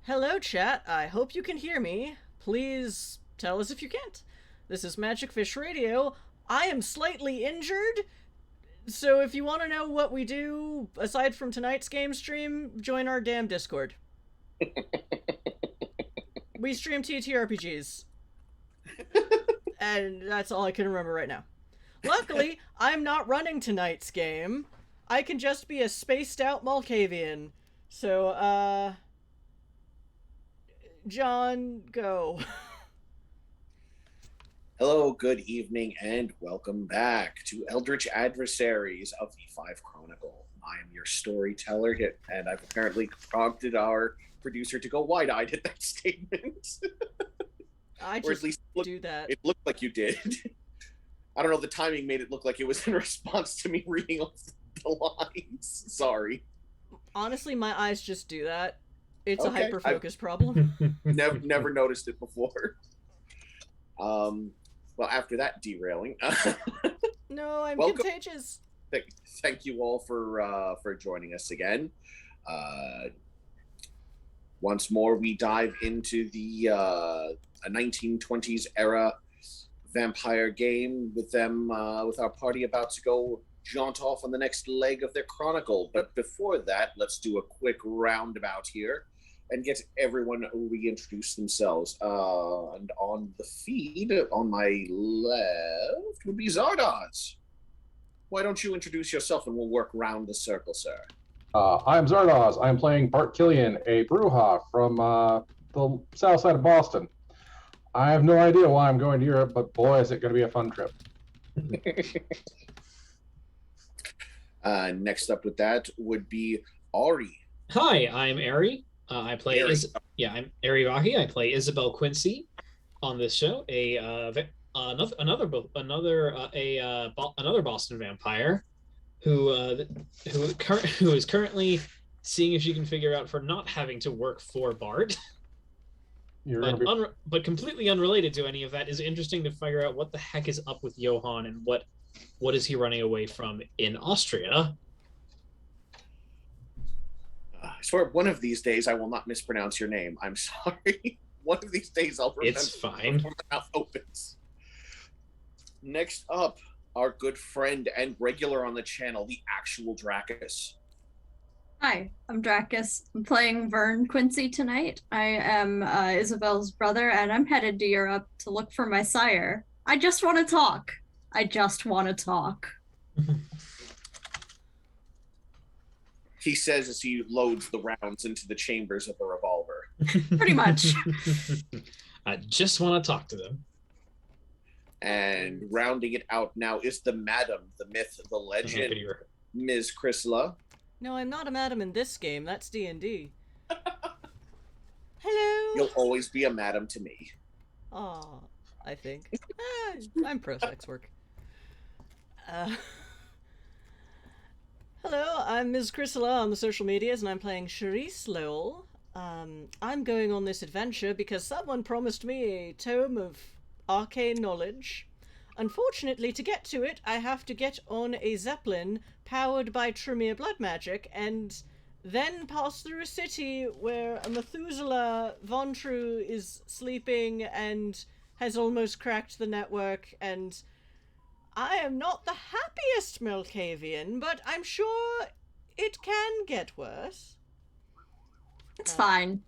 Hello, chat. I hope you can hear me. Please tell us if you can't. This is Magic Fish Radio. I am slightly injured, so if you want to know what we do aside from tonight's game stream, join our damn Discord. We stream TTRPGs. And that's all I can remember right now. Luckily, I'm not running tonight's game. I can just be a spaced out Malkavian. So, John, go. Hello, good evening, and welcome back to Eldritch Adversaries of the Five Chronicle. I am your storyteller, and I've apparently prompted our producer to go wide-eyed at that statement. I or just at least do that. It looked like you did. I don't know, the timing made it look like it was in response to me reading off the lines. Sorry. Honestly, my eyes just do that. It's Okay, a hyper-focus problem. Never noticed it before. Well, after that derailing, No, I'm Welcome. contagious. Thank you all for joining us again. Once more, we dive into the 1920s era vampire game with our party about to go jaunt off on the next leg of their chronicle. But before that, let's do a quick roundabout here and get everyone reintroduce themselves. And on the feed, on my left, would be Zardoz. Why don't you introduce yourself and we'll work round the circle, sir? I'm Zardoz. I'm playing Bart Killian, a Brewha from the south side of Boston. I have no idea why I'm going to Europe, but boy, is it going to be a fun trip. Next up with that would be Ari. Hi, I'm Ari. I play Ari. I'm Ari Vahi. I play Isabel Quincy on this show. Another Boston vampire who is currently seeing if she can figure out for not having to work for Bart. But completely unrelated to any of that, is interesting to figure out what the heck is up with Johann and what is he running away from in Austria. I swear one of these days I will not mispronounce your name. I'm sorry. One of these days I'll remember. It's fine. Before my mouth opens. Next up, our good friend and regular on the channel, the actual Dracus. Hi, I'm Dracus. I'm playing Vern Quincy tonight. I am Isabel's brother, and I'm headed to Europe to look for my sire. I just want to talk. He says as he loads the rounds into the chambers of a revolver. Pretty much. I just want to talk to them. And rounding it out now is the madam, the myth, the legend, Ms. Chrysla. No, I'm not a madam in this game. That's D&D. Hello. You'll always be a madam to me. Aw, I think. I'm pro-sex work. Hello, I'm Ms. Chrysla on the social medias, and I'm playing Charisse Lowell. I'm going on this adventure because someone promised me a tome of arcane knowledge. Unfortunately, to get to it, I have to get on a zeppelin powered by Tremere blood magic, and then pass through a city where a Methuselah Vontru is sleeping and has almost cracked the network, and I am not the happiest Malkavian, but I'm sure it can get worse. It's fine.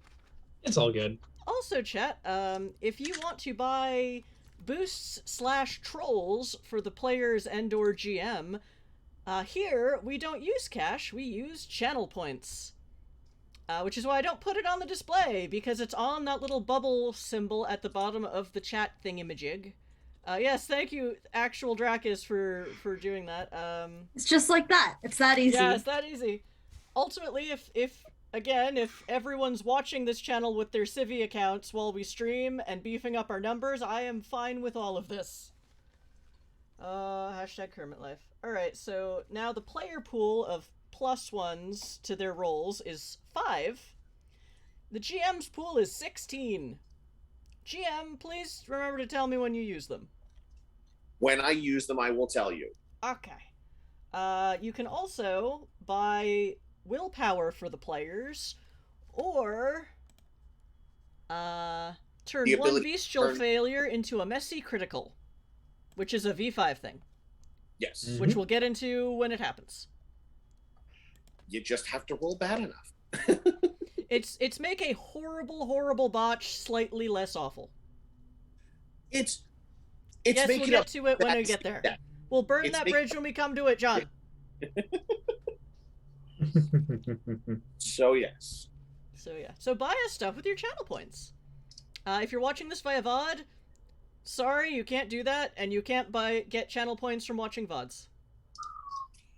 It's all good. Also, chat, if you want to buy boosts/trolls for the players and/or GM, here we don't use cash, we use channel points. Which is why I don't put it on the display, because it's on that little bubble symbol at the bottom of the chat thingamajig. Yes, thank you, actual Dracus, for doing that. It's just like that. It's that easy. Yeah, it's that easy. Ultimately, if everyone's watching this channel with their Civi accounts while we stream and beefing up our numbers, I am fine with all of this. Hashtag Kermit Life. Alright, so now the player pool of +1s to their rolls is 5. The GM's pool is 16. GM, please remember to tell me when you use them. When I use them, I will tell you. Okay. You can also buy willpower for the players, or Turn The one ability bestial turn- failure into a messy critical, which is a V5 thing, Yes. Mhm. which we'll get into when it happens. You just have to roll bad enough. It's make a horrible botch slightly less awful. It's Yes, we'll making get up to it when we bad get there. step. We'll burn It's that making- bridge when we come to it, John. So yes. So yeah. So buy us stuff with your channel points. If you're watching this via VOD, sorry, you can't do that, and you can't get channel points from watching VODs.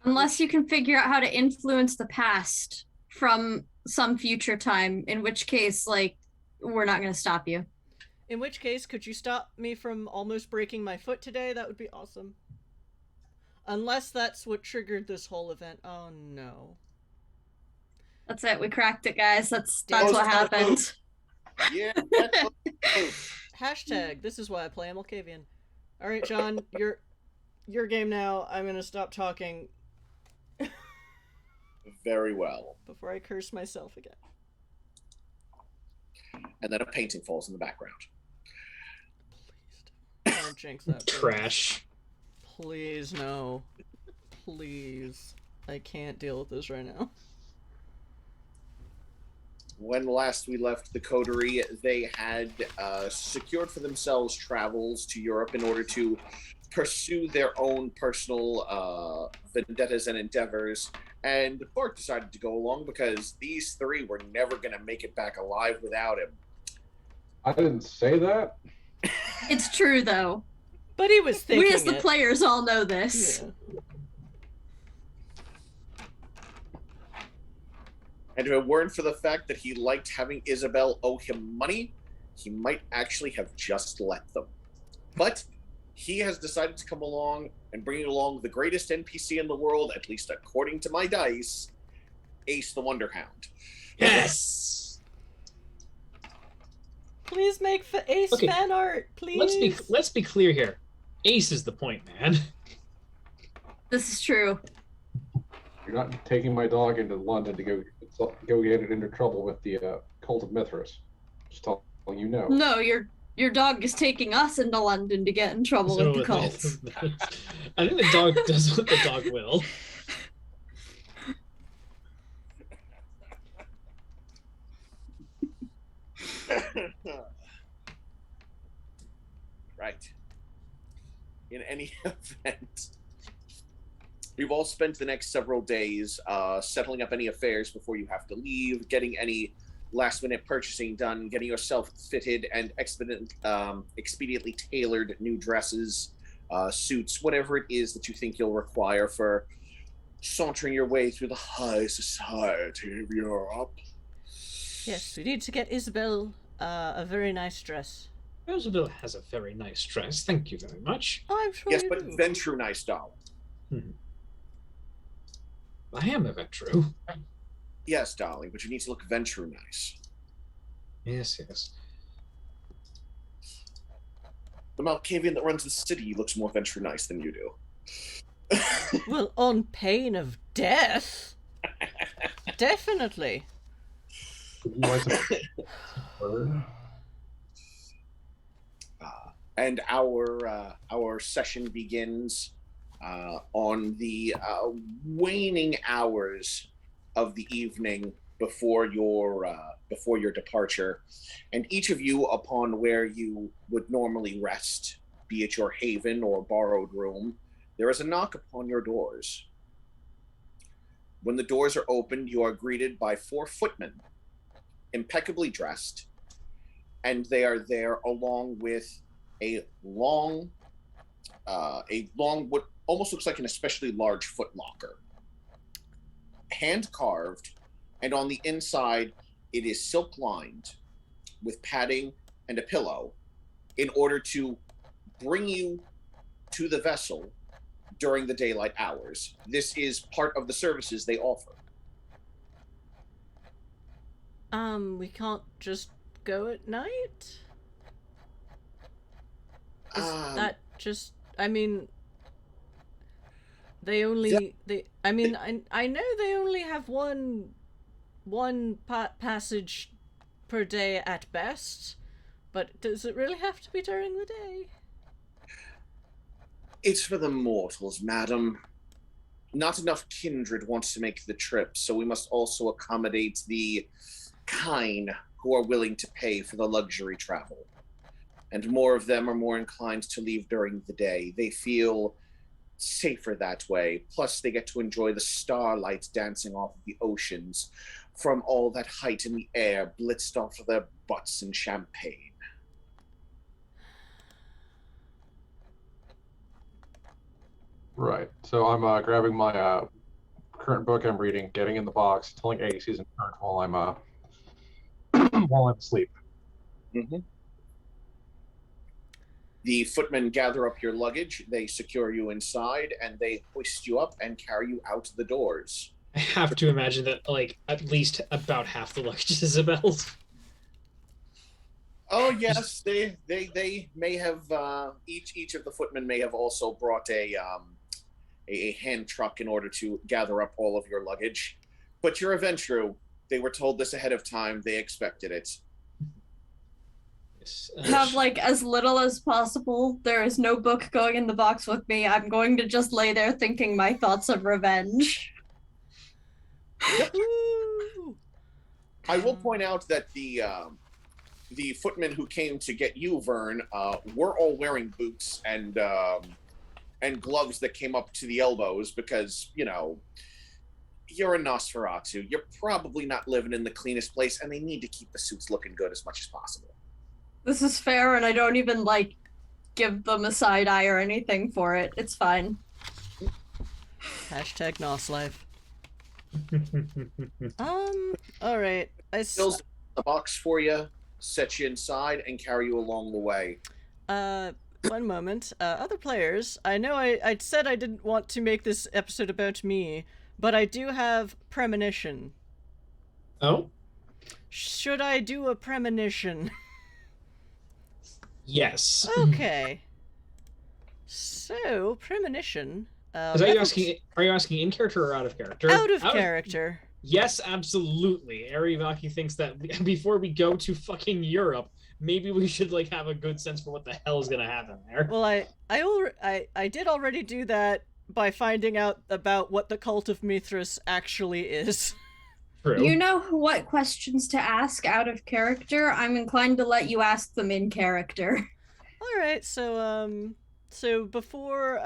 Unless you can figure out how to influence the past from some future time, in which case, like, we're not going to stop you. In which case, could you stop me from almost breaking my foot today? That would be awesome. Unless that's what triggered this whole event. Oh no. That's it. We cracked it, guys. That's Damn. what happened. Yeah. Hashtag, this is why I play Malkavian. Alright, John, your game now. I'm gonna stop talking Very well. before I curse myself again. And then a painting falls in the background. Please don't jinx that. please. Trash. Please, no. Please. I can't deal with this right now. When last we left the coterie, they had secured for themselves travels to Europe in order to pursue their own personal vendettas and endeavors. And Bart decided to go along because these three were never going to make it back alive without him. I didn't say that. It's true, though. But he was thinking We as the it. players all know this. Yeah. And if it weren't for the fact that he liked having Isabel owe him money, he might actually have just let them. But he has decided to come along and bring along the greatest NPC in the world, at least according to my dice, Ace the Wonderhound. Yes. Please make Ace Okay. fan art, please. Let's be clear here. Ace is the point, man. This is true. You're not taking my dog into London to go get it into trouble with the cult of Mithras. Just telling you no. No, your dog is taking us into London to get in trouble with the cult. I think the dog does what the dog will. Right. In any event, we've all spent the next several days settling up any affairs before you have to leave, getting any last-minute purchasing done, getting yourself fitted and expediently tailored new dresses, suits, whatever it is that you think you'll require for sauntering your way through the high society of Europe. Yes, we need to get Isabel a very nice dress. Roosevelt has a very nice dress. Thank you very much. Oh, I'm sure Yes, you but do. venture nice, darling. I am a Vetru. Yes, darling, but you need to look venture nice. Yes, yes. The Malkavian that runs the city looks more venture nice than you do. Well, on pain of death. Definitely. Would you like to word? And our session begins on the waning hours of the evening before your departure, and each of you, upon where you would normally rest, be it your haven or borrowed room, there is a knock upon your doors. When the doors are opened, you are greeted by 4 footmen, impeccably dressed, and they are there along with a long, what almost looks like an especially large foot locker, hand carved, and on the inside it is silk lined with padding and a pillow in order to bring you to the vessel during the daylight hours. This is part of the services they offer. We can't just go at night? Is that just... I mean... They only... I mean, I know they only have one passage per day at best. But does it really have to be during the day? It's for the mortals, madam. Not enough kindred wants to make the trip, so we must also accommodate the kind who are willing to pay for the luxury travel. And more of them are more inclined to leave during the day. They feel safer that way. Plus, they get to enjoy the starlight dancing off of the oceans from all that height in the air blitzed off of their butts in champagne. Right. So I'm grabbing my current book I'm reading, getting in the box, telling Ace he's in charge while I'm while I'm asleep. Mm-hmm. The footmen gather up your luggage, they secure you inside, and they hoist you up and carry you out the doors. I have to imagine that, like, at least about half the luggage is Isabel's. Oh yes, they may have each of the footmen may have also brought a hand truck in order to gather up all of your luggage. But your adventure, they were told this ahead of time. They expected it. Have like as little as possible. There is no book going in the box with me. I'm going to just lay there thinking my thoughts of revenge. I will point out that the footmen who came to get you, Vern, were all wearing boots and gloves that came up to the elbows because, you know, you're a Nosferatu. You're probably not living in the cleanest place, and they need to keep the suits looking good as much as possible. This is fair, and I don't even, like, give them a side eye or anything for it. It's fine. Hashtag Noslife. Alright. Fills the box for you, set you inside, and carry you along the way. One moment. Other players, I know I said I didn't want to make this episode about me, but I do have premonition. Oh? Should I do a premonition? Yes. Okay. So, premonition. Are you asking in character or out of character? Out of character. Yes, absolutely. Arivaki thinks that before we go to fucking Europe, maybe we should like have a good sense for what the hell is gonna happen there. Well, I did already do that by finding out about what the Cult of Mithras actually is. True. You know what questions to ask out of character? I'm inclined to let you ask them in character. All right, so before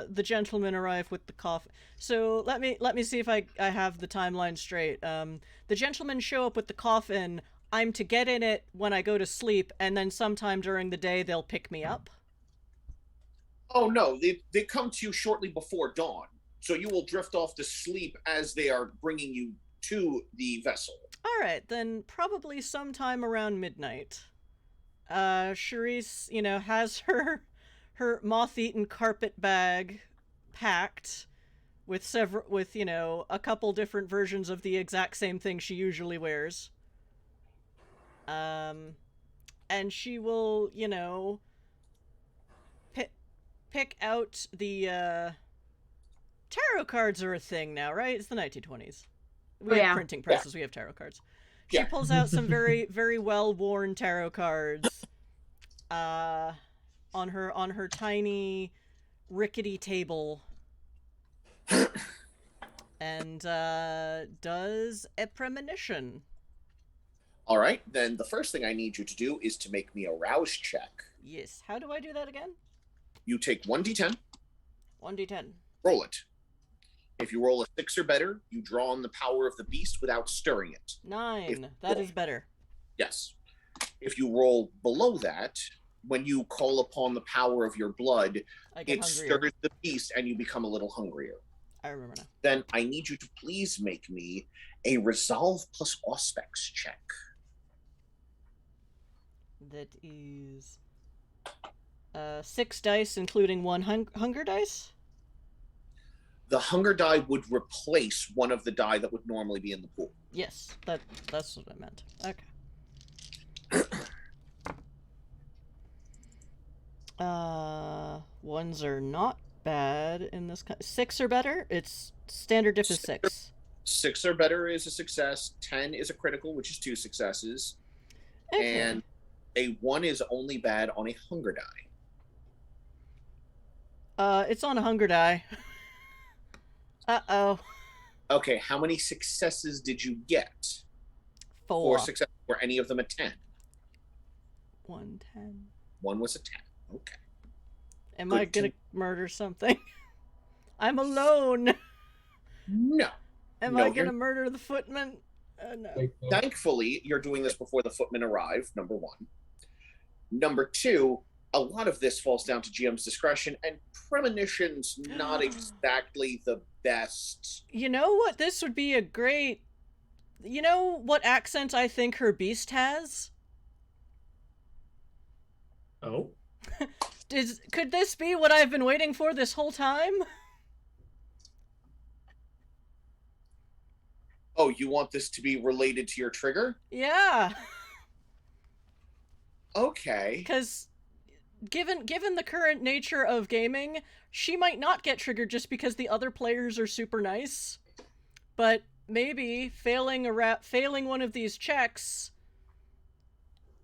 the gentlemen arrive with the coffin, so let me see if I have the timeline straight. The gentlemen show up with the coffin. I'm to get in it when I go to sleep, and then sometime during the day they'll pick me up. Oh no, they come to you shortly before dawn, so you will drift off to sleep as they are bringing you to the vessel. All right, then probably sometime around midnight. Charisse, has her moth-eaten carpet bag packed with a couple different versions of the exact same thing she usually wears. And she will, pick out the tarot cards are a thing now, right? It's the 1920s. We have printing presses. We have tarot cards. She pulls out some very, very well-worn tarot cards on her tiny, rickety table and does a premonition. All right, then the first thing I need you to do is to make me a rouse check. Yes. How do I do that again? You take 1d10. 1d10. Roll it. If you roll a 6 or better, you draw on the power of the beast without stirring it. 9. That is better. Yes. If you roll below that, when you call upon the power of your blood, it stirs the beast and you become a little hungrier. I remember now. Then I need you to please make me a resolve plus auspex check. That is 6 dice, including 1 hunger dice? The hunger die would replace one of the die that would normally be in the pool. Yes, that's what I meant. Okay. Ones are not bad in this kind. 6 or better? It's standard diff is 6. 6 or better is a success. 10 is a critical, which is 2 successes. Okay. And a 1 is only bad on a hunger die. It's on a hunger die. Uh-oh. Okay, how many successes did you get? 4. 4 successes. Were any of them a 10? 110. 1 was a 10. Okay. Am Good I gonna murder something? I'm alone. No. Am No, I you're- gonna murder the footman? No. Thankfully, you're doing this before the footmen arrive, number 1. Number 2, a lot of this falls down to GM's discretion, and premonition's not exactly the best. You know what? This would be a great... You know what accent I think her beast has? Oh. Could this be what I've been waiting for this whole time? Oh, you want this to be related to your trigger? Yeah. Okay. Because given the current nature of gaming, she might not get triggered just because the other players are super nice. But maybe failing one of these checks,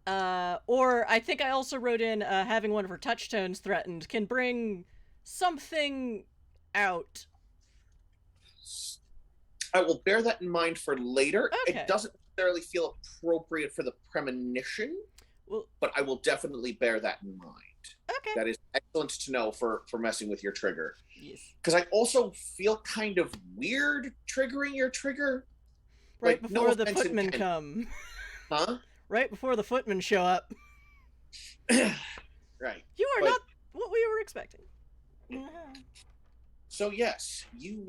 or I think I also wrote in having one of her touchstones threatened can bring something out. I will bear that in mind for later. Okay. It doesn't necessarily feel appropriate for the premonition, Well, but I will definitely bear that in mind. okay. That is excellent to know for messing with your trigger. Yes. Because I also feel kind of weird triggering your trigger. Right Like, before no the offense footmen intended. come. Huh? Right before the footmen show up. Right. You are But- not what we were expecting. So yes, you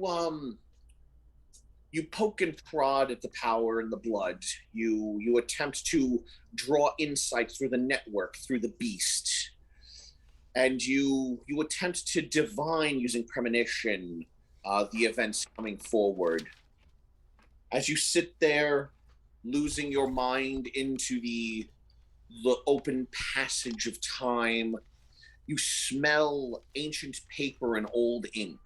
poke and prod at the power and the blood. You attempt to draw insight through the network, through the beast. And you attempt to divine using premonition the events coming forward. As you sit there, losing your mind into the open passage of time, you smell ancient paper and old ink.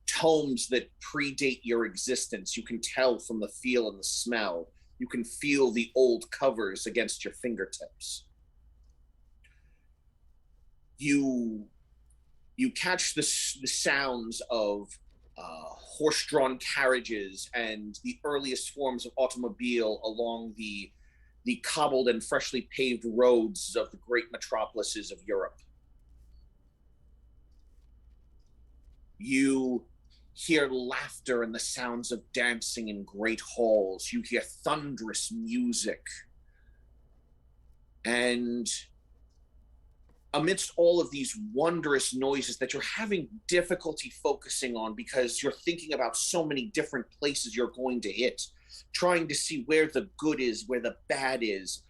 Tomes that predate your existence. You can tell from the feel and the smell. You can feel the old covers against your fingertips. You catch the sounds of horse-drawn carriages and the earliest forms of automobile along the cobbled and freshly paved roads of the great metropolises of Europe. You hear laughter and the sounds of dancing in great halls. You hear thunderous music. And amidst all of these wondrous noises that you're having difficulty focusing on because you're thinking about so many different places you're going to hit, trying to see where the good is, where the bad is,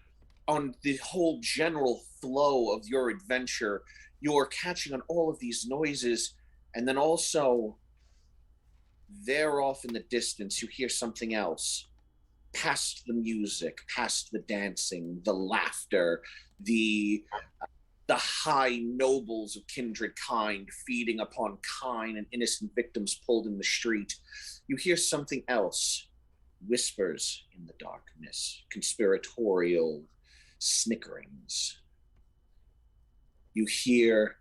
on the whole general flow of your adventure, you're catching on all of these noises. And then also, there off in the distance, you hear something else. Past the music, past the dancing, the laughter, the high nobles of kindred kind feeding upon kind and innocent victims pulled in the street. You hear something else. Whispers in the darkness, conspiratorial snickerings. You hear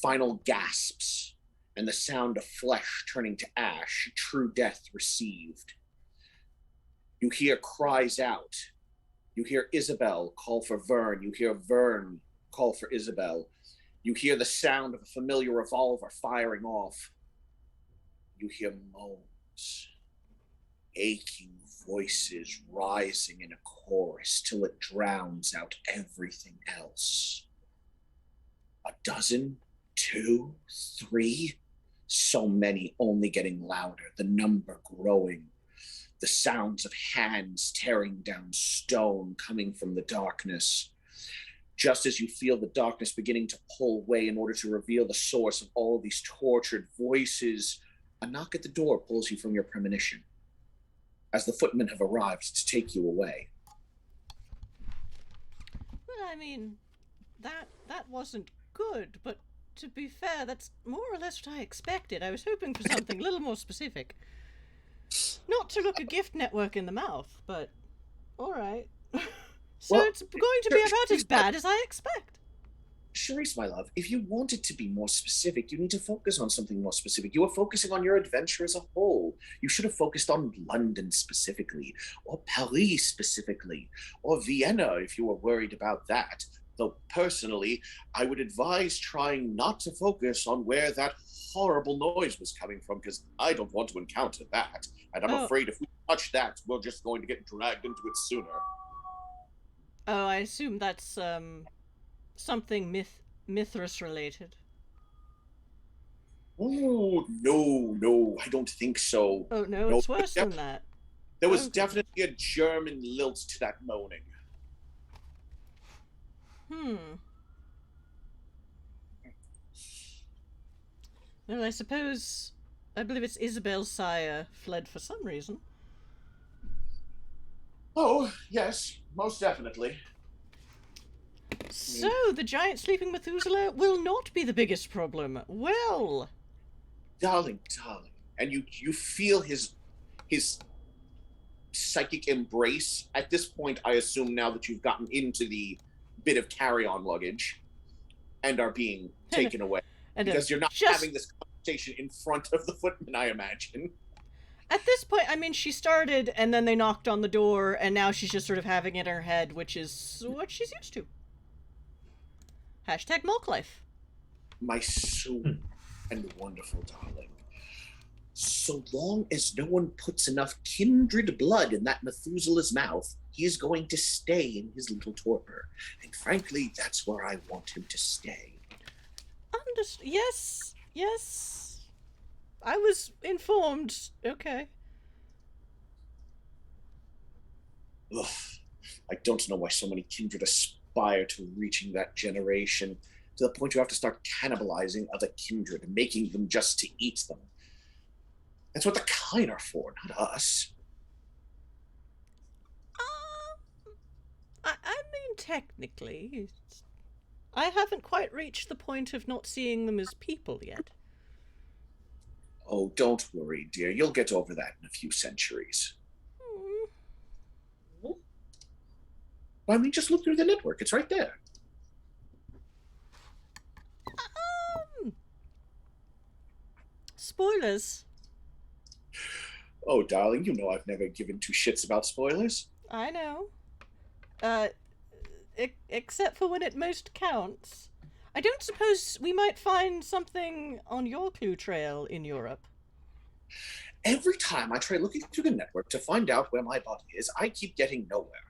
final gasps and the sound of flesh turning to ash, true death received. You hear cries out. You hear Isabel call for Vern. You hear Vern call for Isabel. You hear the sound of a familiar revolver firing off. You hear moans, aching voices rising in a chorus till it drowns out everything else. A dozen, 2, 3, so many, only getting louder, the number growing. The sounds of hands tearing down stone coming from the darkness. Just as you feel the darkness beginning to pull away in order to reveal the source of all of these tortured voices, a knock at the door pulls you from your premonition, as the footmen have arrived to take you away. Well, I mean, that wasn't good, but to be fair, that's more or less what I expected. I was hoping for something a little more specific. Not to look a gift network in the mouth, but All right. So Well, it's going to be about as bad as I expect. Charisse, my love, if you wanted to be more specific, you need to focus on something more specific. You were focusing on your adventure as a whole. You should have focused on London specifically, or Paris specifically, or Vienna if you were worried about that. Though personally, I would advise trying not to focus on where that horrible noise was coming from, because I don't want to encounter that. And I'm afraid if we touch that, we're just going to get dragged into it sooner. Oh, I assume that's something Mithras related. Oh, no, I don't think so. Oh no, it's worse than that. There was definitely a German lilt to that moaning. Well, I believe it's Isabel's sire fled for some reason. Oh, yes, most definitely. So, the giant sleeping Methuselah will not be the biggest problem. Well... Darling. And you feel his psychic embrace. At this point, I assume now that you've gotten into the bit of carry-on luggage and are being taken away. Because you're not having this conversation in front of the footman, I imagine. At this point, I mean, she started, and then they knocked on the door, and now she's just sort of having it in her head, which is what she's used to. Hashtag milk life. My sweet and wonderful darling. So long as no one puts enough kindred blood in that Methuselah's mouth, he is going to stay in his little torpor. And frankly, that's where I want him to stay. Yes. I was informed. Okay. Ugh. I don't know why so many kindred aspire to reaching that generation, to the point you have to start cannibalizing other kindred and making them just to eat them. That's what the kind are for, not us. I mean, technically, I haven't quite reached the point of not seeing them as people yet. Oh, don't worry, dear. You'll get over that in a few centuries. I mean, just look through the network. It's right there. Spoilers. Oh, darling, you know I've never given two shits about spoilers. I know. Except for when it most counts. I don't suppose we might find something on your clue trail in Europe. Every time I try looking through the network to find out where my body is, I keep getting nowhere.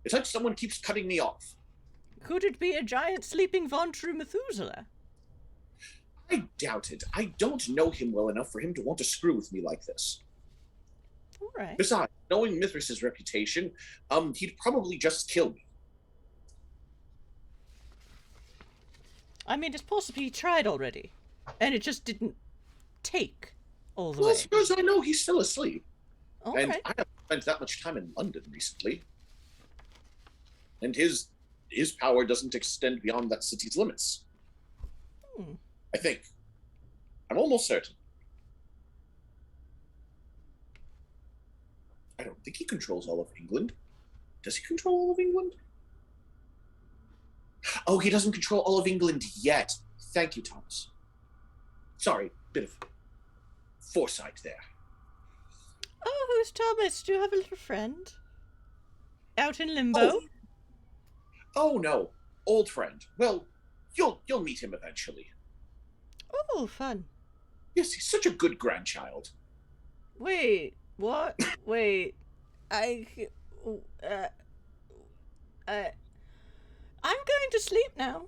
It's like someone keeps cutting me off. Could it be a giant sleeping Von True Methuselah? I doubt it. I don't know him well enough for him to want to screw with me like this. All right. Besides, knowing Mithras's reputation, he'd probably just kill me. I mean, it's possible he tried already, and it just didn't take all the way. Well, as far as I know, he's still asleep. All and right. I haven't spent that much time in London recently. And his power doesn't extend beyond that city's limits. I think. I'm almost certain. I don't think he controls all of England. Does he control all of England? Oh, he doesn't control all of England yet. Thank you, Thomas. Sorry, bit of foresight there. Oh, who's Thomas? Do you have a little friend? Out in limbo? Oh no, old friend. Well, you'll meet him eventually. Oh, fun. Yes, he's such a good grandchild. Wait, what? Wait, I'm going to sleep now.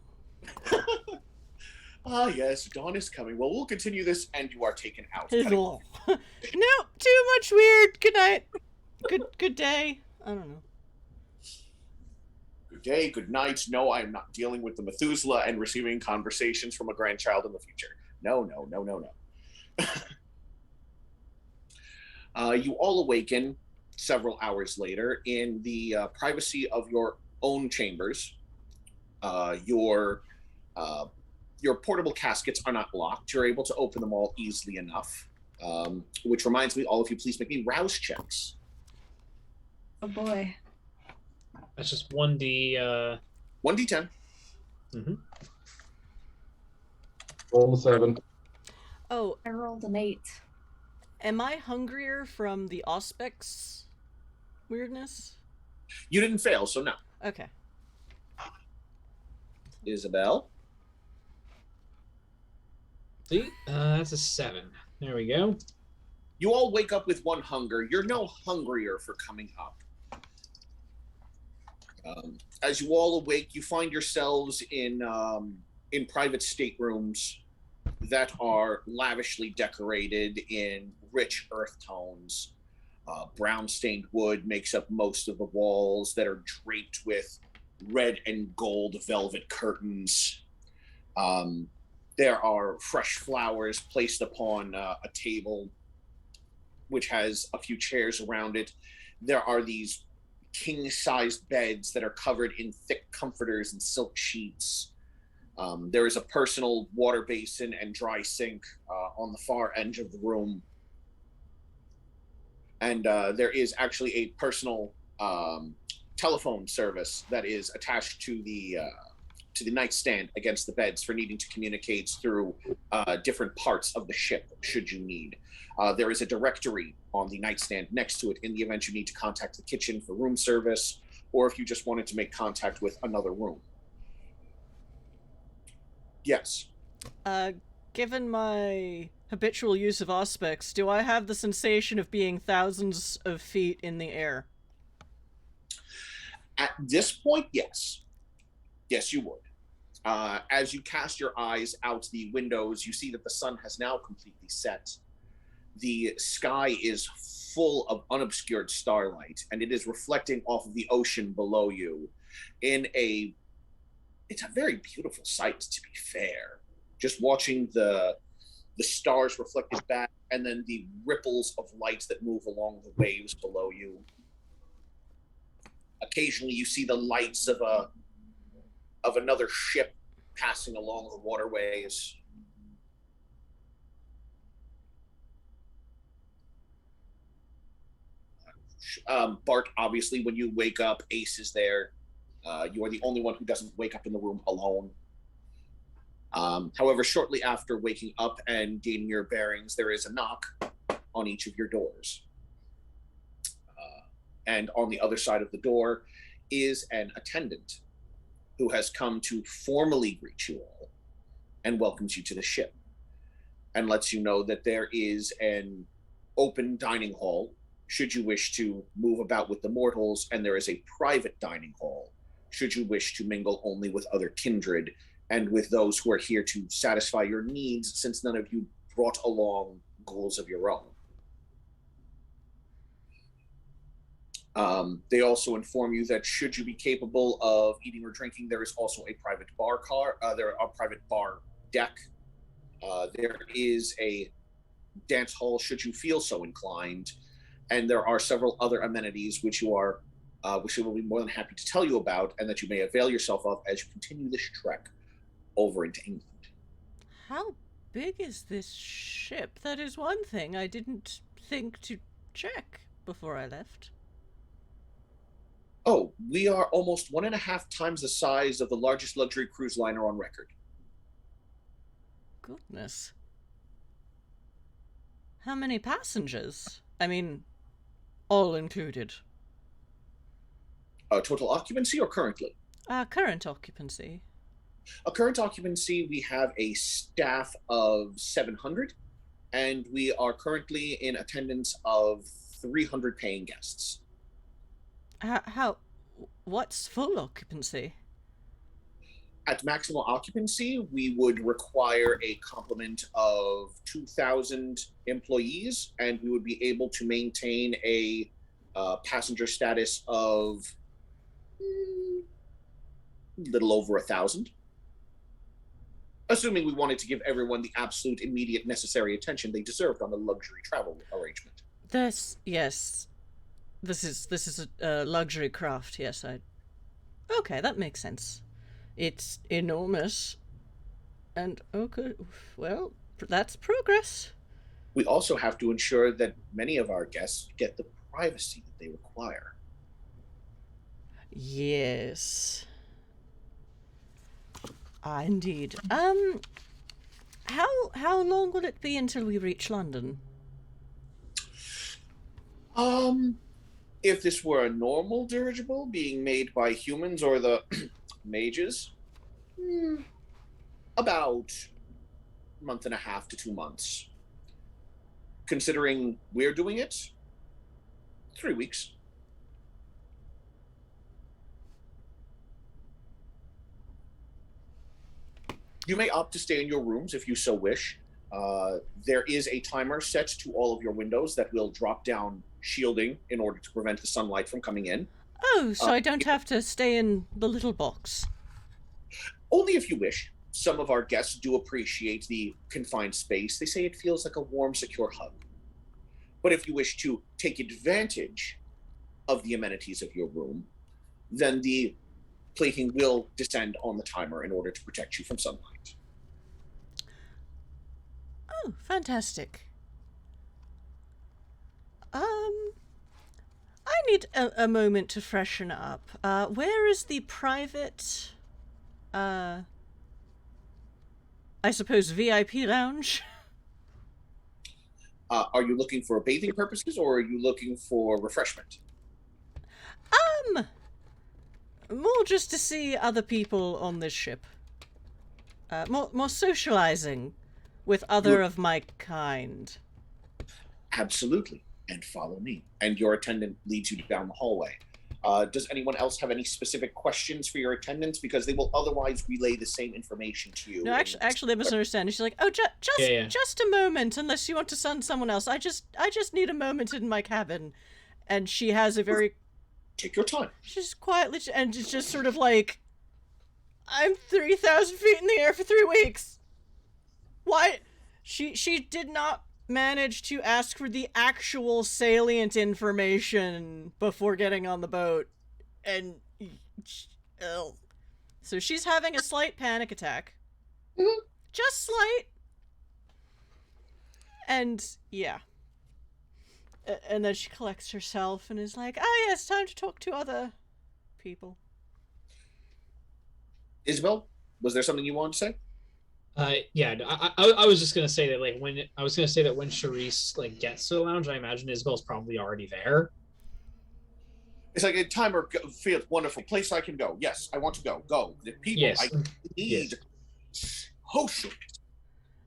Ah, yes, dawn is coming. Well, we'll continue this, and you are taken out. No, too much weird. Good night. Good day. I don't know. Good day, good night. No, I am not dealing with the Methuselah and receiving conversations from a grandchild in the future. No. You all awaken several hours later in the privacy of your own chambers. Your portable caskets are not locked. You're able to open them all easily enough. Which reminds me, all of you, please make me rouse checks. Oh boy. That's just 1d. 1d10. Roll a 7. Oh, I rolled an 8. am I hungrier from the Auspex weirdness? You didn't fail, so no. Okay. Isabel? See? That's a 7. There we go. You all wake up with one hunger. You're no hungrier for coming up. As you all awake, you find yourselves in private staterooms that are lavishly decorated in rich earth tones. Brown stained wood makes up most of the walls that are draped with red and gold velvet curtains. There are fresh flowers placed upon a table which has a few chairs around it. There are these king-sized beds that are covered in thick comforters and silk sheets. There is a personal water basin and dry sink on the far edge of the room. And there is actually a personal telephone service that is attached to the nightstand against the beds for needing to communicate through different parts of the ship, should you need. There is a directory on the nightstand next to it in the event you need to contact the kitchen for room service, or if you just wanted to make contact with another room. Yes. Given my habitual use of Auspex, do I have the sensation of being thousands of feet in the air? At this point, yes. Yes, you would. As you cast your eyes out the windows, you see that the sun has now completely set. The sky is full of unobscured starlight, and it is reflecting off of the ocean below you it's a very beautiful sight, to be fair. Just watching the stars reflected back, and then the ripples of light that move along the waves below you. Occasionally you see the lights of another ship passing along the waterways. Bart, obviously, when you wake up, Ace is there. You are the only one who doesn't wake up in the room alone. However, shortly after waking up and gaining your bearings, there is a knock on each of your doors. And on the other side of the door is an attendant who has come to formally greet you all and welcomes you to the ship and lets you know that there is an open dining hall should you wish to move about with the mortals, and there is a private dining hall should you wish to mingle only with other kindred and with those who are here to satisfy your needs, since none of you brought along goals of your own. They also inform you that should you be capable of eating or drinking, there is also a private bar private bar deck. There is a dance hall should you feel so inclined, and there are several other amenities which we will be more than happy to tell you about, and that you may avail yourself of as you continue this trek over into England. How big is this ship? That is one thing I didn't think to check before I left. Oh, we are almost 1.5 times the size of the largest luxury cruise liner on record. Goodness. How many passengers? I mean, all included. Total occupancy or currently? Current occupancy. Current occupancy, we have a staff of 700, and we are currently in attendance of 300 paying guests. What's full occupancy? At maximum occupancy, we would require a complement of 2,000 employees, and we would be able to maintain a passenger status of little over 1,000. Assuming we wanted to give everyone the absolute immediate necessary attention they deserved on the luxury travel arrangement. Yes. This is a luxury craft, yes, Okay, that makes sense. It's enormous. And, okay, well, that's progress. We also have to ensure that many of our guests get the privacy that they require. Yes. Indeed. How long will it be until we reach London? If this were a normal dirigible being made by humans or the mages, about a month and a half to 2 months. Considering we're doing it, 3 weeks. You may opt to stay in your rooms if you so wish. There is a timer set to all of your windows that will drop down shielding in order to prevent the sunlight from coming in. Oh, so I don't have to stay in the little box. Only if you wish. Some of our guests do appreciate the confined space. They say it feels like a warm, secure hug. But if you wish to take advantage of the amenities of your room, then the plating will descend on the timer in order to protect you from sunlight. Oh, fantastic. I need a moment to freshen up. Where is the private, I suppose, VIP lounge? Are you looking for bathing purposes, or are you looking for refreshment? More just to see other people on this ship. More socializing with other of my kind. Absolutely. And follow me. And your attendant leads you down the hallway. Does anyone else have any specific questions for your attendants? Because they will otherwise relay the same information to you. No, actually, they misunderstand. She's like, "Oh, just a moment, unless you want to send someone else. I just need a moment in my cabin." And she has a very... Take your time. She's quietly, and it's just sort of like, "I'm 3,000 feet in the air for 3 weeks. Why?" She did not manage to ask for the actual salient information before getting on the boat, and so she's having a slight panic attack. Just slight. And yeah, and then she collects herself and is like, "Ah, yes, time to talk to other people." Isabel, was there something you wanted to say? Yeah, I was just gonna say that when Charisse gets to the lounge, I imagine Isabel's probably already there. It's like a timer feels wonderful place I can go. Yes, I want to go. Go. The people Yes. I need social.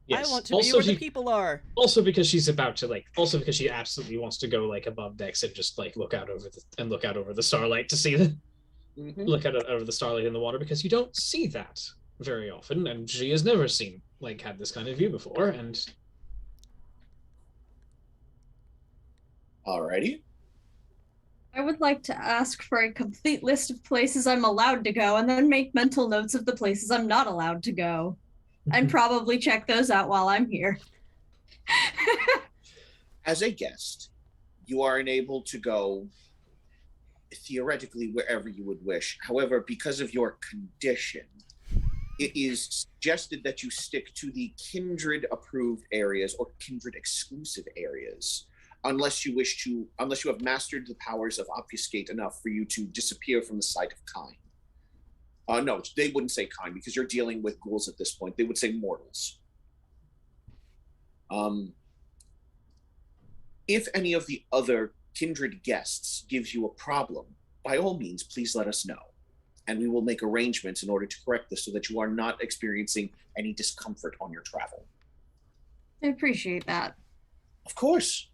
Yes. I want to be where the people are. Also because she's about to because she absolutely wants to go above decks and just look out over the starlight to see the look out over the starlight in the water, because you don't see that very often, and she has never seen had this kind of view before. And alrighty. I would like to ask for a complete list of places I'm allowed to go, and then make mental notes of the places I'm not allowed to go, and probably check those out while I'm here. As a guest, you are enabled to go theoretically wherever you would wish. However, because of your condition, it is suggested that you stick to the Kindred approved areas or Kindred exclusive areas, unless you have mastered the powers of obfuscate enough for you to disappear from the sight of kind. No, they wouldn't say kind, because you're dealing with ghouls at this point. They would say mortals. If any of the other Kindred guests gives you a problem, by all means, please let us know. And we will make arrangements in order to correct this so that you are not experiencing any discomfort on your travel. I appreciate that. Of course.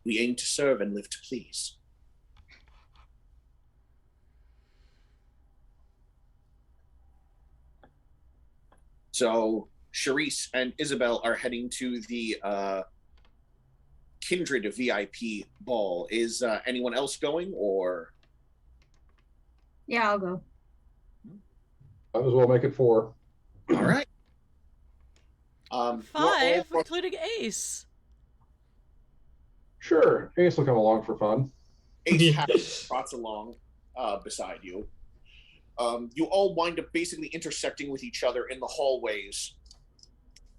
We aim to serve and live to please. So Charisse and Isabel are heading to the Kindred VIP ball. Is anyone else going, or? Yeah, I'll go. Might as well make it 4. All right. 5, including Ace. Sure, Ace will come along for fun. Ace trots along beside you. You all wind up basically intersecting with each other in the hallways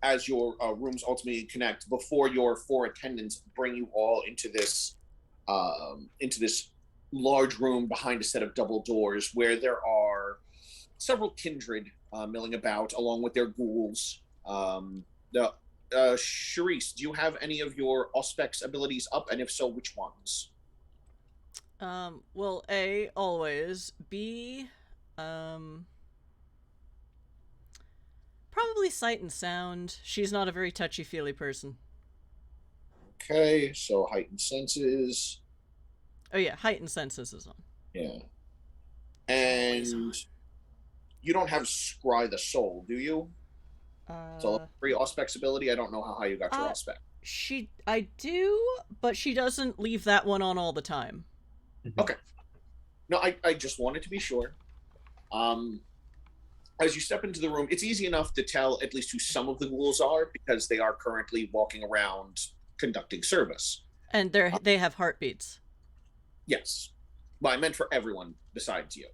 as your rooms ultimately connect, before your 4 attendants bring you all into this large room behind a set of double doors where there are several kindred milling about along with their ghouls. Now, Charisse, do you have any of your Auspex abilities up? And if so, which ones? Well, A, always. B, probably sight and sound. She's not a very touchy-feely person. Okay, so heightened senses. Oh yeah, heightened senses is on. Yeah. Always And on. you don't have Scry the Soul, do you? So free Auspex ability. I don't know how high you got your Auspex. I do, but she doesn't leave that one on all the time. Okay. No, I just wanted to be sure. As you step into the room, it's easy enough to tell at least who some of the ghouls are because they are currently walking around conducting service. And they have heartbeats. Yes. Well, I meant for everyone besides you.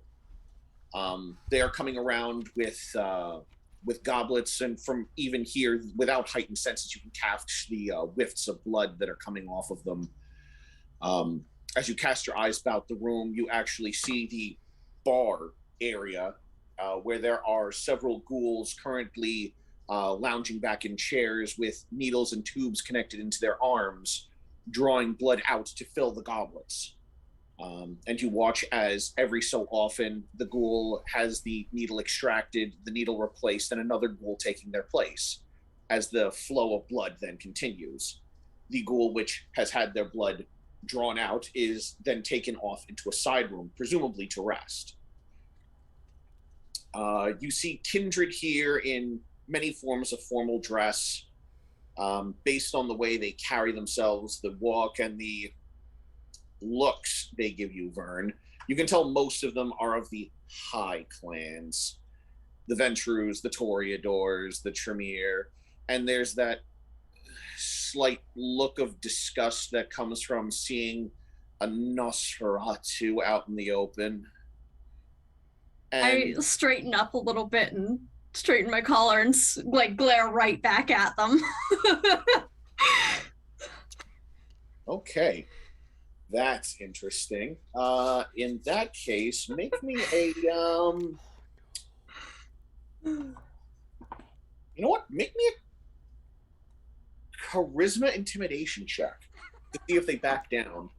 They are coming around with goblets, and from even here, without heightened senses, you can catch the whiffs of blood that are coming off of them. As you cast your eyes about the room, you actually see the bar area where there are several ghouls currently lounging back in chairs with needles and tubes connected into their arms, drawing blood out to fill the goblets. And you watch as every so often the ghoul has the needle extracted, the needle replaced, and another ghoul taking their place. As the flow of blood then continues, the ghoul which has had their blood drawn out is then taken off into a side room, presumably to rest. You see Kindred here in many forms of formal dress, based on the way they carry themselves, the walk and the looks they give you, Vern. You can tell most of them are of the high clans. The Ventrus, the Toreadors, the Tremere, and there's that slight look of disgust that comes from seeing a Nosferatu out in the open. And I straighten up a little bit and straighten my collar and like glare right back at them. okay. That's interesting. In that case, make me a you know what? Make me a charisma intimidation check to see if they back down.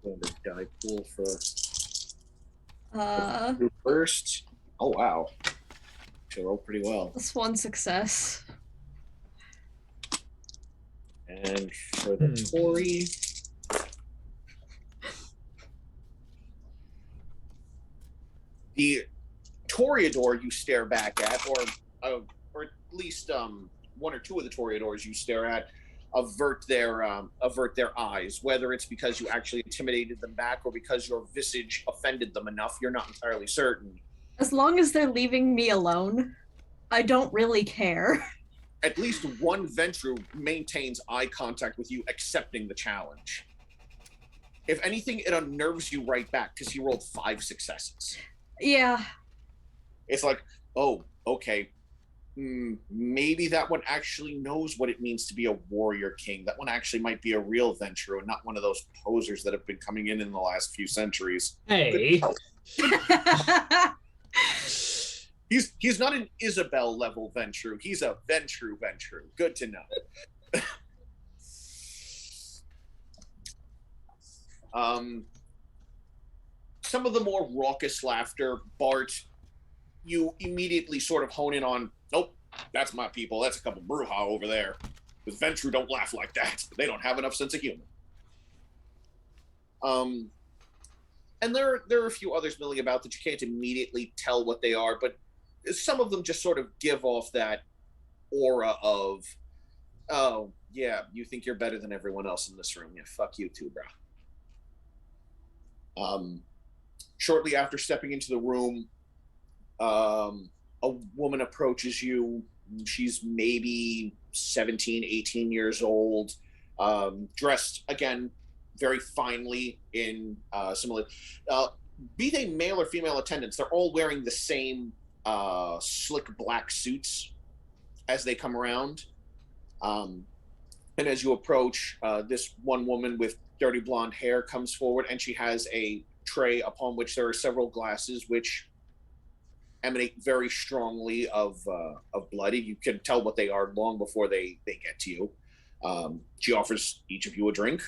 Going to die pool for first. Oh wow. She rolled pretty well. That's one success. And for the Tory, the Toreador you stare back at, or at least one or two of the Toreadors you stare at, avert their eyes. Whether it's because you actually intimidated them back or because your visage offended them enough, you're not entirely certain. As long as they're leaving me alone, I don't really care. At least one Ventru maintains eye contact with you, accepting the challenge. If anything, it unnerves you right back because he rolled 5 successes. Yeah. It's like, oh, okay. Maybe that one actually knows what it means to be a warrior king. That one actually might be a real Ventru and not one of those posers that have been coming in the last few centuries. Hey. He's not an Isabel level Ventru. He's a Ventru. Good to know. Some of the more raucous laughter, Bart, you immediately sort of hone in on, nope, that's my people. That's a couple Bruja over there. Because Ventru don't laugh like that. They don't have enough sense of humor. And there are a few others milling about that you can't immediately tell what they are, but some of them just sort of give off that aura of, oh, yeah, you think you're better than everyone else in this room. Yeah, fuck you too, bro. Shortly after stepping into the room, a woman approaches you. She's maybe 17, 18 years old, dressed, again, very finely in similar... be they male or female attendants, they're all wearing the same slick black suits as they come around. And as you approach, this one woman with dirty blonde hair comes forward, and she has a tray upon which there are several glasses which emanate very strongly of blood. You can tell what they are long before they get to you. She offers each of you a drink.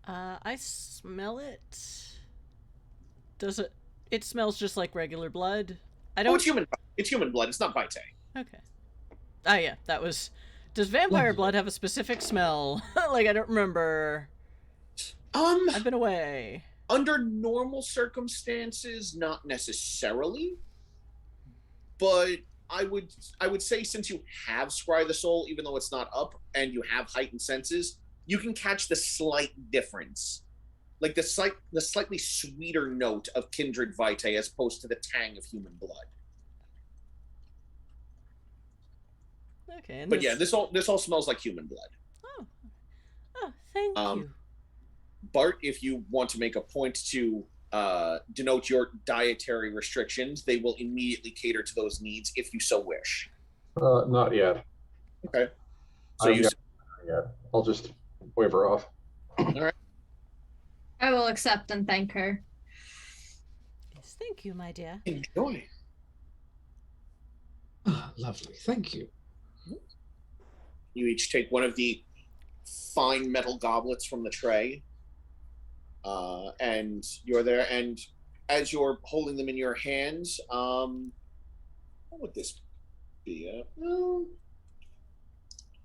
I smell it. Does it? It smells just like regular blood. I don't. Oh, it's human. It's human blood. It's not vitae. Okay. Ah, yeah, that was. Does vampire blood have a specific smell? Like, I don't remember. I've been away. Under normal circumstances, not necessarily. But I would say, since you have Scry the Soul, even though it's not up, and you have heightened senses, you can catch the slight difference. Like the slightly sweeter note of Kindred Vitae as opposed to the tang of human blood. Okay, and but yeah, this all smells like human blood. Oh, thank you. Bart, if you want to make a point to denote your dietary restrictions, they will immediately cater to those needs if you so wish. Not yet. Okay. So Yeah. I'll just wave her off. All right. I will accept and thank her. Yes, thank you, my dear. Enjoy. Ah, lovely. Thank you. You each take one of the fine metal goblets from the tray, and you're there. And as you're holding them in your hands, what would this be?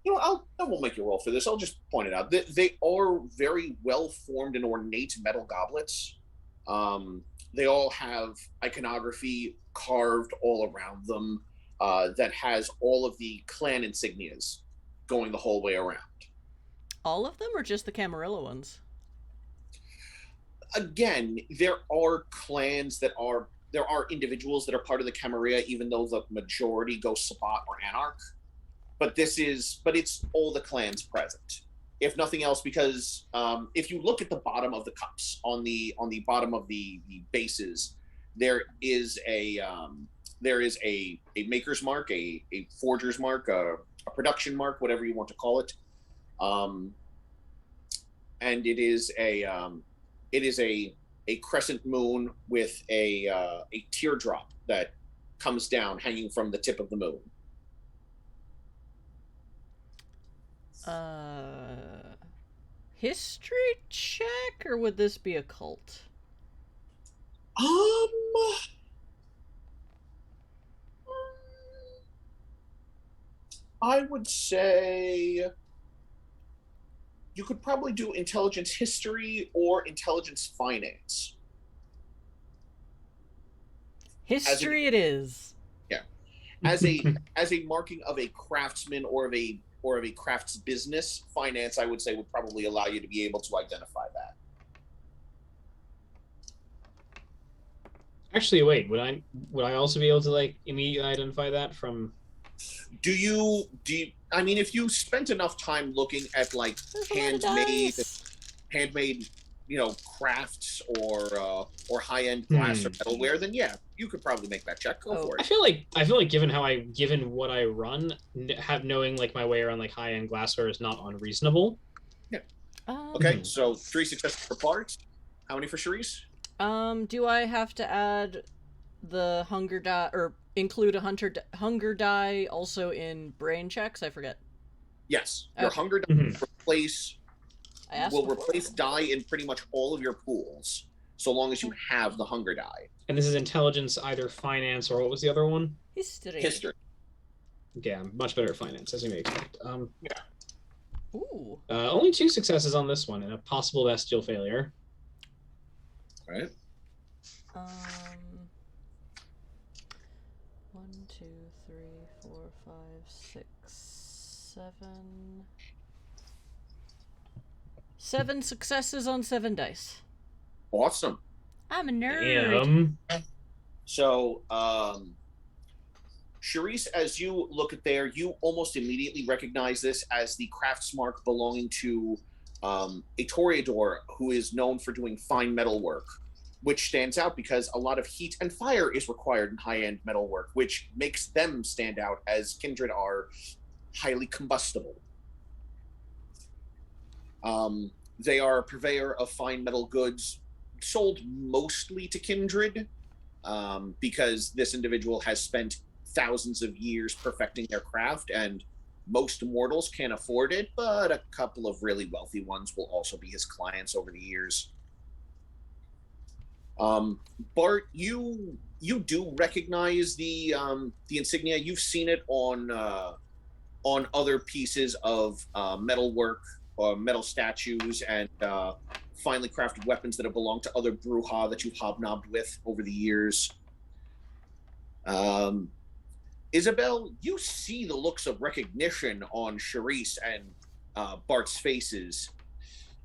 I won't make you roll for this. I'll just point it out. They are very well formed and ornate metal goblets. They all have iconography carved all around them that has all of the clan insignias going the whole way around. All of them, or just the Camarilla ones? Again, there are clans that are... There are individuals that are part of the Camarilla, even though the majority go Sabbat or Anarch. But it's all the clans present. If nothing else, because if you look at the bottom of the cups, on the bottom of the bases, there is a maker's mark, a forger's mark, a production mark, whatever you want to call it, and it is a crescent moon with a teardrop that comes down, hanging from the tip of the moon. History check, or would this be occult? I would say you could probably do intelligence history or intelligence finance. History it is. Yeah. As a marking of a craftsman or of a crafts business, finance, I would say, would probably allow you to be able to identify that. Actually, wait. Would I also be able to like immediately identify that from? Do you? I mean, if you spent enough time looking at like handmade, crafts or high-end glass or metalware, then yeah, you could probably make that check. Go for it. I feel like given what I run, knowing like my way around like high-end glassware is not unreasonable. Yeah. Okay, so 3 successes for Bart. How many for Charisse? Do I have to add the hunger die, or include a hunger die also in brain checks? I forget. Yes, your hunger die will replace die in pretty much all of your pools, so long as you have the hunger die. And this is intelligence, either finance or what was the other one? History. Yeah, I'm much better at finance, as you may expect. Yeah. Ooh. Only 2 successes on this one, and a possible bestial failure. Right. 1, 2, 3, 4, 5, 6, 7. 7 successes on 7 dice. Awesome. I'm a nerd. Damn. So, Charisse, as you look at there, you almost immediately recognize this as the crafts mark belonging to a Toreador who is known for doing fine metal work, which stands out because a lot of heat and fire is required in high-end metal work, which makes them stand out, as Kindred are highly combustible. They are a purveyor of fine metal goods, sold mostly to Kindred, because this individual has spent thousands of years perfecting their craft, and most mortals can't afford it, but a couple of really wealthy ones will also be his clients over the years. Bart, you do recognize the insignia. You've seen it on other pieces of metalwork or metal statues and finely crafted weapons that have belonged to other Bruja that you've hobnobbed with over the years. Isabel, you see the looks of recognition on Charisse and Bart's faces,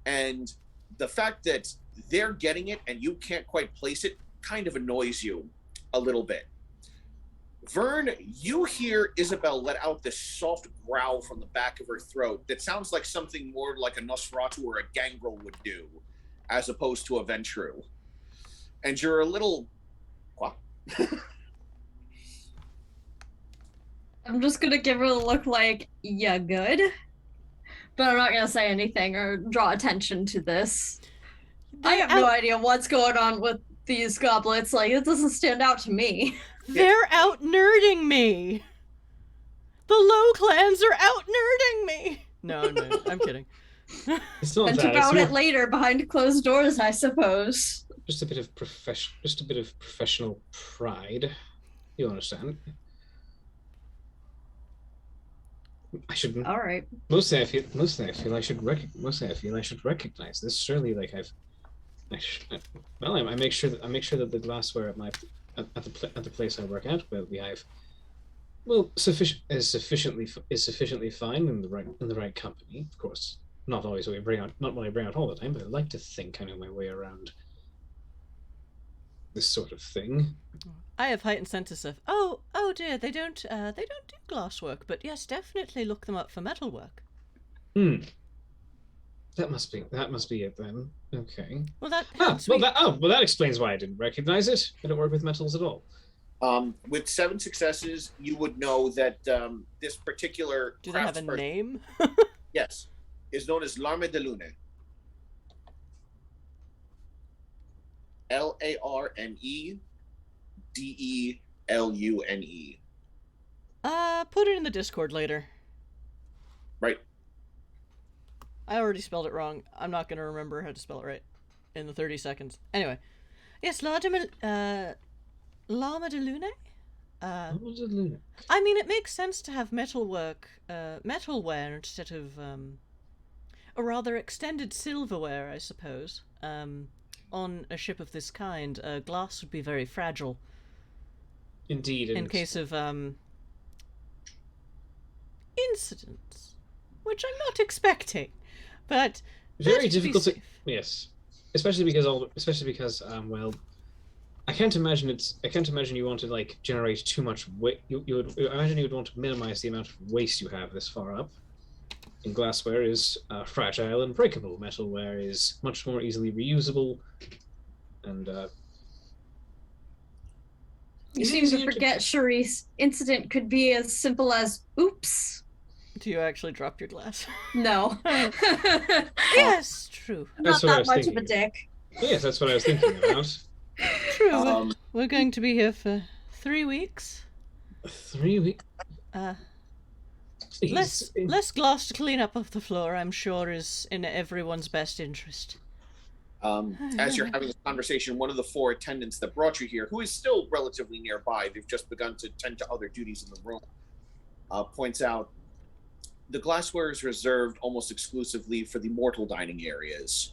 and the fact that they're getting it and you can't quite place it kind of annoys you a little bit. Vern, you hear Isabel let out this soft growl from the back of her throat that sounds like something more like a Nosferatu or a Gangrel would do, as opposed to a Ventru. And you're a little... What? I'm just gonna give her a look like, yeah, good. But I'm not gonna say anything or draw attention to this. I have no idea what's going on with these goblets. Like, it doesn't stand out to me. They're out nerding me. The low clans are out nerding me. No, I'm kidding. It's not And that. about It's it later behind closed doors, I suppose. just a bit of professional pride. You understand? I should. All right. Mostly, I feel I should recognize this. Surely, like I make sure that the glassware at the place I work at, where we have, well, sufficiently fine in the right company. Of course, not always what I bring out all the time, but I like to think I know my way around this sort of thing. I have heightened senses of, oh dear, they don't do glasswork, but yes, definitely look them up for metalwork. That must be it then. Okay. Well, that that explains why I didn't recognize it. I don't work with metals at all. With 7 successes, you would know that this particular do they have a name? Yes, is known as Larme de Lune. LARME DELUNE. Put it in the Discord later. Right. I already spelled it wrong. I'm not going to remember how to spell it right in the 30 seconds. Anyway. Yes, Lama de Lune? I mean, it makes sense to have metalware instead of a rather extended silverware, I suppose. On a ship of this kind, glass would be very fragile. Indeed. In case of incidents, which I'm not expecting, but very difficult to, yes, especially because well, I can't imagine you want to like generate too much waste. I imagine you would want to minimize the amount of waste you have this far up. And glassware is fragile and breakable. Metalware is much more easily reusable, and you seem to forget, Charisse. Incident could be as simple as oops. Do you actually drop your glass? No. Yes, true. Not that much of a dick. Yes, that's what I was thinking about. True. We're going to be here for 3 weeks. 3 weeks? Less glass to clean up off the floor, I'm sure, is in everyone's best interest. As you're having this conversation, one of the 4 attendants that brought you here, who is still relatively nearby, they've just begun to tend to other duties in the room, points out the glassware is reserved almost exclusively for the mortal dining areas,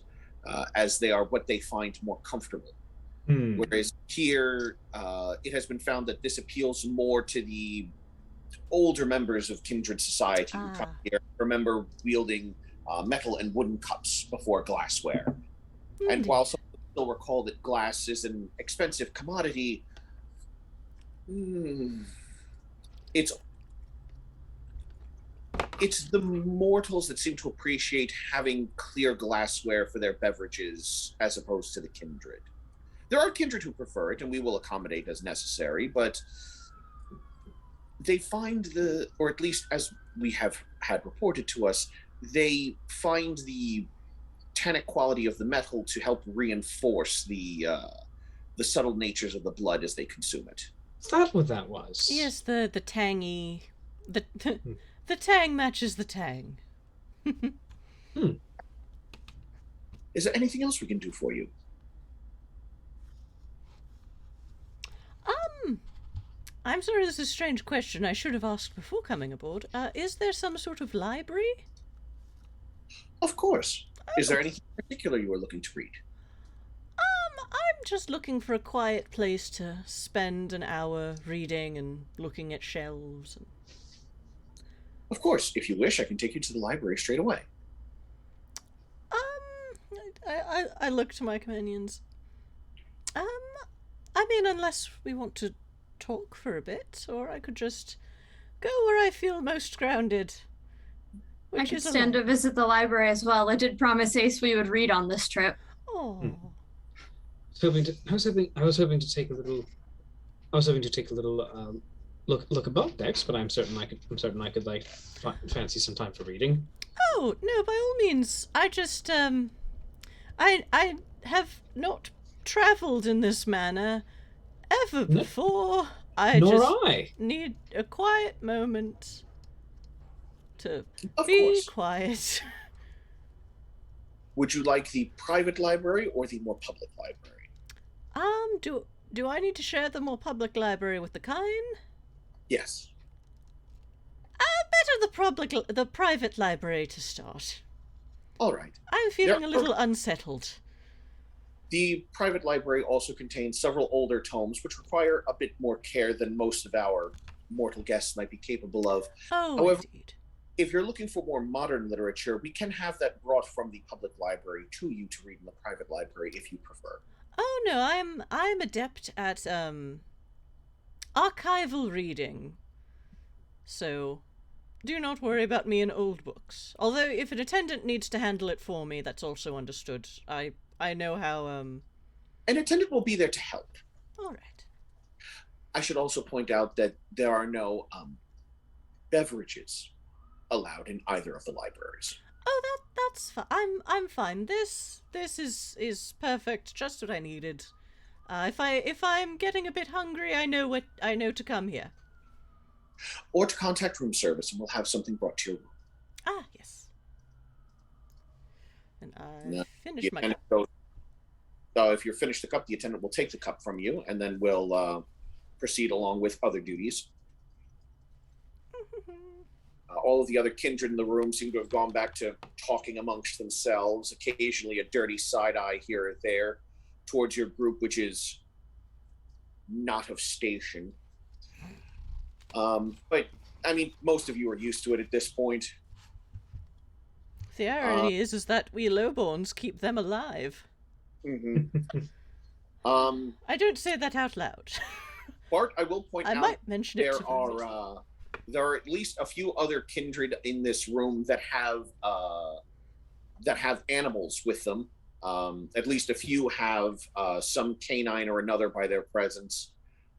as they are what they find more comfortable. Whereas here, it has been found that this appeals more to the older members of Kindred society who come here, remember wielding metal and wooden cups before glassware. And while some still recall that glass is an expensive commodity, it's the mortals that seem to appreciate having clear glassware for their beverages as opposed to the Kindred. There are Kindred who prefer it, and we will accommodate as necessary, but they find or at least as we have had reported to us, they find the tannic quality of the metal to help reinforce the subtle natures of the blood as they consume it. Is that what that was? Yes, the tangy, the tang matches the tang. Is there anything else we can do for you? I'm sorry, this is a strange question. I should have asked before coming aboard. Is there some sort of library? Of course. Is there anything particular you are looking to read? I'm just looking for a quiet place to spend an hour reading and looking at shelves. Of course. If you wish, I can take you to the library straight away. I look to my companions. I mean, unless we want to talk for a bit, or I could just go where I feel most grounded. I could stand to visit the library as well. I did promise Ace we would read on this trip. Oh. I was hoping to take a little look above decks, but I'm certain I could like fancy some time for reading. Oh no, by all means. I just I have not travelled in this manner ever before. I need a quiet moment to be quiet. Would you like the private library or the more public library? Do I need to share the more public library with the Kine? Yes. Better the private library to start. All right. I'm feeling a little unsettled. The private library also contains several older tomes, which require a bit more care than most of our mortal guests might be capable of. Oh, however, indeed. If you're looking for more modern literature, we can have that brought from the public library to you to read in the private library if you prefer. Oh no, I'm adept at archival reading. So do not worry about me and old books. Although if an attendant needs to handle it for me, that's also understood. I know how An attendant will be there to help. All right. I should also point out that there are no beverages allowed in either of the libraries. Oh, that's fine. I'm fine. This is perfect. Just what I needed. If I'm getting a bit hungry, I know to come here. Or to contact room service, and we'll have something brought to your room. Ah, yes. And I finished my cup. So if you're finished the cup, the attendant will take the cup from you, and then we'll proceed along with other duties. All of the other kindred in the room seem to have gone back to talking amongst themselves, occasionally a dirty side-eye here or there towards your group, which is not of station. But, I mean, most of you are used to it at this point. The irony is that we lowborns keep them alive. Mm-hmm. I don't say that out loud. Bart, I will point out I might mention it there are at least a few other kindred in this room that have animals with them. At least a few have some canine or another by their presence.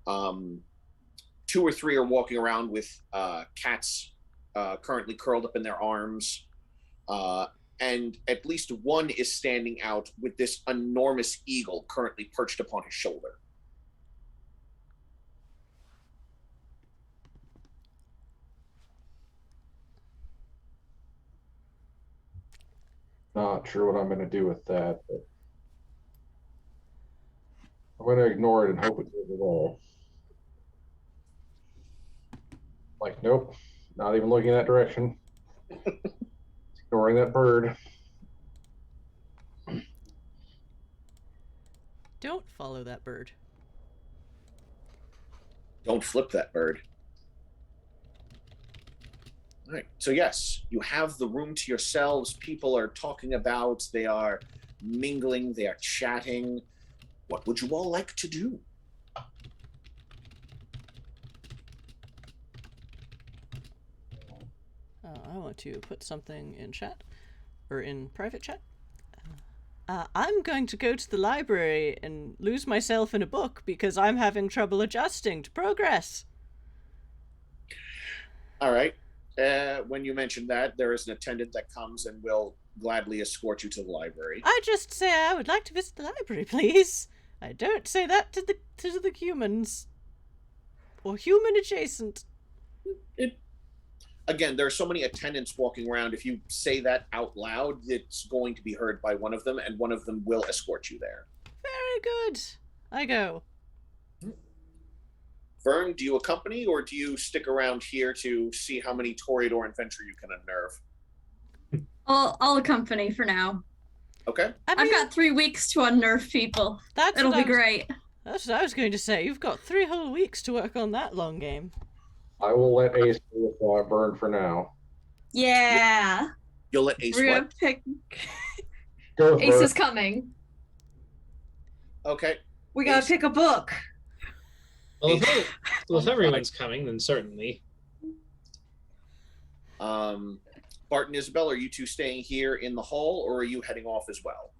2 or 3 are walking around with cats currently curled up in their arms. And at least one is standing out with this enormous eagle currently perched upon his shoulder. Not sure what I'm going to do with that, but I'm going to ignore it and hope it goes away. Like, nope, not even looking in that direction. Ignoring that bird. Don't follow that bird. Don't flip that bird. All right. So yes, you have the room to yourselves. People are talking about, they are mingling, they are chatting. What would you all like to do? I want to put something in chat, or in private chat. I'm going to go to the library and lose myself in a book because I'm having trouble adjusting to progress. All right. When you mention that, there is an attendant that comes and will gladly escort you to the library. I just say I would like to visit the library, please. I don't say that to the humans. Or human adjacent. Again, there are so many attendants walking around. If you say that out loud, it's going to be heard by one of them, and one of them will escort you there. Very good. I go. Vern, do you accompany, or do you stick around here to see how many Toreador adventure you can unnerve? I'll accompany for now. Okay. I've got 3 weeks to unnerve people. It'll be great. That's what I was going to say. You've got 3 whole weeks to work on that long game. I will let Ace go with Burn for now. Yeah. You'll let Ace We're gonna what? pick. Go with Ace Burn. is coming. Okay. We gotta pick a book. Well, if everyone's coming, then certainly. Bart and Isabel, are you two staying here in the hall, or are you heading off as well?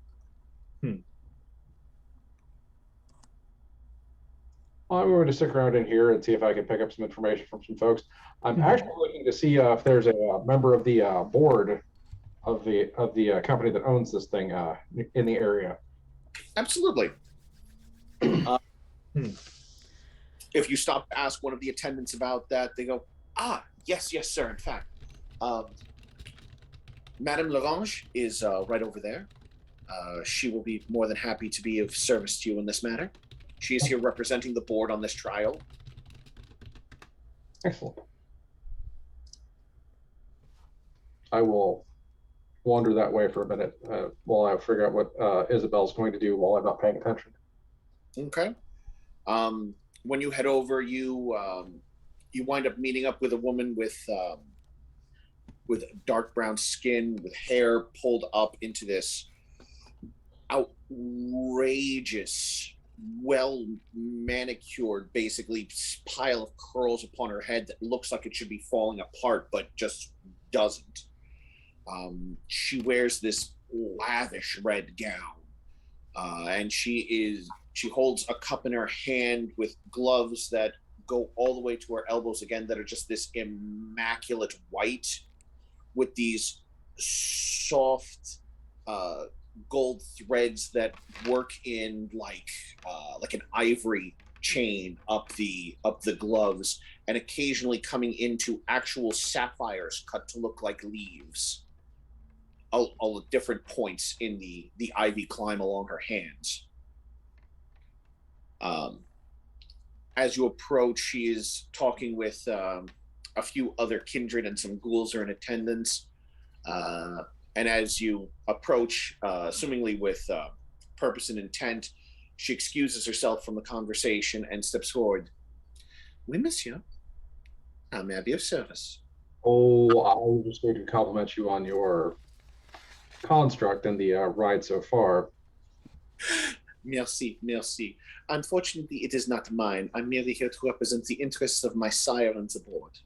I'm going to stick around in here and see if I can pick up some information from some folks. I'm actually looking to see if there's a member of the board of the company that owns this thing in the area. Absolutely. If you stop to ask one of the attendants about that, they go, yes, sir, in fact. Madame Larange is right over there. She will be more than happy to be of service to you in this matter. She is here representing the board on this trial. Excellent. I will wander that way for a minute while I figure out what Isabel's going to do while I'm not paying attention. Okay. When you head over, you wind up meeting up with a woman with dark brown skin, with hair pulled up into this outrageous, well manicured, basically pile of curls upon her head that looks like it should be falling apart, but just doesn't. She wears this lavish red gown, and she holds a cup in her hand with gloves that go all the way to her elbows again, that are just this immaculate white with these soft gold threads that work in like an ivory chain up the gloves, and occasionally coming into actual sapphires cut to look like leaves. All the different points in the ivy climb along her hands. As you approach, she is talking with a few other kindred, and some ghouls are in attendance. And as you approach, assumingly with purpose and intent, she excuses herself from the conversation and steps forward. Oui, monsieur. How may I be of service? Oh, I was just going to compliment you on your construct and the ride so far. Merci. Unfortunately, it is not mine. I'm merely here to represent the interests of my sire and the board.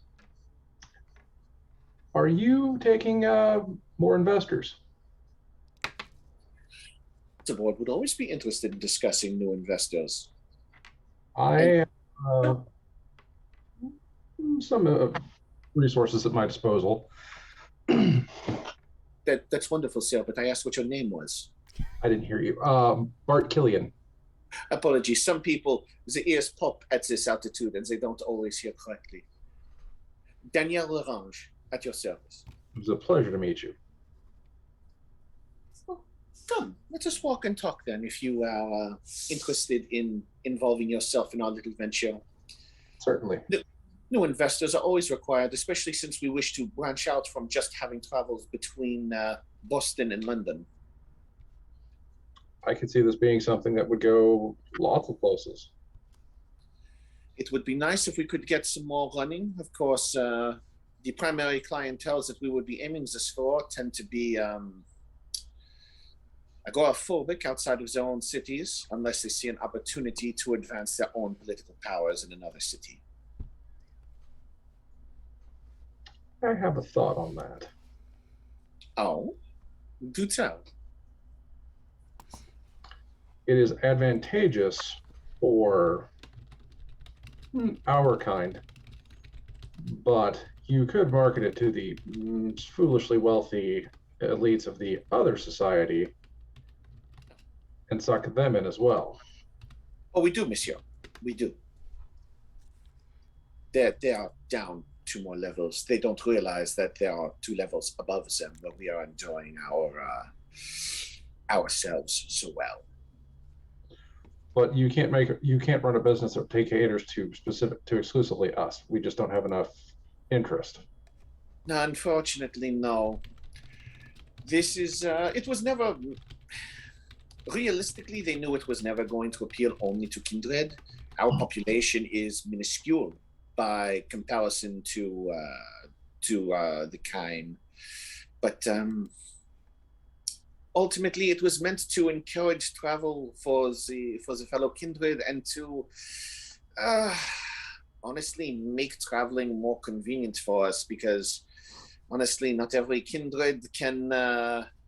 Are you taking more investors? The board would always be interested in discussing new investors. I have some resources at my disposal. That's wonderful, sir, but I asked what your name was. I didn't hear you. Bart Killian. Apologies. Some people, the ears pop at this altitude and they don't always hear correctly. Danielle Larange, at your service. It was a pleasure to meet you. Well, come, let us walk and talk then, if you are interested in involving yourself in our little venture. Certainly. New investors are always required, especially since we wish to branch out from just having travels between Boston and London. I could see this being something that would go lots of places. It would be nice if we could get some more running. Of course, the primary clientele that we would be aiming this for tend to be agoraphobic outside of their own cities, unless they see an opportunity to advance their own political powers in another city. I have a thought on that. Oh, do tell. It is advantageous for our kind, but You could market it to the foolishly wealthy elites of the other society and suck them in as well. Oh, we do, monsieur. We do. They are down 2 more levels. They don't realize that there are 2 levels above them, but we are enjoying ourselves so well. But you can't run a business that caters to exclusively us. We just don't have enough interest. No, unfortunately, no. This is it was never realistically, they knew it was never going to appeal only to Kindred. Our population is minuscule by comparison to the kind, but ultimately, it was meant to encourage travel for the fellow Kindred and to honestly make traveling more convenient for us, because honestly, not every Kindred can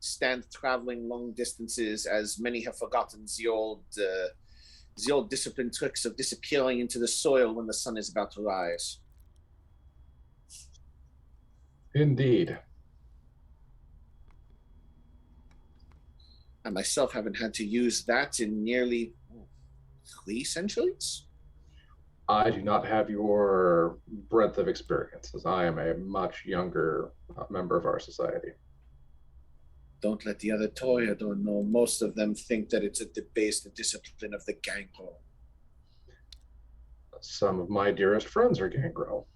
stand traveling long distances, as many have forgotten the old discipline tricks of disappearing into the soil when the sun is about to rise. Indeed. I myself haven't had to use that in nearly 3 centuries. I do not have your breadth of experience, as I am a much younger member of our society. Don't let the other Toreador know. Most of them think that it's a debased discipline of the gangrel. Some of my dearest friends are gangrel.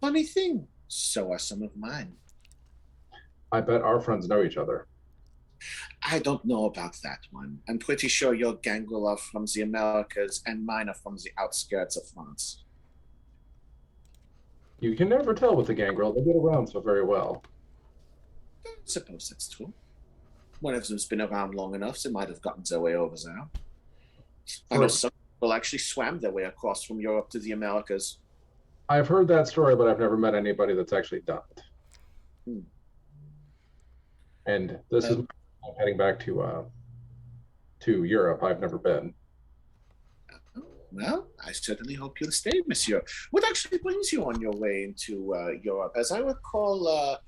Funny thing, so are some of mine. I bet our friends know each other. I don't know about that one. I'm pretty sure your gangrel are from the Americas and mine are from the outskirts of France. You can never tell with the gangrel. They get around so very well. I suppose that's true. One of them's been around long enough, they might have gotten their way over there. I know some people actually swam their way across from Europe to the Americas. I've heard that story, but I've never met anybody that's actually done it. And this is I'm heading back to Europe. I've never been. Well, I certainly hope you'll stay, monsieur. What actually brings you on your way into Europe? As I recall,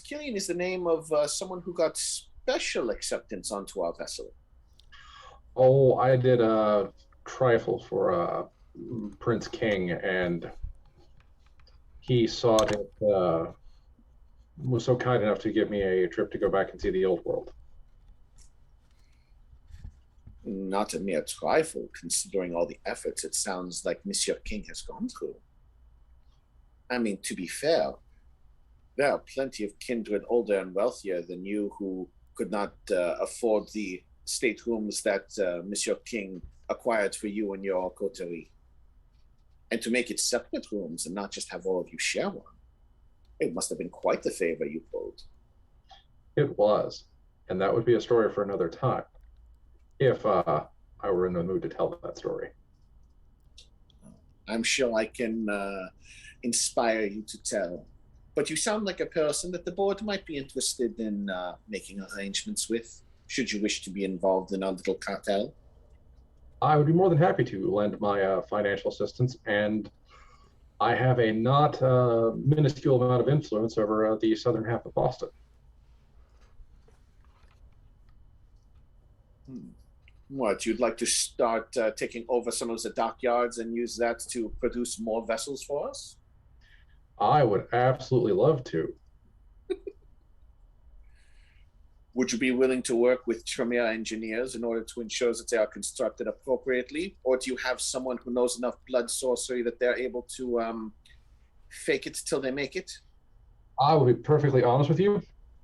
Killian is the name of someone who got special acceptance onto our vessel. Oh, I did a trifle for Prince King, and he sought it, was so kind enough to give me a trip to go back and see the old world. Not a mere trifle, considering all the efforts it sounds like Monsieur King has gone through. I mean, to be fair, there are plenty of kindred older and wealthier than you who could not afford the staterooms that Monsieur King acquired for you and your coterie. And to make it separate rooms and not just have all of you share one, it must have been quite the favor you pulled. It was, and that would be a story for another time, if I were in the mood to tell that story. I'm sure I can inspire you to tell. But you sound like a person that the board might be interested in making arrangements with, should you wish to be involved in our little cartel. I would be more than happy to lend my financial assistance, and I have a not minuscule amount of influence over the southern half of Boston. What, you'd like to start taking over some of the dockyards and use that to produce more vessels for us? I would absolutely love to. Would you be willing to work with Tremere engineers in order to ensure that they are constructed appropriately? Or do you have someone who knows enough blood sorcery that they're able to fake it till they make it? I will be perfectly honest with you.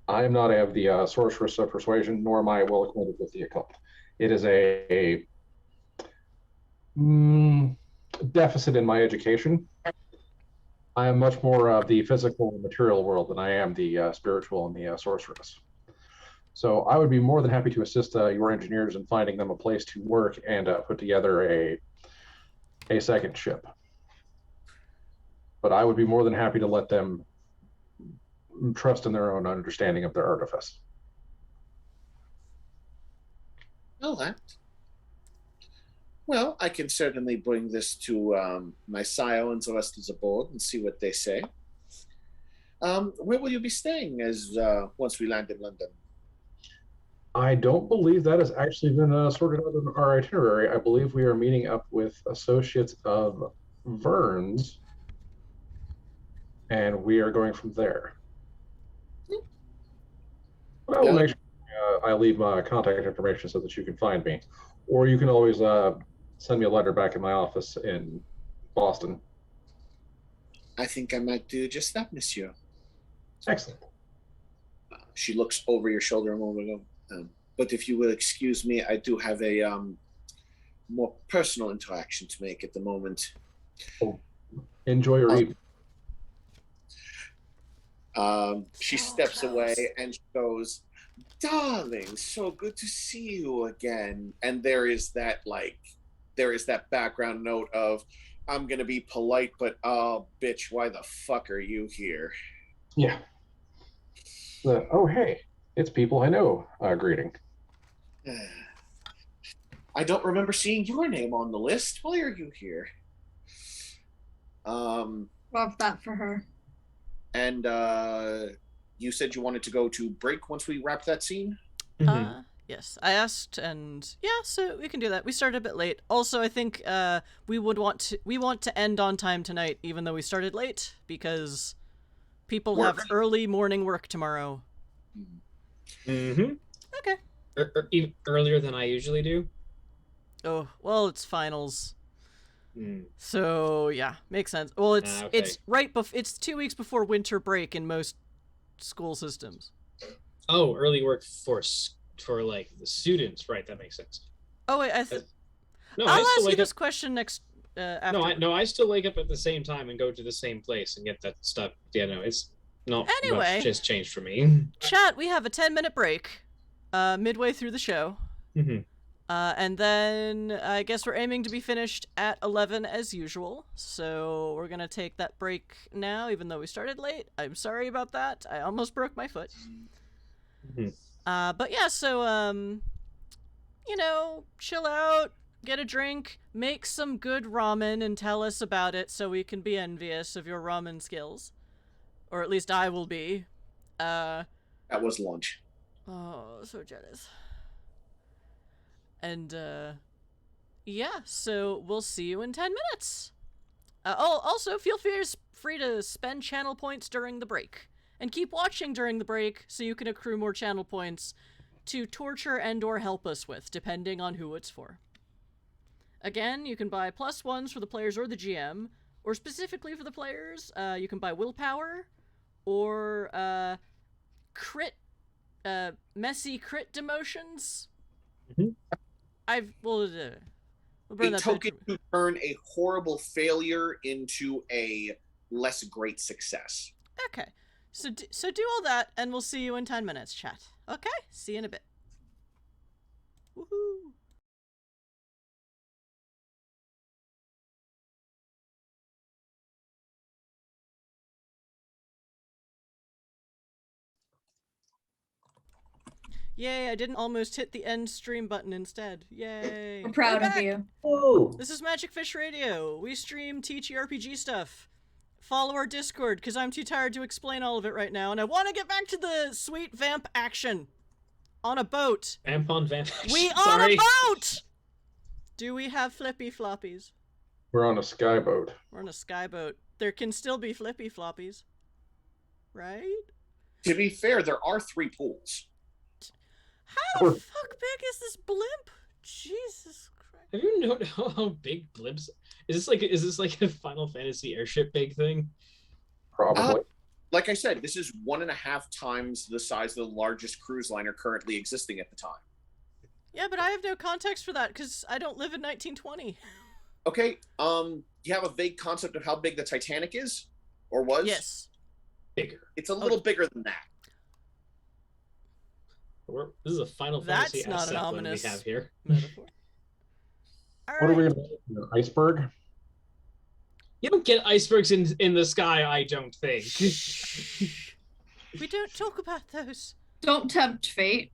I am not of the sorceress of persuasion, nor am I well acquainted with the occult. It is a deficit in my education. I am much more of the physical and material world than I am the spiritual and the sorceress. So I would be more than happy to assist your engineers in finding them a place to work and put together a second ship. But I would be more than happy to let them trust in their own understanding of their artifice. All right. Well, I can certainly bring this to my sire and the rest of the board and see what they say. Where will you be staying as once we land in London? I don't believe that has actually been sorted out in our itinerary. I believe we are meeting up with associates of Vern's, and we are going from there. But I will make sure I leave my contact information so that you can find me. Or you can always send me a letter back in my office in Boston. I think I might do just that, monsieur. Excellent. She looks over your shoulder a moment ago. But if you will excuse me, I do have a more personal interaction to make at the moment. Oh, enjoy your evening. She steps away and she goes, "Darling, so good to see you again." And there is that background note of, "I'm gonna be polite, but oh, bitch, why the fuck are you here?" Yeah. Oh, hey, it's people I know greeting. I don't remember seeing your name on the list. Why are you here? Love that for her. And you said you wanted to go to break once we wrap that scene? Yes, I asked, and yeah, so we can do that. We started a bit late. Also, I think we want to end on time tonight, even though we started late, because people have early morning work tomorrow. Mm-hmm. Okay. Even earlier than I usually do. Oh, well, it's finals. So yeah, makes sense. Well, it's it's 2 weeks before winter break in most school systems. Oh, early work for like the students, right? That makes sense. Oh wait, no, I'll ask you this question next. After. I still wake up at the same time and go to the same place and get that stuff. Yeah, no, it's not much just changed for me. Chat, we have a 10-minute break, midway through the show. And then I guess we're aiming to be finished at 11 as usual. So we're gonna take that break now, even though we started late. I'm sorry about that. I almost broke my foot. But yeah, so you know, chill out, get a drink, make some good ramen, and tell us about it so we can be envious of your ramen skills, or at least I will be. That was lunch. Oh, so jealous. And, yeah, so we'll see you in 10 minutes. Also, feel free to spend channel points during the break. And keep watching during the break so you can accrue more channel points to torture and or help us with, depending on who it's for. Again, you can buy +1s for the players or the GM, or specifically for the players, you can buy willpower, or, messy crit demotions. We'll burn a token to turn a horrible failure into a less great success. Okay, so do all that, and we'll see you in 10 minutes, chat. Okay, see you in a bit. Woohoo! Yay, I didn't almost hit the end stream button instead. Yay. I'm proud of you. Whoa. This is Magic Fish Radio. We stream TTRPG stuff. Follow our Discord, because I'm too tired to explain all of it right now, and I want to get back to the sweet vamp action. On a boat. Vamp on vamp action. We on a boat! Do we have flippy floppies? We're on a skyboat. We're on a skyboat. There can still be flippy floppies. Right? To be fair, there are 3 pools. How the fuck big is this blimp? Jesus Christ. Have you noticed how big blimps? Is this like a Final Fantasy airship big thing? Probably. Like I said, this is 1.5 times the size of the largest cruise liner currently existing at the time. Yeah, but I have no context for that because I don't live in 1920. Okay, you have a vague concept of how big the Titanic is? Or was? Yes. Bigger. It's a little bigger than that. This is a Final Fantasy not an asset ominous we have here. metaphor. What are we going to do? An iceberg? You don't get icebergs in the sky, I don't think. We don't talk about those. Don't tempt fate.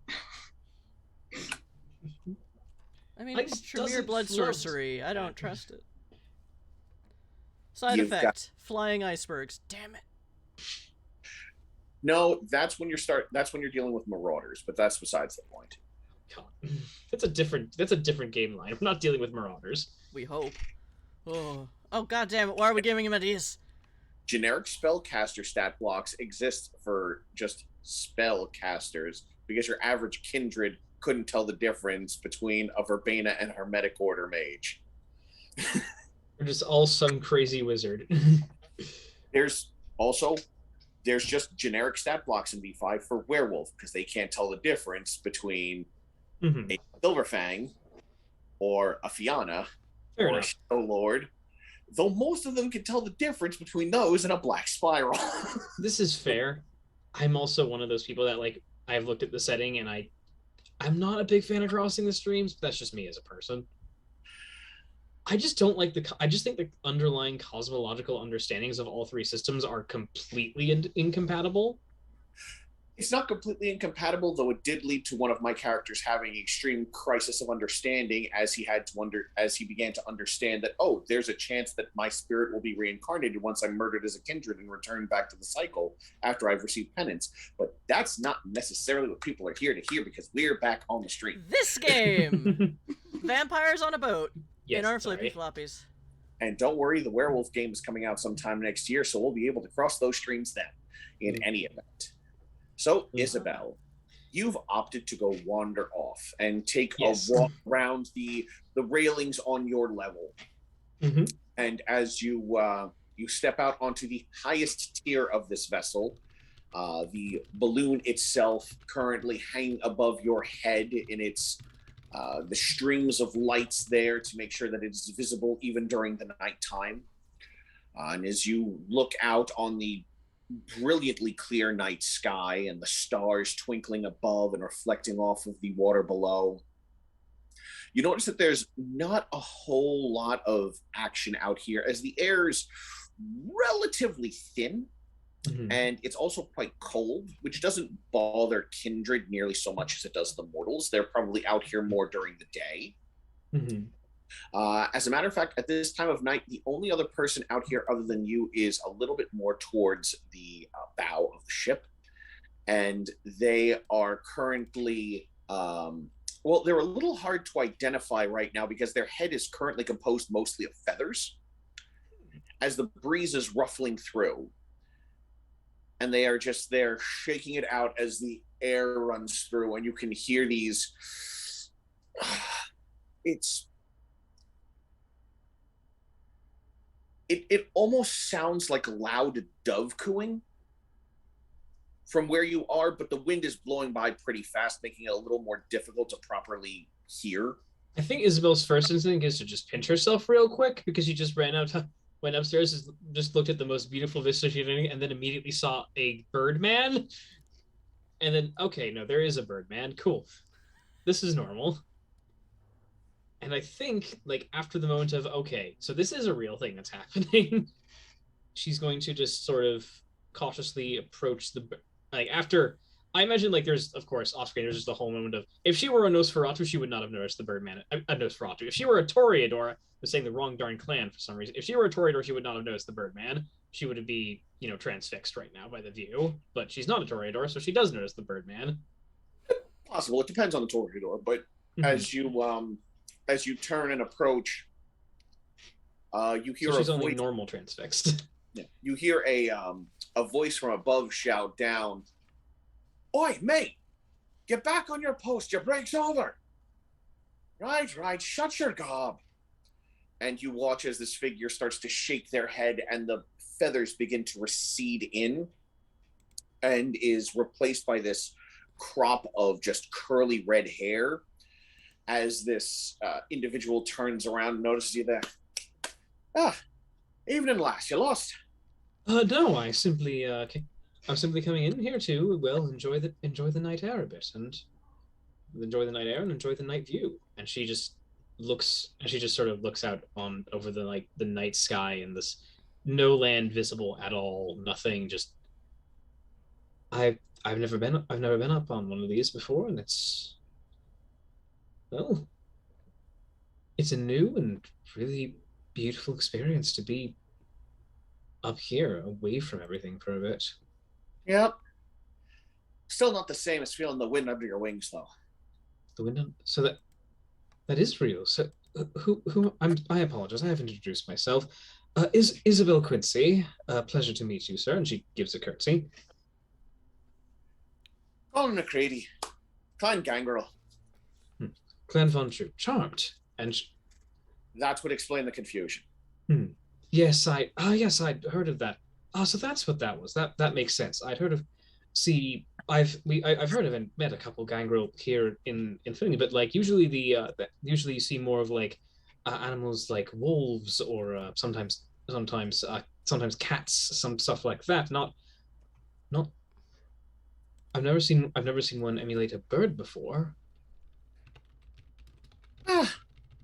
I mean, Like, it's Tremere doesn't blood float. sorcery. I don't trust it. Side You've effect: got- flying icebergs. Damn it. No, that's when you're dealing with marauders, but that's besides the point. God. That's a different game line. We're not dealing with marauders. We hope. Oh, god damn it! Why are we giving him ideas? Generic spellcaster stat blocks exist for just spellcasters because your average kindred couldn't tell the difference between a verbena and hermetic order mage. We're just all some crazy wizard. There's just generic stat blocks in V5 for werewolf because they can't tell the difference between Mm-hmm. a Silverfang or a Fianna Fair or enough. a Shadow Lord, though most of them can tell the difference between those and a Black Spiral. This is fair. I'm also one of those people that, like, I've looked at the setting and I'm not a big fan of crossing the streams, but that's just me as a person. I just don't like I just think the underlying cosmological understandings of all three systems are completely incompatible. It's not completely incompatible, though it did lead to one of my characters having an extreme crisis of understanding as he began to understand that, oh, there's a chance that my spirit will be reincarnated once I'm murdered as a kindred and returned back to the cycle after I've received penance. But that's not necessarily what people are here to hear because we're back on the street. This game! Vampires on a boat. Yes, in our sorry. flippy floppies. And don't worry, the werewolf game is coming out sometime next year, so we'll be able to cross those streams then, in any event. So, Isabel, you've opted to go wander off and take a walk around the railings on your level. Mm-hmm. And as you step out onto the highest tier of this vessel, the balloon itself currently hanging above your head in its the streams of lights there to make sure that it's visible even during the nighttime. And as you look out on the brilliantly clear night sky and the stars twinkling above and reflecting off of the water below, you notice that there's not a whole lot of action out here as the air's relatively thin. Mm-hmm. And it's also quite cold, which doesn't bother Kindred nearly so much as it does the mortals. They're probably out here more during the day. Mm-hmm. As a matter of fact, at this time of night, the only other person out here other than you is a little bit more towards the bow of the ship. And they are currently, well, they're a little hard to identify right now because their head is currently composed mostly of feathers as the breeze is ruffling through. And they are just there shaking it out as the air runs through, and you can hear these. It almost sounds like loud dove cooing from where you are, but the wind is blowing by pretty fast, making it a little more difficult to properly hear. I think Isabel's first instinct is to just pinch herself real quick because she just went upstairs, just looked at the most beautiful vista she'd ever, and then immediately saw a Birdman. And then, okay, no, there is a Birdman. Cool. This is normal. And I think, like, after the moment of, okay, so this is a real thing that's happening, she's going to just sort of cautiously approach like, after, I imagine, like, there's, of course, off-screen, there's just the whole moment of, if she were a Nosferatu, she would not have noticed the Birdman, a Nosferatu. If she were a Toreador, I'm saying the wrong darn clan for some reason. If she were a Toreador, she would not have noticed the Birdman. She would be, transfixed right now by the view. But she's not a Toreador, so she does notice the Birdman. Possible. It depends on the Toreador, but as you turn and approach, you hear she's a only voice. Normal transfixed. Yeah, you hear a voice from above shout down, "Oi, mate! Get back on your post. Your break's over." Right. Shut your gob. And you watch as this figure starts to shake their head and the feathers begin to recede in and is replaced by this crop of just curly red hair as this individual turns around and notices you there. Evening, lass. You lost? No, I'm simply coming in here to, well, enjoy the night air a bit and enjoy the night air and enjoy the night view. And she just sort of looks out on over the night sky and this no land visible at all, nothing, just I've never been up on one of these before, and it's, well, it's a new and really beautiful experience to be up here, away from everything for a bit. Yep. Still not the same as feeling the wind under your wings, though. The wind. So that is real. So I apologize. I haven't introduced myself. Is Isabel Quincy? Pleasure to meet you, sir. And she gives a curtsy. Colin McCready, Klein Gangrel. Clan Von Troop, charmed, and that would explain the confusion. Yes, I'd heard of that. So that's what that was. That makes sense. I'd heard of. See, I've heard of and met a couple gangrel here in Infinity, but like usually usually you see more of like animals like wolves or sometimes cats, some stuff like that. Not. I've never seen one emulate a bird before.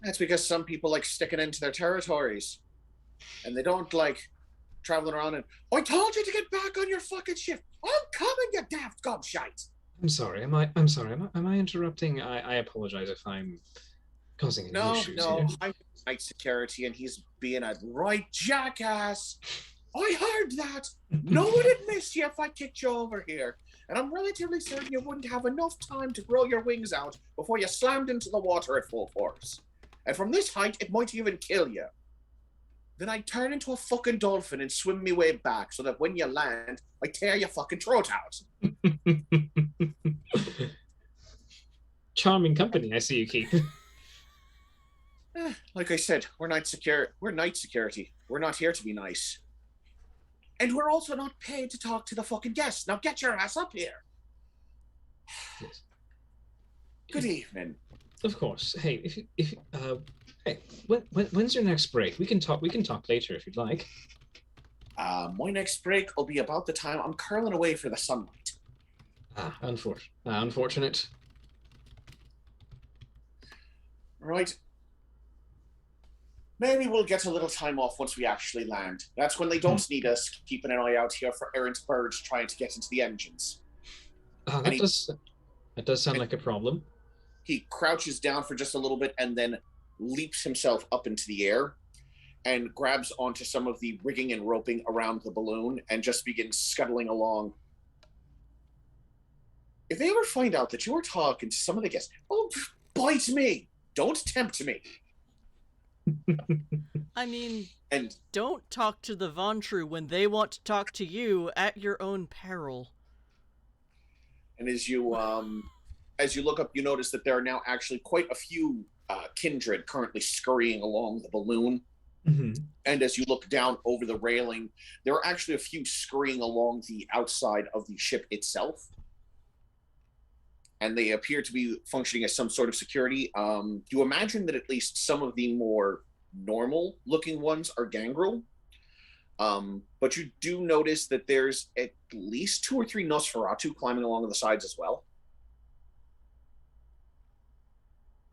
That's because some people like sticking into their territories, and they don't like traveling around and, I told you to get back on your fucking shift. I'm coming, you daft gobshite. I'm sorry. Am I interrupting? I apologize if I'm causing any issues here. No, I'm night security, and he's being a right jackass. I heard that. No one would miss you if I kicked you over here. And I'm relatively certain you wouldn't have enough time to grow your wings out before you slammed into the water at full force. And from this height, it might even kill you. Then I'd turn into a fucking dolphin and swim me way back so that when you land, I tear your fucking throat out. Charming company, I see you keep. Like I said, we're night security. We're not here to be nice. And we're also not paid to talk to the fucking guests. Now get your ass up here. Yes. Good evening. Of course. Hey, when's your next break? We can talk later if you'd like. My next break will be about the time I'm curling away for the sunlight. Unfortunate. Right. Maybe we'll get a little time off once we actually land. That's when they don't need us keeping an eye out here for errant birds trying to get into the engines. That does sound like a problem. He crouches down for just a little bit and then leaps himself up into the air and grabs onto some of the rigging and roping around the balloon and just begins scuttling along. If they ever find out that you were talking to some of the guests, bite me! Don't tempt me! I mean, and don't talk to the Vontru when they want to talk to you at your own peril. And as you look up, you notice that there are now actually quite a few Kindred currently scurrying along the balloon. Mm-hmm. And as you look down over the railing, there are actually a few scurrying along the outside of the ship itself. And they appear to be functioning as some sort of security. You imagine that at least some of the more normal-looking ones are gangrel. But you do notice that there's at least 2 or 3 Nosferatu climbing along the sides as well.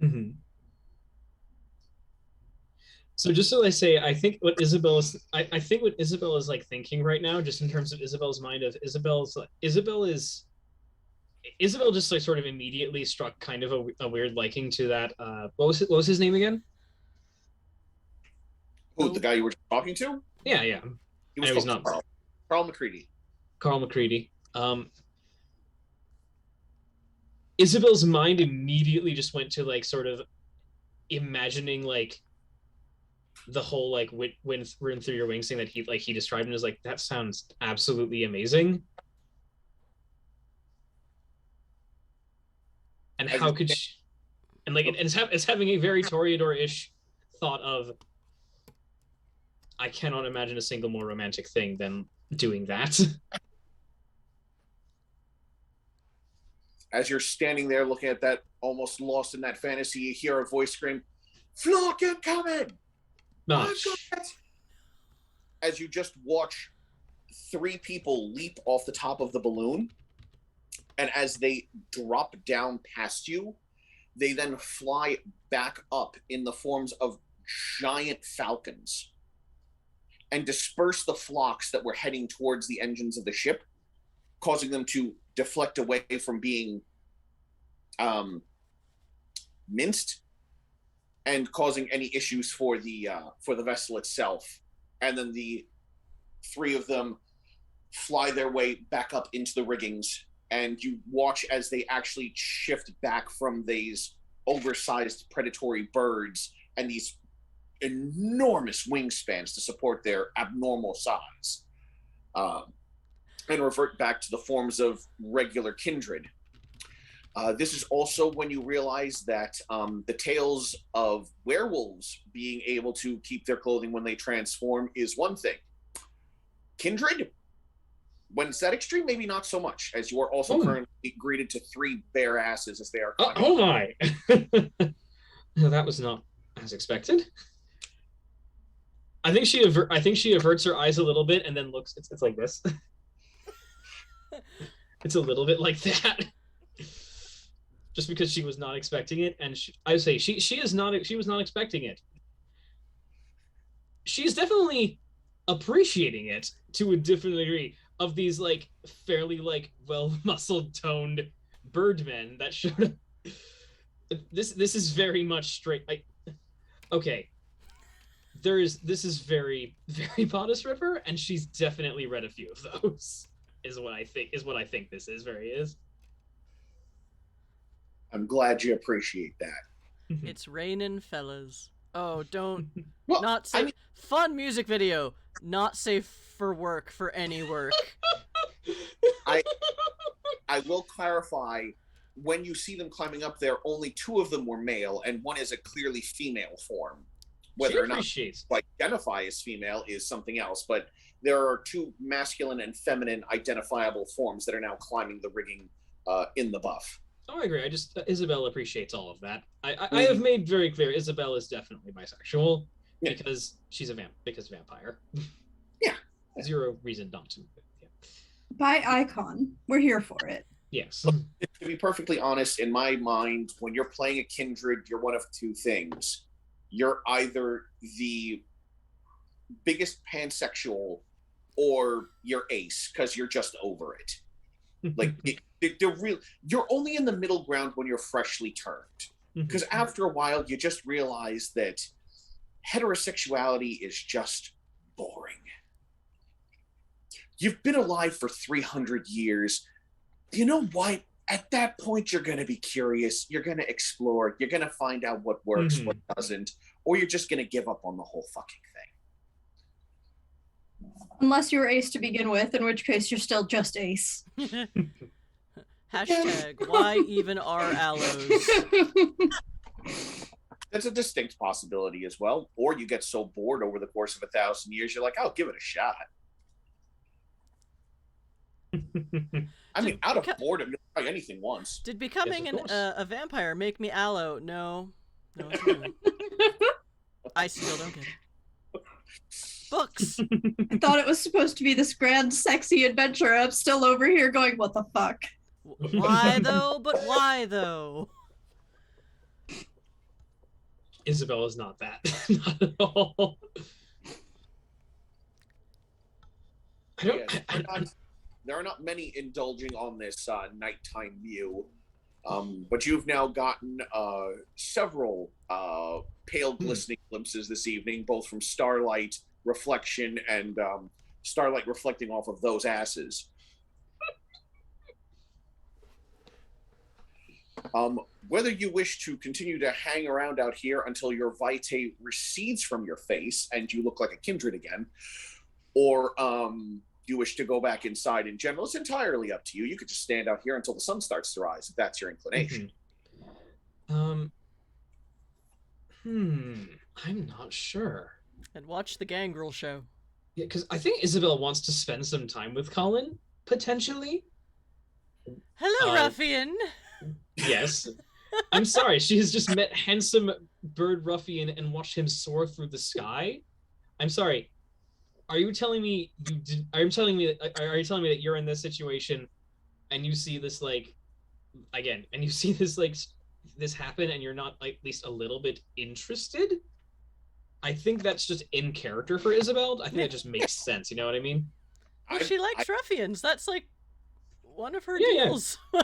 Mm-hmm. So just so I say, I think what Isabel is like thinking right now, just in terms of Isabel's mind, Isabel just like sort of immediately struck kind of a weird liking to that. What was his name again? Who, the guy you were talking to? Yeah. He was not Carl McCready. Carl McCready. Isabel's mind immediately just went to like sort of imagining like the whole like wind through your wings thing that he described, and was like, that sounds absolutely amazing. And how could she, and like it's having a very Toreador-ish thought of, I cannot imagine a single more romantic thing than doing that. As you're standing there looking at that, almost lost in that fantasy, you hear a voice scream, "Flock incoming!" As you just watch 3 people leap off the top of the balloon, and as they drop down past you, they then fly back up in the forms of giant falcons and disperse the flocks that were heading towards the engines of the ship, causing them to deflect away from being minced and causing any issues for the vessel itself. And then the three of them fly their way back up into the riggings, and you watch as they actually shift back from these oversized predatory birds and these enormous wingspans to support their abnormal size, and revert back to the forms of regular kindred. This is also when you realize that the tales of werewolves being able to keep their clothing when they transform is one thing. Kindred, when it's that extreme, maybe not so much, as you are also currently greeted to 3 bare asses as they are climbing. Oh my! No, that was not as expected. I think she averts her eyes a little bit and then looks. It's like this. It's a little bit like that. Just because she was not expecting it, and she was not expecting it. She's definitely appreciating it to a different degree, of these like fairly like well muscled toned birdmen that showed up. This is very much straight. Okay. This is very, very Bodice River, and she's definitely read a few of those. Is what I think this is. I'm glad you appreciate that. It's raining, fellas. Oh, don't Well, not safe. Fun music video. Not safe for work, for any work. I will clarify, when you see them climbing up there, only 2 of them were male, and one is a clearly female form. Whether or not you identify as female is something else, but there are 2 masculine and feminine identifiable forms that are now climbing the rigging in the buff. Oh, I agree. Isabel appreciates all of that. I have made very clear Isabel is definitely bisexual because she's a vampire. Yeah. Zero reason not to. Yeah. By icon, we're here for it. Yes. But to be perfectly honest, in my mind, when you're playing a kindred, you're one of 2 things. You're either the biggest pansexual or you're ace because you're just over it. Like you're only in the middle ground when you're freshly turned, because after a while you just realize that heterosexuality is just boring. You've been alive for 300 years. You know what? At that point, you're going to be curious. You're going to explore. You're going to find out what works, what doesn't, or you're just going to give up on the whole fucking thing. Unless you were ace to begin with, in which case you're still just ace. Hashtag, why even are aloes? That's a distinct possibility as well. Or you get so bored over the course of 1,000 years, you're like, I'll give it a shot. I mean, out of boredom, you'll try anything once. Did becoming a vampire make me aloe? No, it didn't. I still don't get it. Books. I thought it was supposed to be this grand, sexy adventure. I'm still over here going, what the fuck? Why though? But why though? Isabel is not that. Not at all. There are not many indulging on this nighttime view, but you've now gotten several pale glistening glimpses this evening, both from starlight reflection and starlight reflecting off of those asses. Whether you wish to continue to hang around out here until your vitae recedes from your face and you look like a kindred again, or you wish to go back inside in general, it's entirely up to you. You could just stand out here until the sun starts to rise, if that's your inclination. I'm not sure. And watch the Gangrel show. Yeah, because I think Isabel wants to spend some time with Colin, potentially. Hello, ruffian. Yes. I'm sorry, she has just met handsome bird ruffian and watched him soar through the sky. I'm sorry. Are you telling me that you're in this situation and you see this this happen and you're not at least a little bit interested? I think that's just in character for Isabel. I think that just makes sense. You know what I mean? Well, she likes ruffians. That's like one of her deals. Yeah.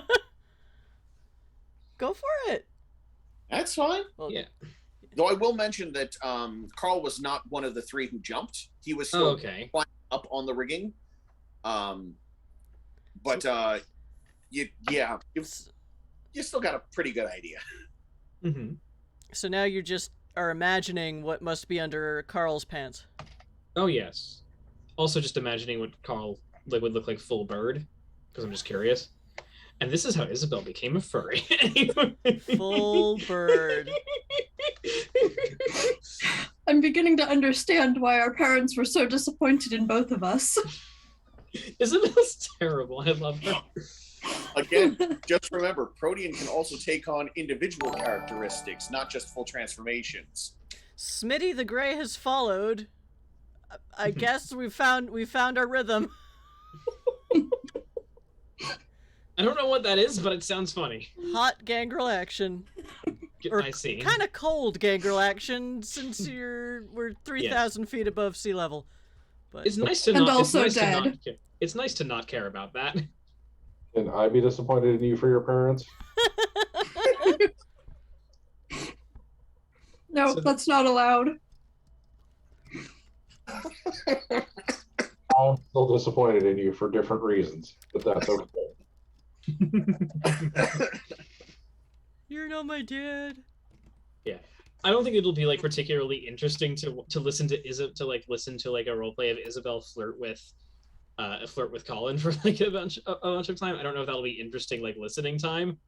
Go for it. That's fine. Well, yeah. Though I will mention that Carl was not one of the three who jumped. He was still okay. up on the rigging. But you still got a pretty good idea. Mm-hmm. So now you just are imagining what must be under Carl's pants. Oh yes. Also, just imagining what Carl would look like full bird, because I'm just curious. And this is how Isabel became a furry. Full bird. I'm beginning to understand why our parents were so disappointed in both of us. Isabel's terrible. I love her. Again, just remember, Protean can also take on individual characteristics, not just full transformations. Smitty the Gray has followed. I guess we found our rhythm. I don't know what that is, but it sounds funny. Hot gangrel action. Or I see. Kind of cold gangrel action since we're 3,000 feet above sea level. But It's nice to And not. also it's nice to dead. not. It's nice to not care about that. Can I be disappointed in you for your parents? No, So- that's not allowed. I'm still disappointed in you for different reasons, but that's okay. You're not my dad. I don't think it'll be like particularly interesting to listen to listen to like a roleplay of Isabel flirt with Colin for like a bunch of time. I don't know if that'll be interesting like listening time.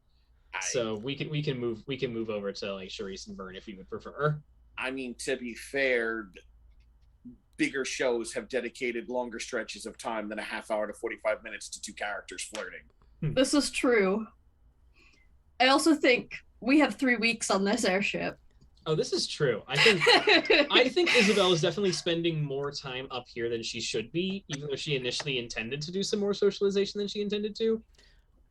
So we can move over to like Charisse and Vern if you would prefer. I mean, to be fair, bigger shows have dedicated longer stretches of time than a half hour to 45 minutes to two characters flirting. This is true. I also think we have 3 weeks on this airship. Oh, this is true. I think Isabel is definitely spending more time up here than she should be, even though she initially intended to do some more socialization than she intended to.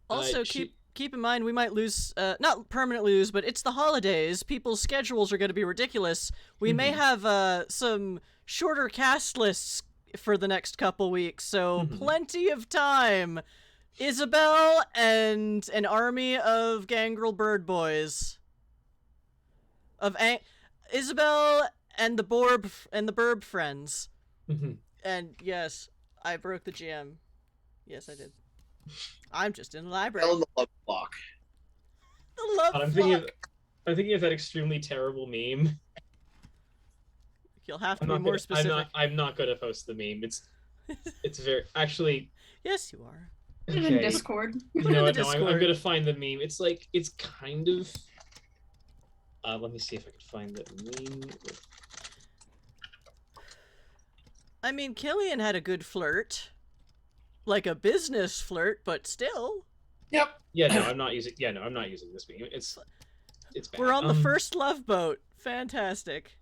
Also, keep in mind we might lose, not permanently lose, but it's the holidays. People's schedules are going to be ridiculous. We may have some shorter cast lists for the next couple weeks, so plenty of time. Isabel and an army of gangrel bird boys. Isabel and the Burb friends. And yes, I broke the GM. Yes, I did. I'm just in the library. Tell them the love block. The love I'm thinking of that extremely terrible meme. You'll have to be more specific. I'm not going to post the meme. It's very actually. Yes, you are. Put it in Discord. You know what? No, I'm going to find the meme. It's kind of. Let me see if I can find the meme. I mean, Killian had a good flirt. Like a business flirt, but still. Yep. Yeah, no, I'm not using this meme. It's bad. We're on the first love boat. Fantastic.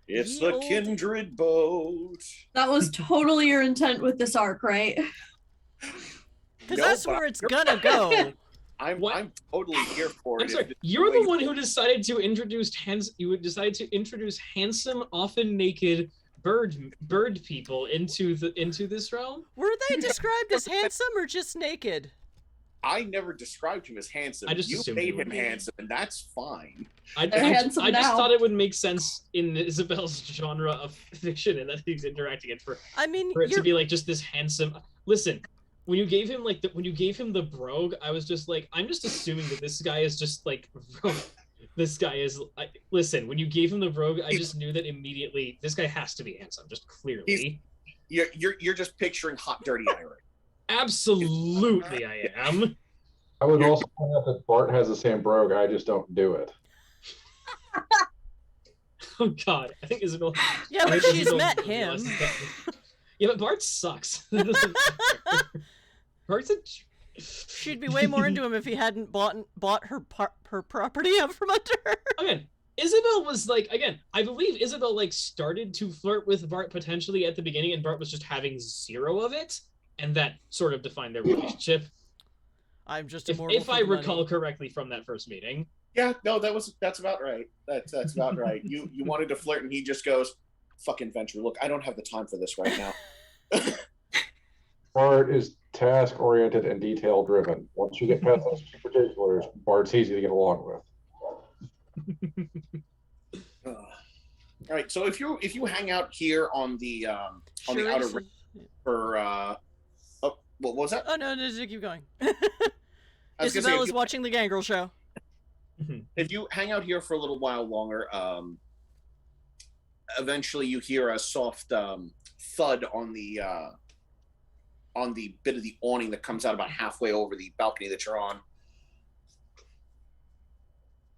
It's the Kindred boat. That was totally your intent with this arc, right? Because that's where it's gonna go. I'm totally here for it. I'm sorry. You're the one who decided to introduce handsome, often naked bird people into this realm. Were they described as handsome or just naked? I never described him as handsome. I just you assumed made you would him be. handsome, and that's fine. I just thought it would make sense in Isabel's genre of fiction, and that he's interacting it for it to be like just this handsome. Listen, when you gave him the brogue, I was just like, I'm just assuming that this guy is just like, this guy is. Listen, when you gave him the brogue, I just knew that immediately. This guy has to be handsome, just clearly. You're just picturing hot, dirty Irish. Absolutely, I am. I would also point out that Bart has the same brogue. I just don't do it. Oh God, I think Isabel. Yeah, but she's met him. Yeah, but Bart sucks. Bart's a. She'd be way more into him if he hadn't bought her property out from under her. Again, Isabel was like, I believe Isabel like started to flirt with Bart potentially at the beginning, and Bart was just having zero of it, and that sort of defined their relationship. I'm just if I recall correctly from that first meeting. Yeah, no, that's about right. That's about right. You wanted to flirt, and he just goes, "Fucking venture. Look, I don't have the time for this right now." Bart is task-oriented and detail-driven. Once you get past those particulars, Bart's easy to get along with. All right, so if you hang out here on the outer ring for what was that? Oh no, just keep going. Isabel is watching the Gangrel show. If you hang out here for a little while longer, eventually you hear a soft thud on the bit of the awning that comes out about halfway over the balcony that you're on.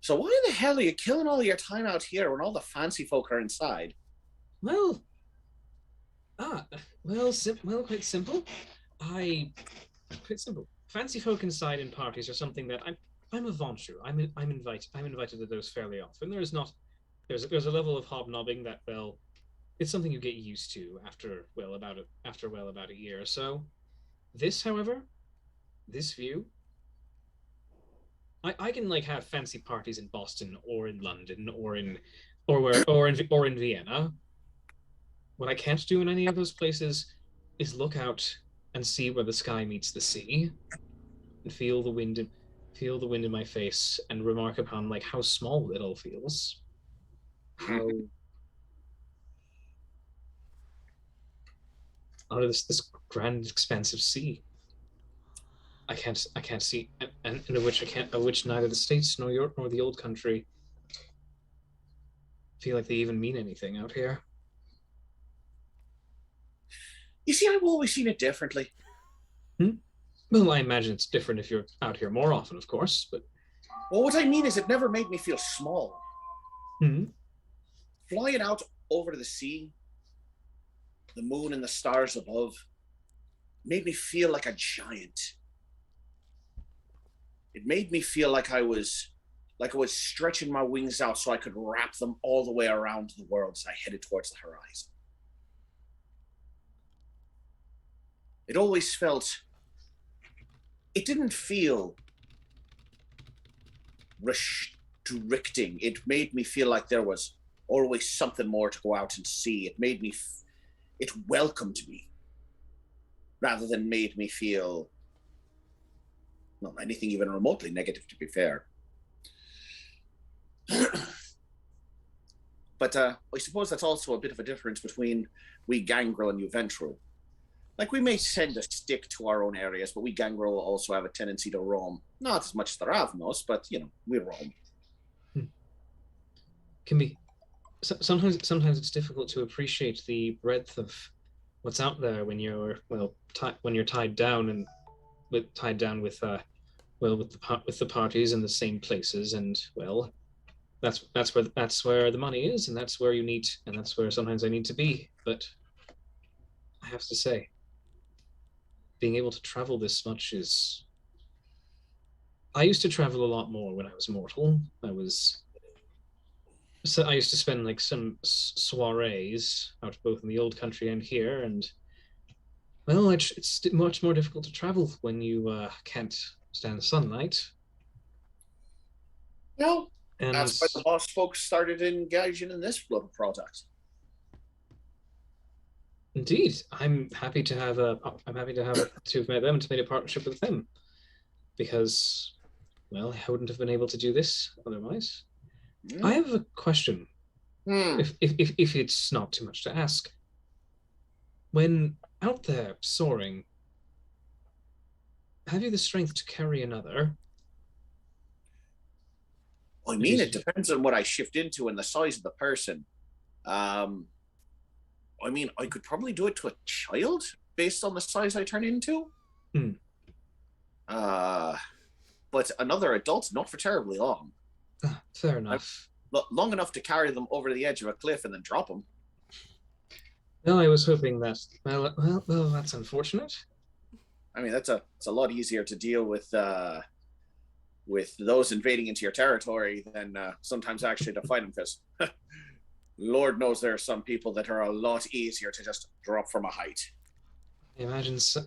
So why the hell are you killing all your time out here when all the fancy folk are inside? Well, quite simple. Quite simple. Fancy folk inside in parties are something that I'm a venture. I'm invited to those fairly often. There's a level of hobnobbing that, well, it's something you get used to after about a year or so. This, however, this view, I can like have fancy parties in Boston or in London or in Vienna. What I can't do in any of those places is look out and see where the sky meets the sea, and feel the wind in my face, and remark upon like how small it all feels. How out of this grand expansive sea. I can't see, and of which neither the States nor Europe nor the old country feel like they even mean anything out here. You see, I've always seen it differently. Well, I imagine it's different if you're out here more often, of course, but... Well, what I mean is it never made me feel small. Flying out over to the sea, the moon and the stars above, made me feel like a giant. It made me feel like I was stretching my wings out so I could wrap them all the way around the world as I headed towards the horizon. It always felt... It didn't feel restricting. It made me feel like there was always something more to go out and see. It made me... It welcomed me rather than made me feel... Well, anything even remotely negative, to be fair. But I suppose that's also a bit of a difference between we Gangrel and you Ventral. Like, we may tend to stick to our own areas, but we Gangrel also have a tendency to roam. Not as much as the Ravnos, but, you know, we roam. Can be... Sometimes it's difficult to appreciate the breadth of what's out there when you're, well, when you're tied down with the parties in the same places, and well, that's where the money is, and that's where that's where sometimes I need to be. But I have to say, being able to travel this much is... I used to travel a lot more when I was mortal. I used to spend like some soirees out both in the old country and here, and well, it's much more difficult to travel when you can't stand the sunlight. Well, that's why the boss folks started engaging in this little product. Indeed, I'm happy to have met them and to make a partnership with them, because, well, I wouldn't have been able to do this otherwise. I have a question. If it's not too much to ask. When out there soaring, have you the strength to carry another? I mean, it depends on what I shift into and the size of the person. I mean, I could probably do it to a child based on the size I turn into. But another adult, not for terribly long. Fair enough. Long enough to carry them over the edge of a cliff and then drop them. Well, I was hoping that... Well, that's unfortunate. I mean, it's a lot easier to deal with those invading into your territory than sometimes actually to fight them, because Lord knows there are some people that are a lot easier to just drop from a height. I imagine so.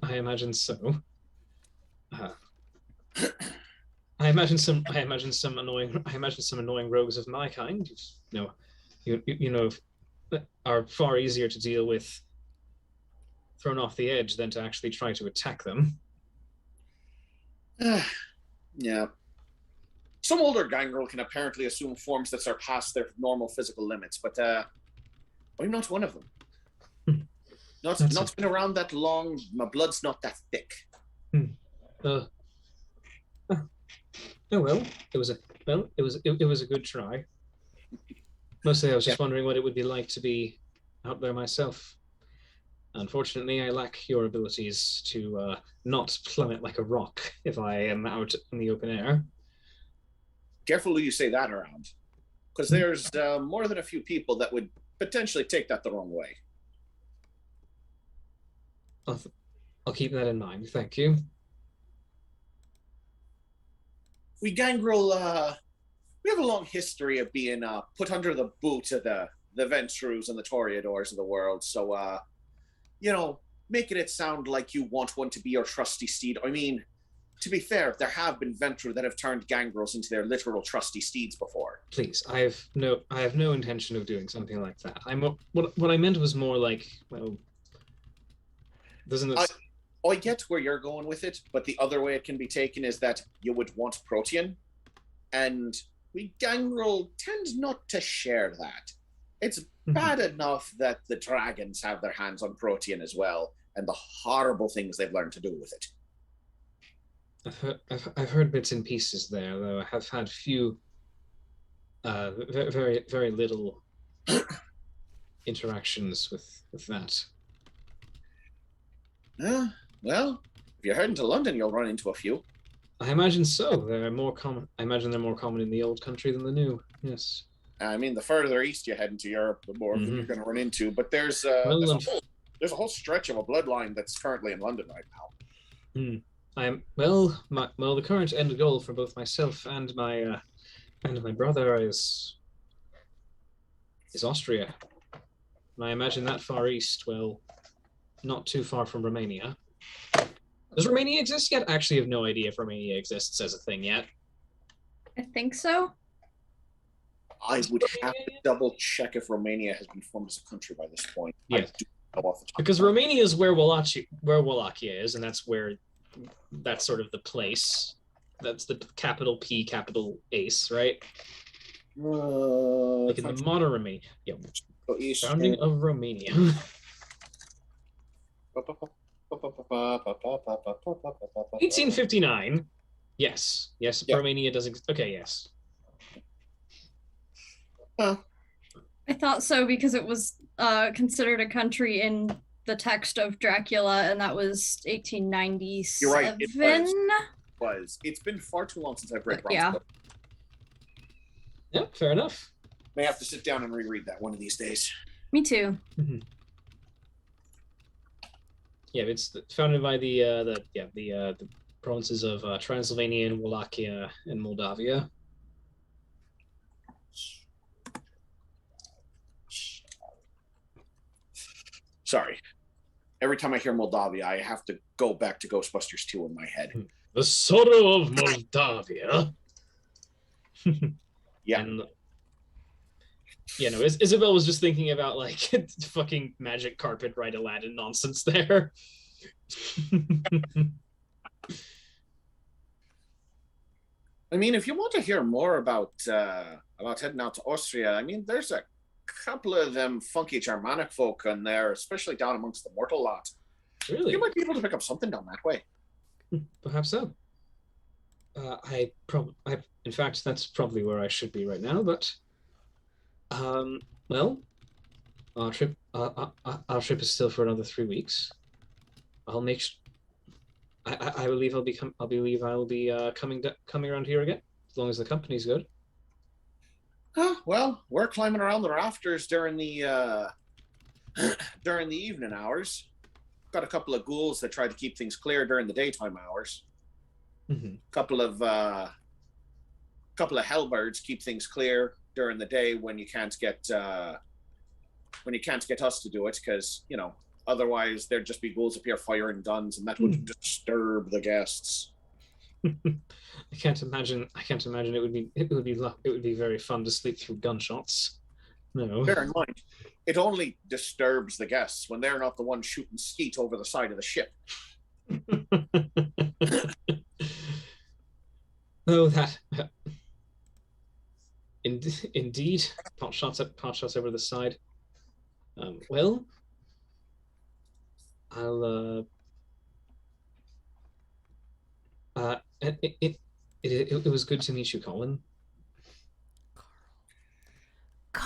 I imagine some annoying rogues of my kind, are far easier to deal with thrown off the edge than to actually try to attack them. Yeah. some older gangrel can apparently assume forms that surpass their normal physical limits, but I'm not one of them. Not been around that long. My blood's not that thick. Oh well, it was a good try. Mostly, I was just wondering what it would be like to be out there myself. Unfortunately, I lack your abilities to not plummet like a rock if I am out in the open air. Careful who you say that around, because there's more than a few people that would potentially take that the wrong way. I'll keep that in mind. Thank you. We gangrel, we have a long history of being put under the boot of the Ventrus and the Toreadors of the world. So, making it sound like you want one to be your trusty steed. I mean, to be fair, there have been Ventru that have turned gangrels into their literal trusty steeds before. Please, I have no intention of doing something like that. What I meant was more like, well, doesn't this... I get where you're going with it, but the other way it can be taken is that you would want protein, and we gangrel tend not to share that. It's bad enough that the dragons have their hands on protein as well, and the horrible things they've learned to do with it. I've heard bits and pieces there, though I have had few, very, very little interactions with that. Well, if you're heading to London, you'll run into a few. I imagine so. They're more common. I imagine they're more common in the old country than the new. Yes. I mean, the further east you head into Europe, the more you're going to run into. But there's a whole stretch of a bloodline that's currently in London right now. The current end goal for both myself and my brother is Austria. And I imagine that far east, well, not too far from Romania. Does Romania exist yet? I actually have no idea if Romania exists as a thing yet. I think so. I would have to double check if Romania has been formed as a country by this point. Yes. Because of Romania is where Wallachia is, and that's sort of the place. That's the capital P, capital Ace, right? Like in the modern Romania. Yeah. Founding of Romania. 1859. Yes. Yes, yeah. Romania does exist. Okay, yes. I thought so because it was considered a country in the text of Dracula, and that was 1897. You're right. It was. It's been far too long since I've read Ron's book. Yeah, fair enough. May have to sit down and reread that one of these days. Me too. Yeah, it's founded by the provinces of Transylvania and Wallachia and Moldavia. Sorry. Every time I hear Moldavia, I have to go back to Ghostbusters 2 in my head. The sorrow of Moldavia. Yeah. And, Isabel was just thinking about like fucking magic carpet ride Aladdin nonsense there. I mean, if you want to hear more about heading out to Austria, I mean, there's a couple of them funky Germanic folk in there, especially down amongst the mortal lot. Really? You might be able to pick up something down that way. Perhaps so. In fact, that's probably where I should be right now. But, our trip is still for another 3 weeks. I'll make. I believe I'll be coming around here again as long as the company's good. Well, we're climbing around the rafters during the evening hours. Got a couple of ghouls that try to keep things clear during the daytime hours. Couple of hellbirds keep things clear during the day when you can't get us to do it, because otherwise there'd just be ghouls up here firing guns, and that would disturb the guests. I can't imagine it would be very fun to sleep through gunshots. No. Bear in mind, it only disturbs the guests when they're not the ones shooting skeet over the side of the ship. Oh, that Indeed. Pot shots over the side. Well, I'll it was good to meet you, Colin.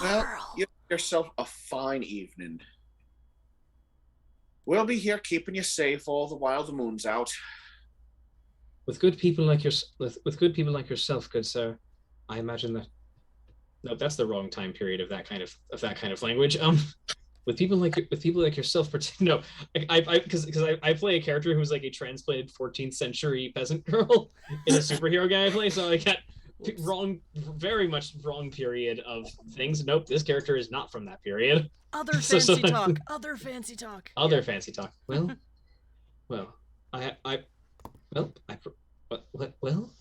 Well, you have yourself a fine evening. We'll be here keeping you safe all the while the moon's out. With good people like yourself, good sir, I imagine that. No, that's the wrong time period of that kind of language. With people like yourself, no, because I play a character who's like a transplanted 14th century peasant girl in a superhero game I play, so I got very much wrong period of things. Nope, this character is not from that period. Other fancy talk. Other fancy talk. Well,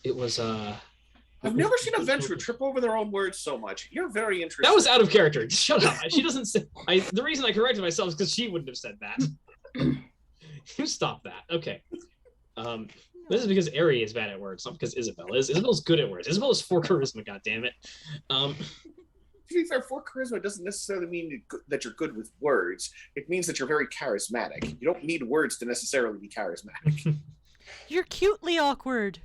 it was I've never seen a venture trip over their own words so much. You're very interesting. That was out of character. Shut up. She doesn't say. The reason I corrected myself is because she wouldn't have said that. You stop that. Okay. This is because Ari is bad at words, not because Isabel is. Isabel's good at words. Isabel is for charisma. goddammit. To be fair, for charisma doesn't necessarily mean that you're good with words. It means that you're very charismatic. You don't need words to necessarily be charismatic. You're cutely awkward.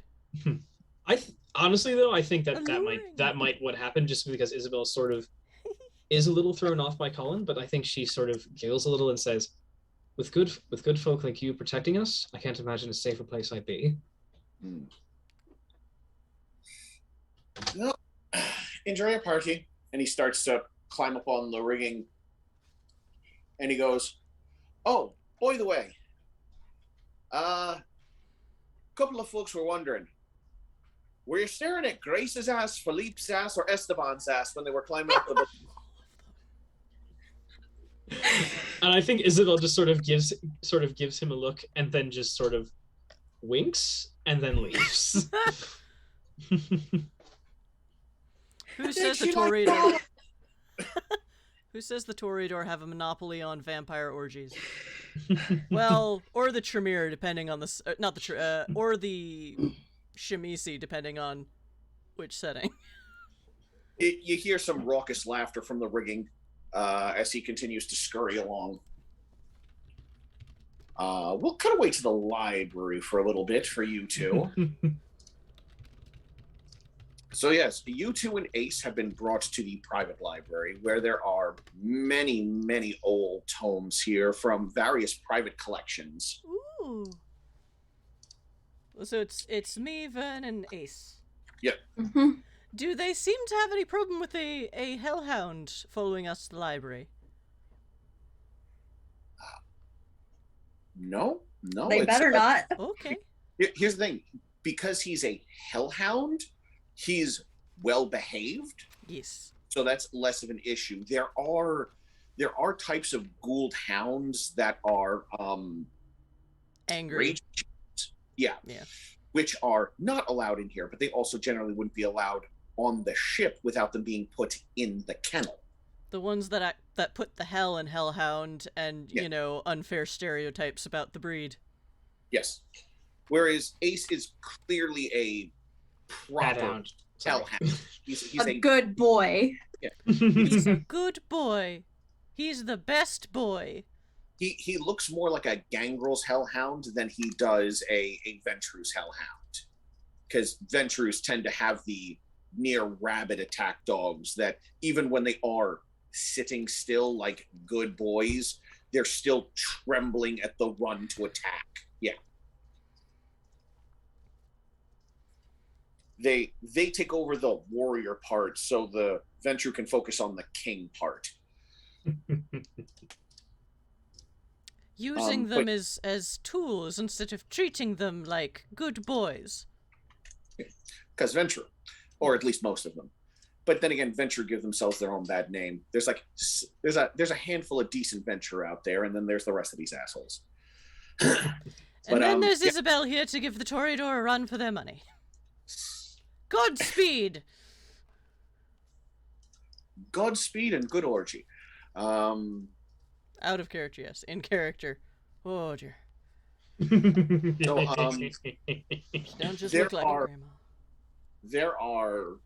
Honestly, though, I think that might what happened just because Isabel sort of is a little thrown off by Colin, but I think she sort of giggles a little and says, "With good folk like you protecting us, I can't imagine a safer place I'd be." Well, enjoy your party. And he starts to climb up on the rigging, and he goes, "Oh, by the way, couple of folks were wondering, were you staring at Grace's ass, Philippe's ass, or Esteban's ass when they were climbing up the book?" And I think Isabel just sort of gives him a look and then just sort of winks and then leaves. Who says the Toreador? Who says the Toreador have a monopoly on vampire orgies? Well, or the Tremere, depending on the or the Shemisi, depending on which setting. You hear some raucous laughter from the rigging as he continues to scurry along. We'll cut away to the library for a little bit for you two. So yes, you two and Ace have been brought to the private library, where there are many, many old tomes here from various private collections. Ooh. So it's me, Vern, and Ace. Yep. Mm-hmm. Do they seem to have any problem with a hellhound following us to the library? No. They better not. Okay. Here's the thing. Because he's a hellhound, he's well behaved. Yes. So that's less of an issue. There are types of ghouled hounds that are angry. Yeah. Yeah. Which are not allowed in here, but they also generally wouldn't be allowed on the ship without them being put in the kennel. The ones that put the hell in hellhound and, Yeah. Unfair stereotypes about the breed. Yes. Whereas Ace is clearly a proper hellhound. He's a good boy. Yeah. He's a good boy. He's the best boy. He looks more like a Gangrel's hellhound than he does a Ventruse hellhound. Because Ventruse tend to have the near rabid attack dogs that even when they are sitting still like good boys, they're still trembling at the run to attack. Yeah. They take over the warrior part so the Ventrue can focus on the king part. Using them as tools instead of treating them like good boys. Because Ventrue, or at least most of them. But then again, Ventrue give themselves their own bad name. There's a handful of decent Ventrue out there, and then there's the rest of these assholes. And then there's Isabel here to give the Toreador a run for their money. Godspeed! Godspeed and good orgy. Out of character, yes. In character. Oh, dear. So, Don't just look like a grandma. There are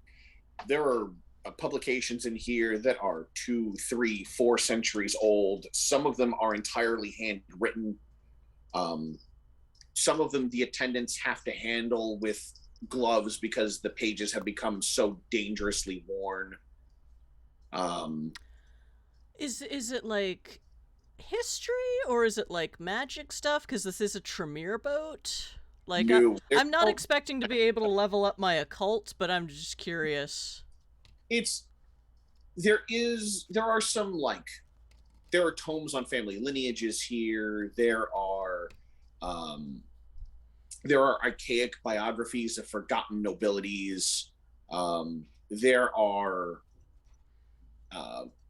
publications in here that are 2, 3, 4 centuries old. Some of them are entirely handwritten. Some of them the attendants have to handle with gloves because the pages have become so dangerously worn. Is it like history or is it like magic stuff? Because this is a Tremere boat. Like, No, I'm not expecting to be able to level up my occult, but I'm just curious. There are some, like, there are tomes on family lineages here. There are archaic biographies of forgotten nobilities. There are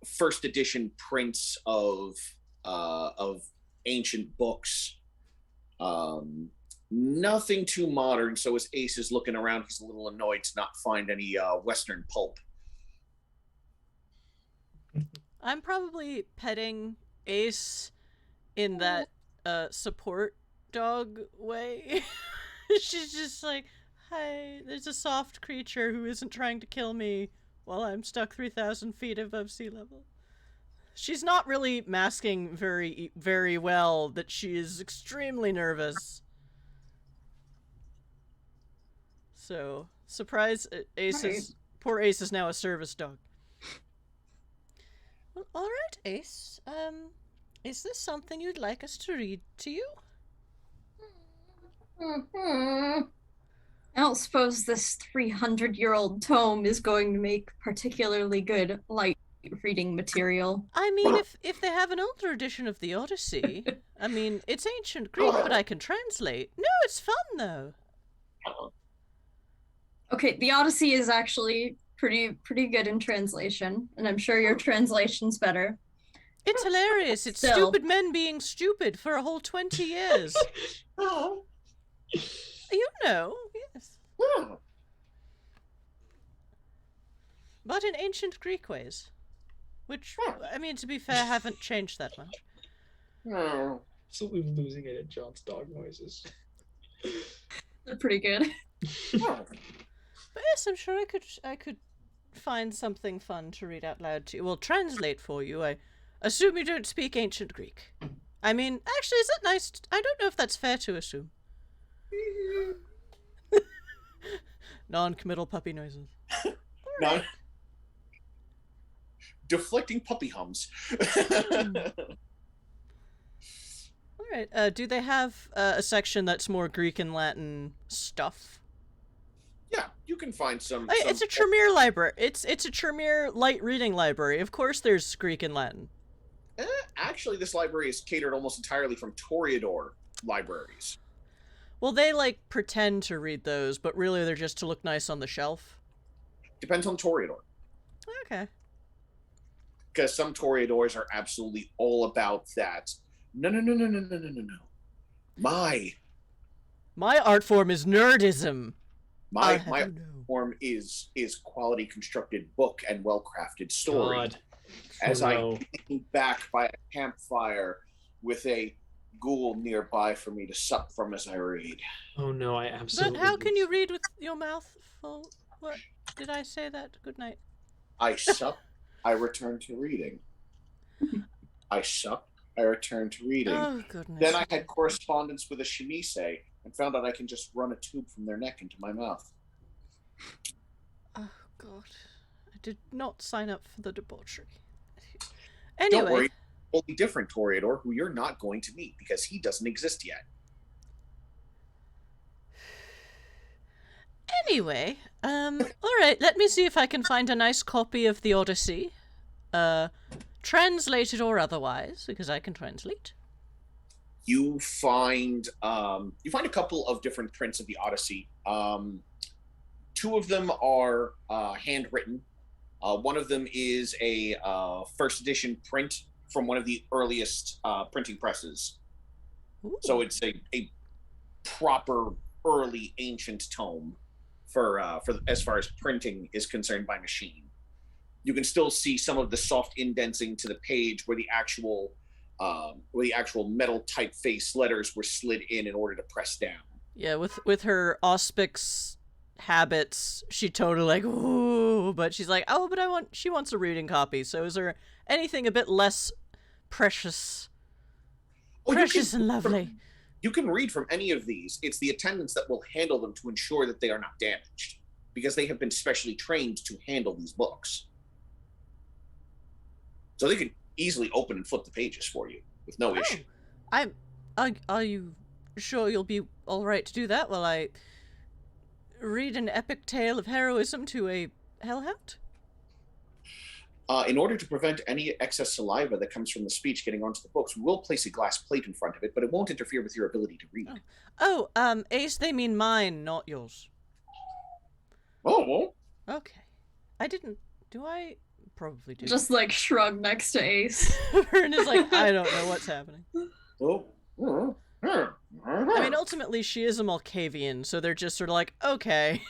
first edition prints of ancient books. Nothing too modern. So as Ace is looking around, he's a little annoyed to not find any Western pulp. I'm probably petting Ace in that support dog way. She's just like, hi, there's a soft creature who isn't trying to kill me while I'm stuck 3,000 feet above sea level. She's not really masking very, very well that she is extremely nervous. So, surprise, poor Ace is now a service dog. Well, alright, Ace. Is this something you'd like us to read to you? I don't suppose this 300-year-old tome is going to make particularly good light reading material. I mean, if they have an older edition of the Odyssey, I mean, it's ancient Greek, but I can translate. No, it's fun, though. Okay, the Odyssey is actually pretty good in translation, and I'm sure your translation's better. It's hilarious. It's Still. stupid men being stupid for a whole 20 years. You know, yes. But in ancient Greek ways. Which, I mean, to be fair, haven't changed that much. Absolutely losing it at John's dog noises. They're pretty good. But yes, I'm sure I could find something fun to read out loud to you. Well, translate for you. I assume you don't speak ancient Greek. I mean, actually, is that nice? I don't know if that's fair to assume. Non-committal puppy noises. Right. Deflecting puppy hums. Alright, do they have a section that's more Greek and Latin stuff? Yeah, you can find some. It's a Tremere library. It's a Tremere light reading library. Of course there's Greek and Latin. Actually, this library is catered almost entirely from Toreador libraries. Well, they, like, pretend to read those, but really they're just to look nice on the shelf. Depends on Toreador. Okay. Because some Toreadors are absolutely all about that. No. My art form is nerdism. My art form is quality constructed book and well-crafted story. God. As I lean back by a campfire with a ghoul nearby for me to sup from as I read. Oh no, I absolutely. But how can you read with your mouth full? What? Did I say that? Good night. I sup, I return to reading. I sup, I return to reading. Oh, goodness. Then I had correspondence with a Shimise and found out I can just run a tube from their neck into my mouth. Oh, God. I did not sign up for the debauchery. Anyway. Don't worry, totally different Toreador who you're not going to meet because he doesn't exist yet. Anyway, alright, let me see if I can find a nice copy of the Odyssey. Translated or otherwise, because I can translate. You find a couple of different prints of the Odyssey. Two of them are handwritten. One of them is a first edition print from one of the earliest printing presses. Ooh. So it's a proper early ancient tome for as far as printing is concerned by machine. You can still see some of the soft indenting to the page where the actual metal typeface letters were slid in order to press down. Yeah, with her Auspix habits, she totally like, ooh, but she's like, oh, but she wants a reading copy. So is there anything a bit less precious? Precious and lovely. You can read from any of these. It's the attendants that will handle them to ensure that they are not damaged, because they have been specially trained to handle these books. So they can easily open and flip the pages for you with no issue. Are you sure you'll be all right to do that while I read an epic tale of heroism to a hellhound? In order to prevent any excess saliva that comes from the speech getting onto the books, we will place a glass plate in front of it, but it won't interfere with your ability to read. Ace, they mean mine, not yours. Oh, well. Okay. I didn't... Do I? Probably do. Just, like, shrug next to Ace. Vern is like, I don't know what's happening. Oh. I mean, ultimately, she is a Malkavian, so they're just sort of like, okay.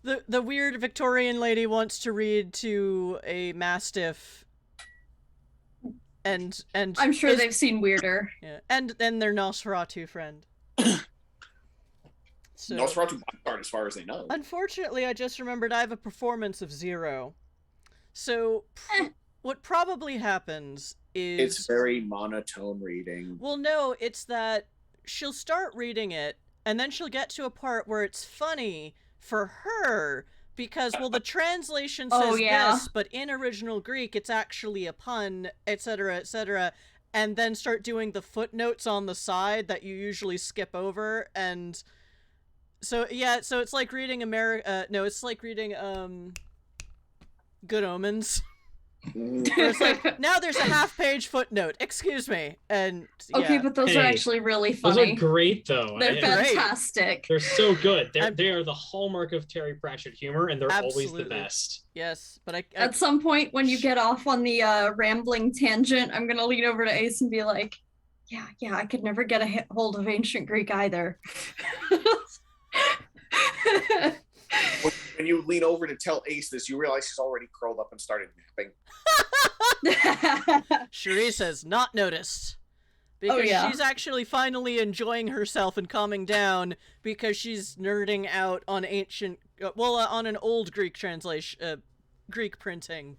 The weird Victorian lady wants to read to a Mastiff, and I'm sure they've seen weirder. Yeah, and then their Nosferatu friend. So, Nosferatu card as far as they know. Unfortunately, I just remembered I have a performance of 0. So, what probably happens is... It's very monotone reading. Well, no, it's that she'll start reading it, and then she'll get to a part where it's funny for her, because, well, the translation says this, but in original Greek, it's actually a pun, etc., and then start doing the footnotes on the side that you usually skip over, and... So, yeah, so it's like reading it's like reading, Good Omens. Where it's like, now there's a half-page footnote. Excuse me. And yeah. Okay, but those are actually really funny. Those are great, though. They're fantastic. They're so good. They are the hallmark of Terry Pratchett humor, and they're always the best. Yes, but at some point when you get off on the rambling tangent, I'm gonna lean over to Ace and be like, "Yeah, I could never get a hold of ancient Greek either." When you lean over to tell Ace this, you realize he's already curled up and started napping. Cherise has not noticed. Because she's actually finally enjoying herself and calming down because she's nerding out on ancient... on an old Greek translation... Greek printing.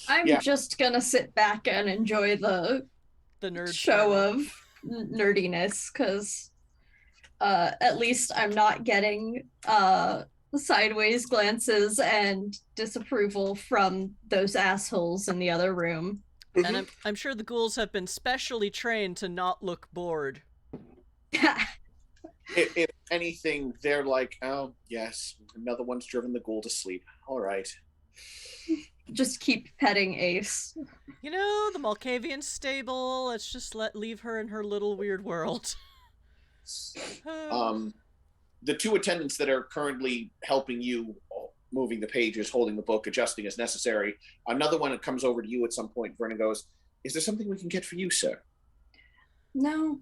I'm just gonna sit back and enjoy the nerd show of nerdiness, because at least I'm not getting... sideways glances and disapproval from those assholes in the other room. And I'm sure the ghouls have been specially trained to not look bored. If anything, they're like, oh, yes, another one's driven the ghoul to sleep. All right. Just keep petting Ace. You know, the Malkavian's stable. Let's just leave her in her little weird world. The two attendants that are currently helping you, moving the pages, holding the book, adjusting as necessary. Another one that comes over to you at some point, Vernon goes, is there something we can get for you, sir? No.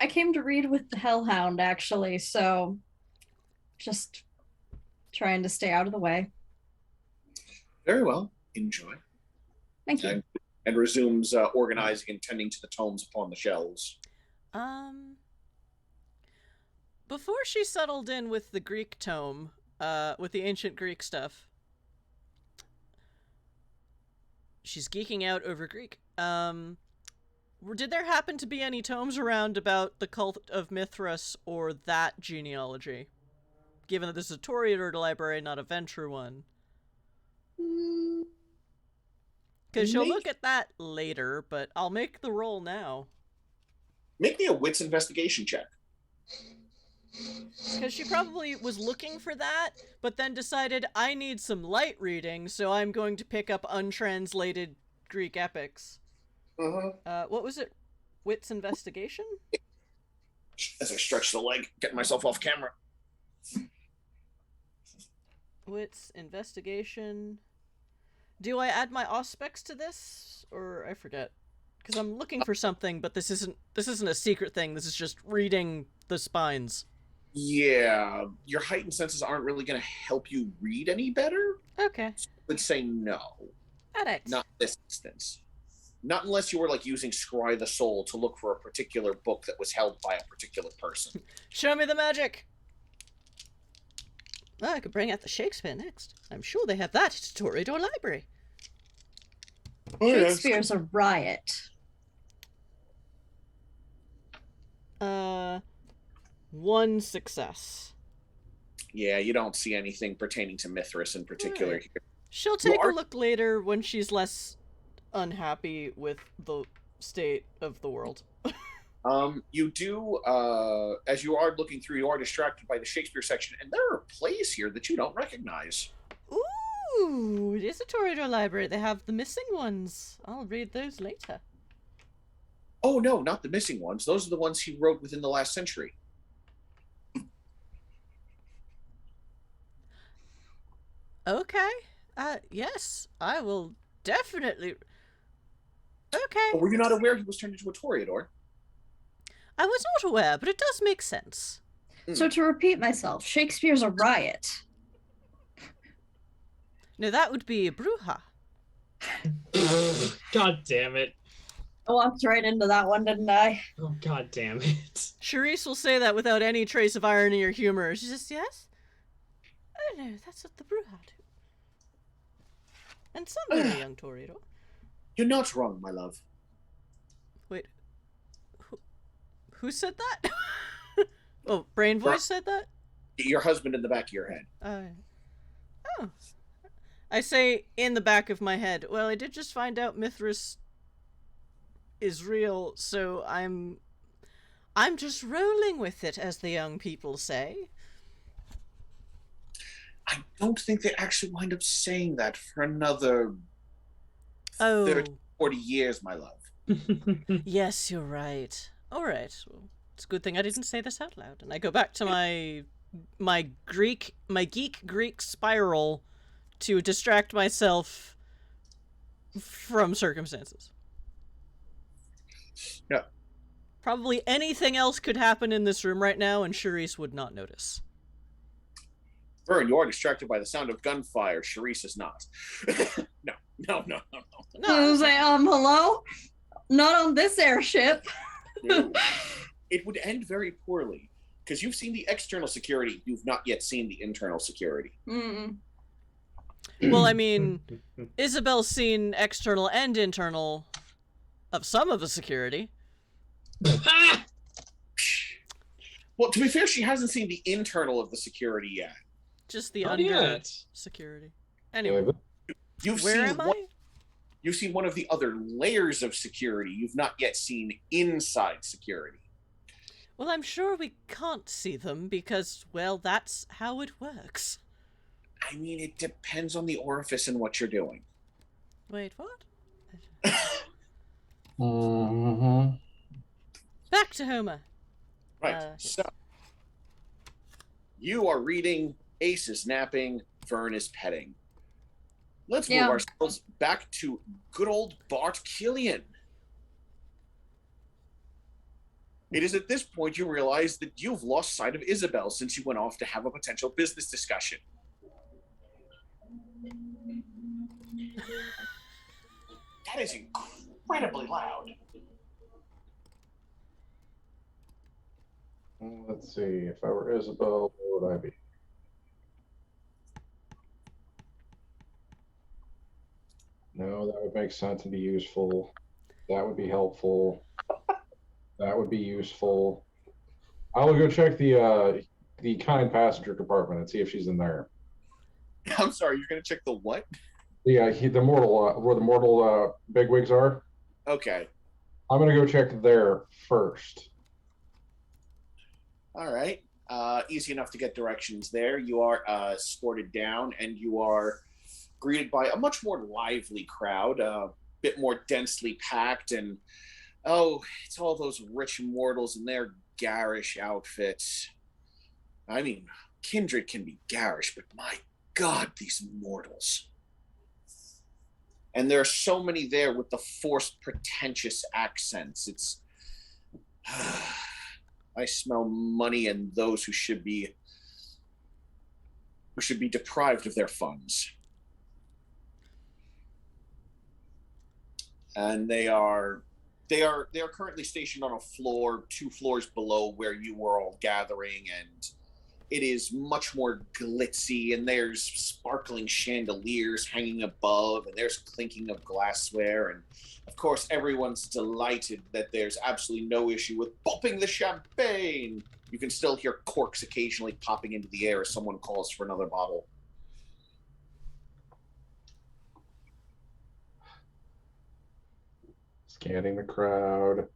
I came to read with the Hellhound, actually, so just trying to stay out of the way. Very well. Enjoy. Thank you. And resumes organizing and tending to the tomes upon the shelves. Before she settled in with the Greek tome, with the ancient Greek stuff, she's geeking out over Greek. Did there happen to be any tomes around about the cult of Mithras or that genealogy? Given that this is a Toreador library, not a Venture one. Because she'll look at that later, but I'll make the roll now. Make me a Wits investigation check. Because she probably was looking for that, but then decided, I need some light reading, so I'm going to pick up untranslated Greek epics. What was it? Wits investigation? As I stretch the leg, getting myself off camera. Wits investigation. Do I add my auspex to this? Or I forget. Because I'm looking for something, but this isn't a secret thing. This is just reading the spines. Yeah, your heightened senses aren't really going to help you read any better. Okay. So I would say no. All right. Not in this instance. Not unless you were like using Scry the Soul to look for a particular book that was held by a particular person. Show me the magic. Well, I could bring out the Shakespeare next. I'm sure they have that at Toreador Library. Oh, yes. Shakespeare's a riot. One success. Yeah, you don't see anything pertaining to Mithras in particular Right. here. She'll take a look later when she's less unhappy with the state of the world. You do, as you are looking through, you are distracted by the Shakespeare section, and there are plays here that you don't recognize. Ooh, it is a Toreador Library. They have the missing ones. I'll read those later. Oh, no, not the missing ones. Those are the ones he wrote within the last century. Okay. Yes, I will definitely... Okay. But were you not aware he was turned into a Toreador? I was not aware, but it does make sense. So to repeat myself, Shakespeare's a riot. No, that would be a Bruja. God damn it. I walked right into that one, didn't I? Oh, god damn it. Charisse will say that without any trace of irony or humor. She says, yes? Oh no, that's what the Bruja do. And some very young Toreador. You're not wrong, my love. Wait. Who said that? Oh, Brain Voice said that? Your husband in the back of your head. Oh. I say in the back of my head. Well, I did just find out Mithras is real, so I'm just rolling with it, as the young people say. I don't think they actually wind up saying that for another 30, 40 years, my love. Yes, you're right. All right. Well, it's a good thing I didn't say this out loud. And I go back to my geek Greek spiral to distract myself from circumstances. Yeah. Probably anything else could happen in this room right now, and Charisse would not notice. Vern, you are distracted by the sound of gunfire. Charisse is not. No. I was like, hello? Not on this airship. No. It would end very poorly, because you've seen the external security. You've not yet seen the internal security. Mm-mm. Well, I mean, Isabel's seen external and internal of some of the security. Well, to be fair, she hasn't seen the internal of the security yet. Just the Not under yet. security. Anyway, You've where seen am I? You've seen one of the other layers of security. You've not yet seen inside security. Well, I'm sure we can't see them because, well, that's how it works. I mean, it depends on the orifice and what you're doing. Wait, what? Mm-hmm. Back to Homer. Right. So, you are reading, Ace is napping, Vern is petting. Let's move ourselves back to good old Bart Killian. It is at this point you realize that you've lost sight of Isabel since you went off to have a potential business discussion. That is incredibly loud. Let's see. If I were Isabel, what would I be? No, that would make sense and be useful. That would be helpful. That would be useful. I will go check the kind passenger compartment and see if she's in there. I'm sorry, you're going to check the what? The mortal where the mortal bigwigs are. Okay. I'm gonna go check there first. All right. Easy enough to get directions there. You are escorted down, and you are greeted by a much more lively crowd, a bit more densely packed, and it's all those rich mortals in their garish outfits. I mean, Kindred can be garish, but my God, these mortals. And there are so many there with the forced, pretentious accents. It's... I smell money and those who should be deprived of their funds. And they are currently stationed on a floor, 2 floors below where you were all gathering, and it is much more glitzy, and there's sparkling chandeliers hanging above, and there's clinking of glassware, and of course everyone's delighted that there's absolutely no issue with popping the champagne. You can still hear corks occasionally popping into the air as someone calls for another bottle. Scanning the crowd.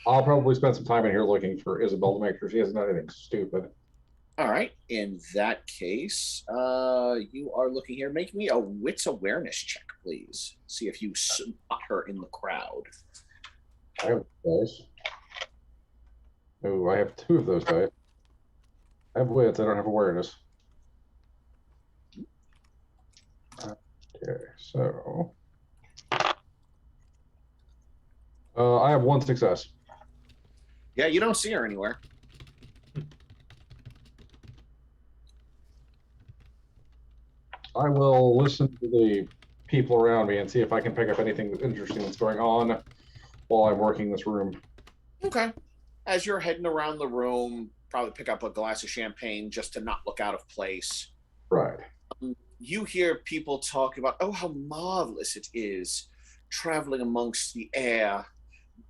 I'll probably spend some time in here looking for Isabel to make sure she hasn't done anything stupid. All right. In that case, you are looking here. Make me a wits awareness check, please. See if you spot her in the crowd. I have dice. Oh, I have 2 of those dice. I have wits. I don't have awareness. Okay, so I have 1 success. Yeah, you don't see her anywhere. I will listen to the people around me and see if I can pick up anything interesting that's going on while I'm working this room. Okay. As you're heading around the room, probably pick up a glass of champagne just to not look out of place. Right. You hear people talk about, oh, how marvelous it is traveling amongst the air,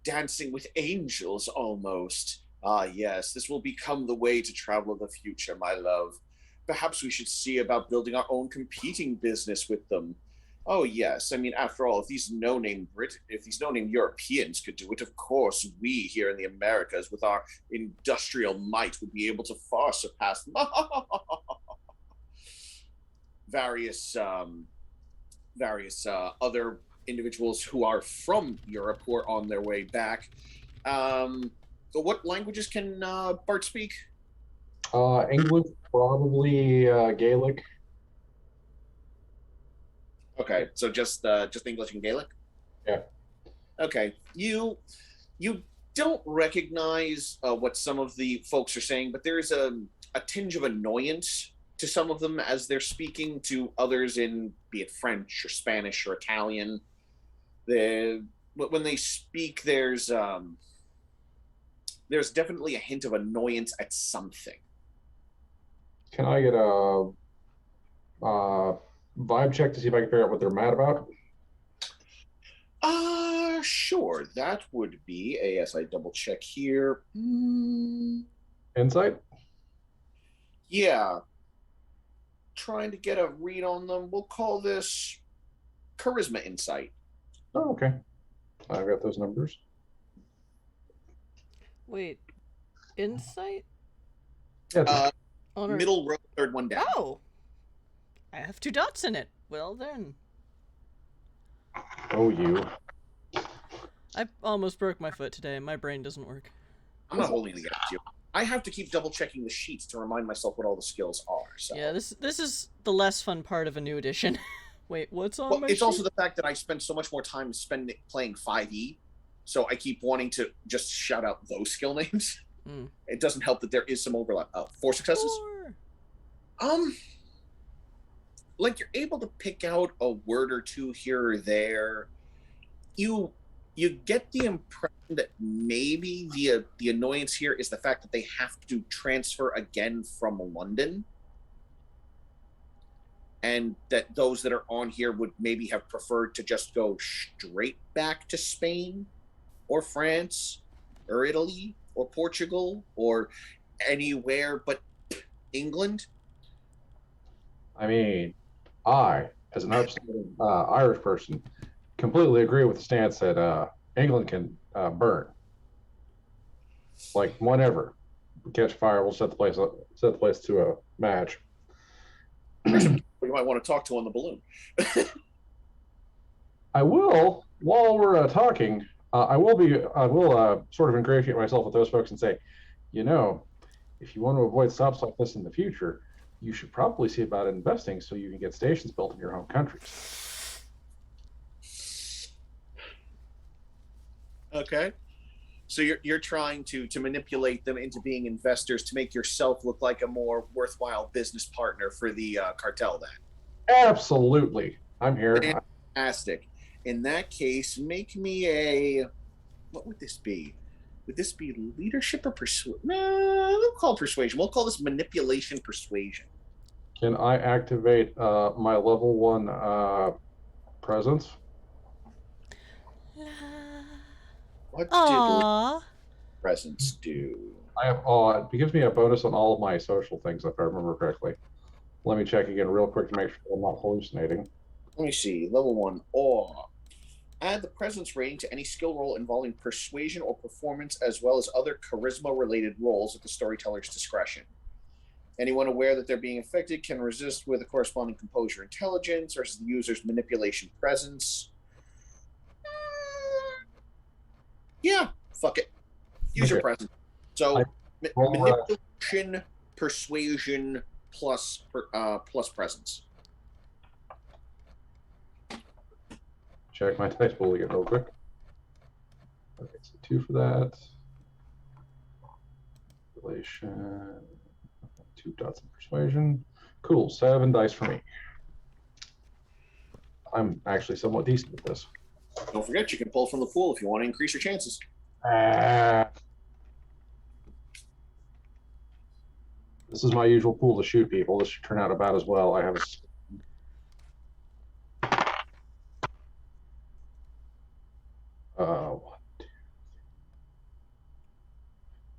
dancing with angels almost. Ah, yes, this will become the way to travel in the future, my love. Perhaps we should see about building our own competing business with them. Oh, yes. I mean, after all, if these no-name Europeans could do it, of course we here in the Americas with our industrial might would be able to far surpass them. various other individuals who are from Europe who are on their way back. So what languages can Bart speak? English, probably Gaelic. Okay, so just English and Gaelic? Yeah. Okay. You don't recognize what some of the folks are saying, but there is a tinge of annoyance to some of them as they're speaking to others in, be it French or Spanish or Italian. When they speak, there's definitely a hint of annoyance at something. Can I get a vibe check to see if I can figure out what they're mad about? Sure. That would be as I double check here. Insight? Yeah. Trying to get a read on them. We'll call this charisma insight. Oh, okay. I've got those numbers. Wait, insight? Yeah, Middle row, third one down. Oh, I have 2 dots in it. Well then. oh, you. I almost broke my foot today. My brain doesn't work. I'm not holding it against you. I have to keep double checking the sheets to remind myself what all the skills are. So. Yeah, this is the less fun part of a new edition. Wait, what's on well, my it's sheet? also the fact that I spend so much more time playing 5e, so I keep wanting to just shout out those skill names. It doesn't help that there is some overlap. 4 successes. 4. Like you're able to pick out a word or two here or there. You get the impression that maybe the annoyance here is the fact that they have to transfer again from London, and that those that are on here would maybe have preferred to just go straight back to Spain or France or Italy or Portugal or anywhere but England. I mean, I, as an upstanding Irish person, completely agree with the stance that England can burn. Like, whenever we catch fire, we'll set the place to a match. You might want to talk to on the balloon. I will, while we're talking, I will sort of ingratiate myself with those folks and say, you know, if you want to avoid stops like this in the future, you should probably see about investing so you can get stations built in your home countries. Okay. So you're trying to manipulate them into being investors to make yourself look like a more worthwhile business partner for the cartel then? Absolutely. I'm here. Fantastic. In that case, make me a... What would this be? Would this be leadership or persuasion? No, we'll call it persuasion. We'll call this manipulation persuasion. Can I activate my level 1 presence? What Aww. did presence do? I have awe. It gives me a bonus on all of my social things, if I remember correctly. Let me check again real quick to make sure I'm not hallucinating. Let me see. Level 1, awe. Add the presence rating to any skill roll involving persuasion or performance, as well as other charisma-related rolls at the storyteller's discretion. Anyone aware that they're being affected can resist with a corresponding composure intelligence versus the user's manipulation presence. Yeah, fuck it. Use your presence. So, manipulation, persuasion, plus presence. Check my dice pool again real quick. Okay, so 2 for that. Relation. 2 dots in persuasion. Cool, 7 dice for me. I'm actually somewhat decent at this. Don't forget, you can pull from the pool if you want to increase your chances. This is my usual pool to shoot people. This should turn out about as well. I have a...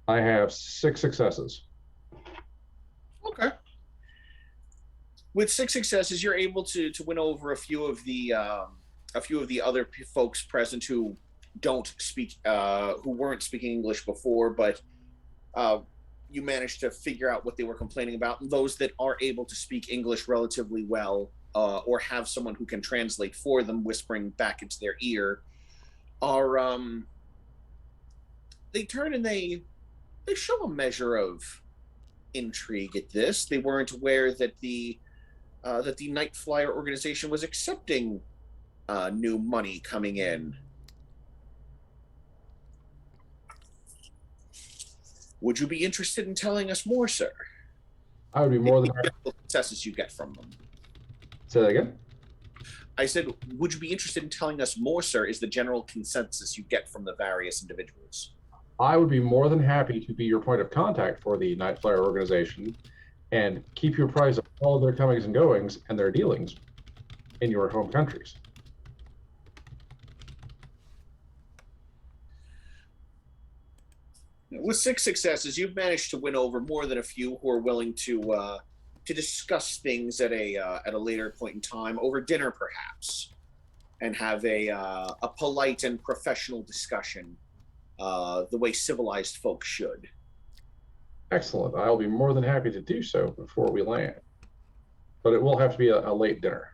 I have 6 successes. Okay. With 6 successes, you're able to win over a few of the other folks present who don't speak, who weren't speaking English before, but you managed to figure out what they were complaining about. And those that are able to speak English relatively well, or have someone who can translate for them, whispering back into their ear, are they turn and they show a measure of intrigue at this. They weren't aware that the Night Flyer organization was accepting new money coming in. Would you be interested in telling us more, sir? I would be more than happy. The successes you get from them. Say that again? I said, would you be interested in telling us more, sir, is the general consensus you get from the various individuals? I would be more than happy to be your point of contact for the Night Flyer organization and keep you apprised of all of their comings and goings and their dealings in your home countries. With 6 successes, you've managed to win over more than a few who are willing to discuss things at a later point in time, over dinner perhaps, and have a polite and professional discussion, the way civilized folk should. Excellent. I'll be more than happy to do so before we land. But it will have to be a late dinner.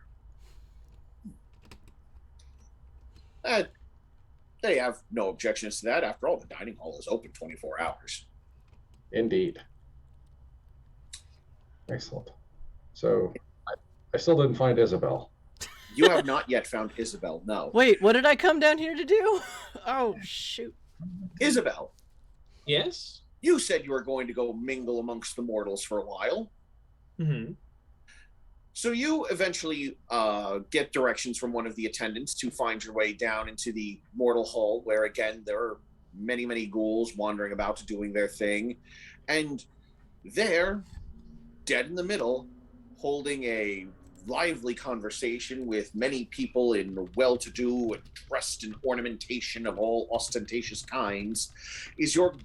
They have no objections to that. After all, the dining hall is open 24 hours. Indeed. Excellent. So I still didn't find Isabel. You have not yet found Isabel, no. Wait, what did I come down here to do? Oh, shoot. Isabel. Yes? You said you were going to go mingle amongst the mortals for a while. Mm-hmm. So you eventually get directions from one of the attendants to find your way down into the mortal hall, where, again, there are many, many ghouls wandering about doing their thing. And there, dead in the middle, holding a lively conversation with many people in well-to-do and dressed in ornamentation of all ostentatious kinds, is your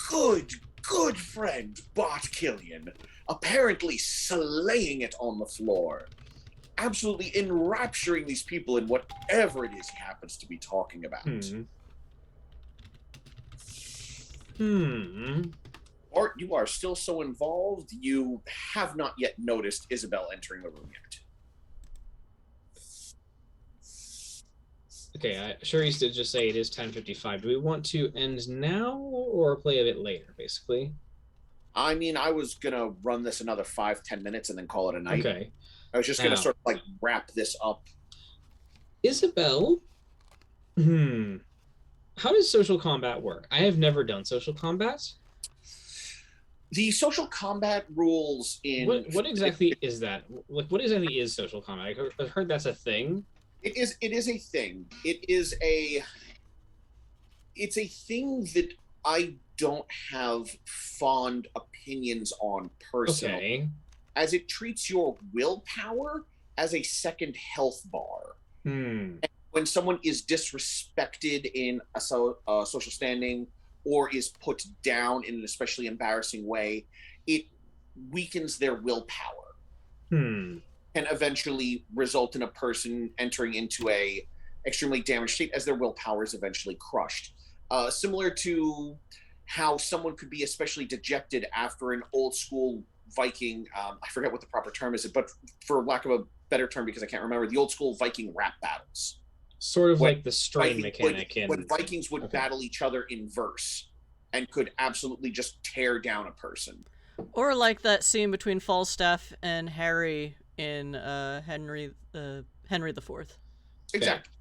good friend, Bart Killian, apparently slaying it on the floor, absolutely enrapturing these people in whatever it is he happens to be talking about. Art, you are still so involved, you have not yet noticed Isabel entering the room yet. Okay, Charisse did just say it is 10:55. Do we want to end now or play a bit later, basically? I mean, I was going to run this another 5-10 minutes and then call it a night. Okay. I was just going to sort of like wrap this up. Isabel? How does social combat work? I have never done social combat. The social combat rules in... What exactly is that? Like, what exactly is social combat? I've heard that's a thing. It is a thing. It's a thing that I don't have fond opinions on personal, Okay. as it treats your willpower as a second health bar. When someone is disrespected in a social standing or is put down in an especially embarrassing way, it weakens their willpower. And eventually result in a person entering into a extremely damaged state as their willpower is eventually crushed. Similar to how someone could be especially dejected after an old school Viking, I forget what the proper term is, but for lack of a better term, because I can't remember, the old school Viking rap battles. Sort of like the strain mechanic when Vikings would battle each other in verse and could absolutely just tear down a person. Or like that scene between Falstaff and Harry in Henry the Fourth. Exactly.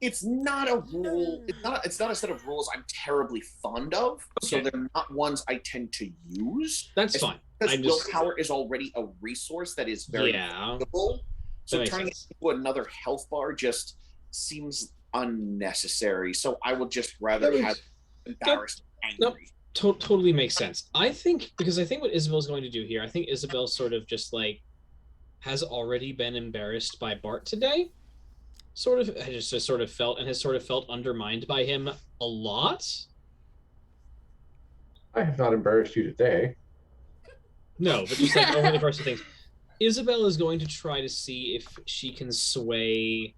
It's not a rule. It's not a set of rules I'm terribly fond of. So they're not ones I tend to use. That's fine. Because willpower is already a resource that is very valuable. So turning it into another health bar just seems unnecessary. So I would just rather have embarrassed and angry. Totally makes sense. I think what Isabel's going to do here, I think Isabel sort of just like has already been embarrassed by Bart today. Sort of has just sort of felt undermined by him a lot. I have not embarrassed you today. No, but just like over the course of things. Isabel is going to try to see if she can sway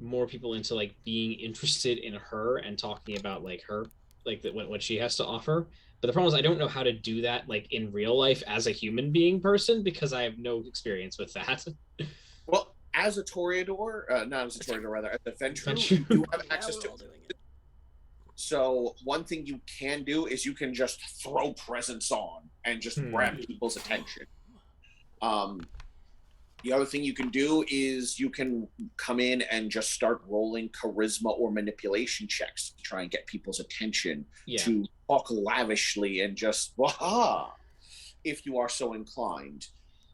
more people into like being interested in her and talking about like her, like what she has to offer. But the problem is I don't know how to do that like in real life as a human being person because I have no experience with that. Well, as a Toreador, not as a Toreador, rather, as a Ventrue, you do have access to it. So one thing you can do is you can just throw presents on and just grab people's attention. The other thing you can do is you can come in and just start rolling charisma or manipulation checks to try and get people's attention, to talk lavishly and just, waha, if you are so inclined.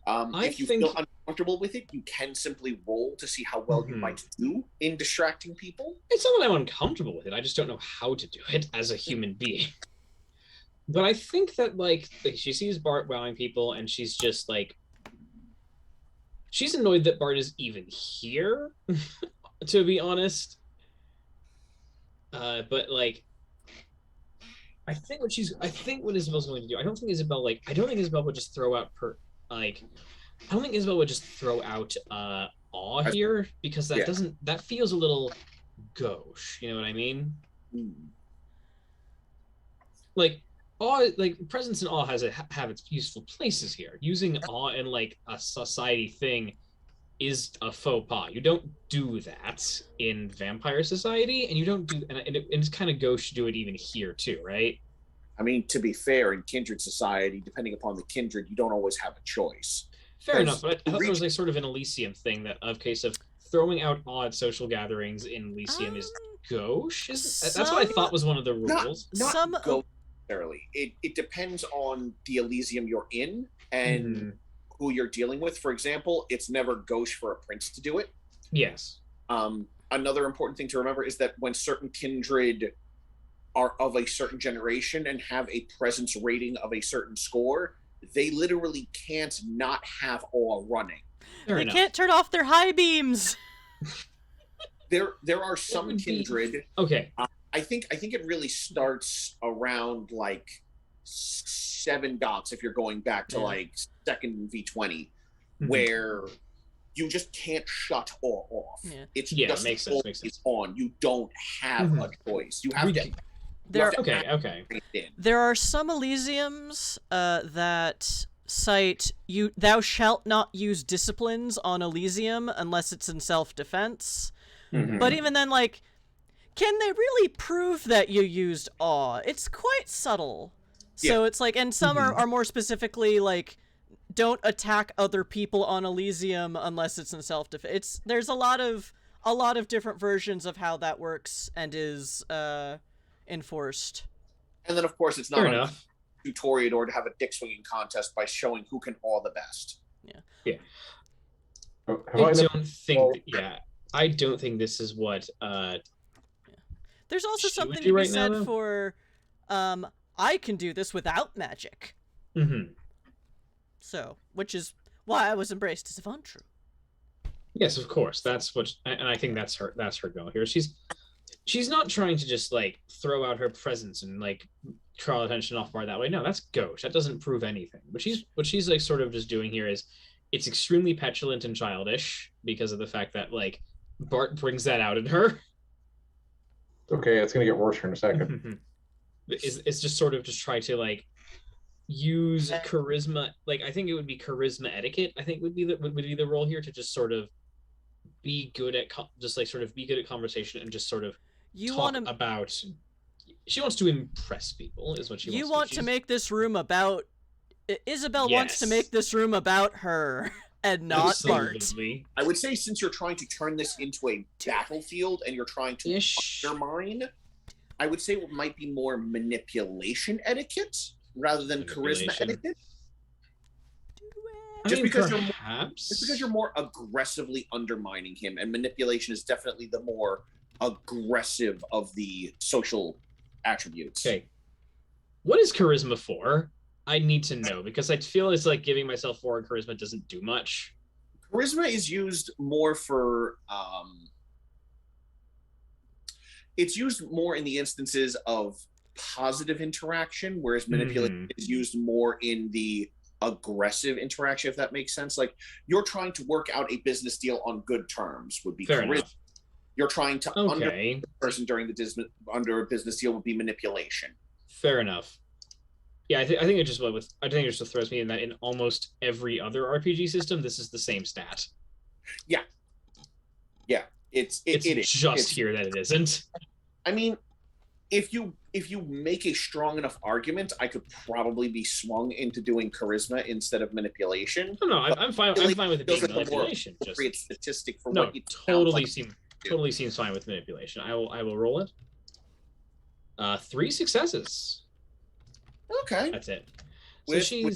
If you feel uncomfortable with it, you can simply roll to see how well you might do in distracting people. It's not that I'm uncomfortable with it. I just don't know how to do it as a human being. But I think that like she sees Bart wowing people and she's just like, she's annoyed that Bart is even here, to be honest. But like, I think what Isabel's going to do, I don't think Isabel would just throw out awe here, because that feels a little gauche, you know what I mean? Like awe, like presence and awe have its useful places here. Using awe in like a society thing is a faux pas. You don't do that in vampire society, and you don't do, and it's kind of gauche to do it even here too, right? I mean, to be fair, in Kindred society, depending upon the Kindred, you don't always have a choice. Fair enough, but I thought there was like sort of an Elysium thing of throwing out odd social gatherings in Elysium is gauche. That's what I thought was one of the rules. Not gauche necessarily. It depends on the Elysium you're in and who you're dealing with. For example, it's never gauche for a prince to do it. Yes. Another important thing to remember is that when certain Kindred are of a certain generation and have a presence rating of a certain score, they literally can't not have awe running. They can't turn off their high beams. There are some Kindred. Okay. I think it really starts around like 7 dots if you're going back to like second V20, where you just can't shut awe off. Yeah. It's just makes sense. It's on. You don't have a choice. You have to. There are some Elysiums that cite thou shalt not use disciplines on Elysium unless it's in self-defense. But even then, like, can they really prove that you used awe? It's quite subtle. So it's like, and some are more specifically like, don't attack other people on Elysium unless it's in self-defense. There's a lot of different versions of how that works and is enforced. And then, of course, it's not enough to Toreador to have a dick swinging contest by showing who can awe the best. I don't think this is what There's also she would something do to be right now, said though? for, I can do this without magic. Mm-hmm. So, which is why I was embraced as Avantru. Yes, of course. That's what, and I think that's her goal here. She's not trying to just like throw out her presence and like draw attention off bar that way. No, that's gauche. That doesn't prove anything. What she's like sort of just doing here is it's extremely petulant and childish because of the fact that like Bart brings that out in her. Okay, it's gonna get worse here in a second. It's just sort of just try to like use charisma. Like I think it would be charisma etiquette. I think would be the role here to just sort of be good at just like sort of be good at conversation and just sort of talk about. She wants to impress people, is what she wants. You want to make this room about. Isabel wants to make this room about her and not Bart. I would say since you're trying to turn this into a battlefield and you're trying to undermine, I would say it might be more manipulation etiquette rather than charisma etiquette. Just because you're more aggressively undermining him, and manipulation is definitely the more aggressive of the social attributes. Okay. What is charisma for? I need to know because I feel it's like giving myself forward charisma doesn't do much. Charisma is used more for it's used more in the instances of positive interaction, whereas manipulation is used more in the aggressive interaction, if that makes sense. Like you're trying to work out a business deal on good terms would be charisma. Enough. You're trying to under the person during the under a business deal would be manipulation. Fair enough. Yeah, I think it just throws me in that in almost every other RPG system, this is the same stat. Yeah. It's here that it isn't. I mean, if you make a strong enough argument, I could probably be swung into doing charisma instead of manipulation. No, I'm fine. I'm fine with it being manipulation. Just appropriate statistic for no, what you totally seems fine with manipulation. I will roll it. 3 successes. Okay, that's it. So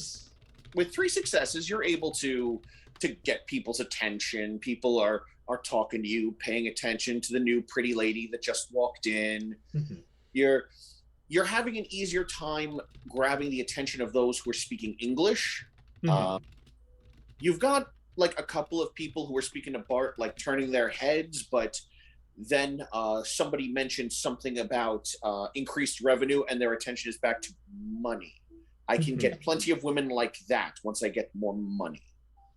with 3 successes, you're able to get people's attention. People are talking to you, paying attention to the new pretty lady that just walked in. You're having an easier time grabbing the attention of those who are speaking English. You've got like a couple of people who are speaking to Bart, like turning their heads, but then somebody mentioned something about increased revenue and their attention is back to money. I can get plenty of women like that once I get more money.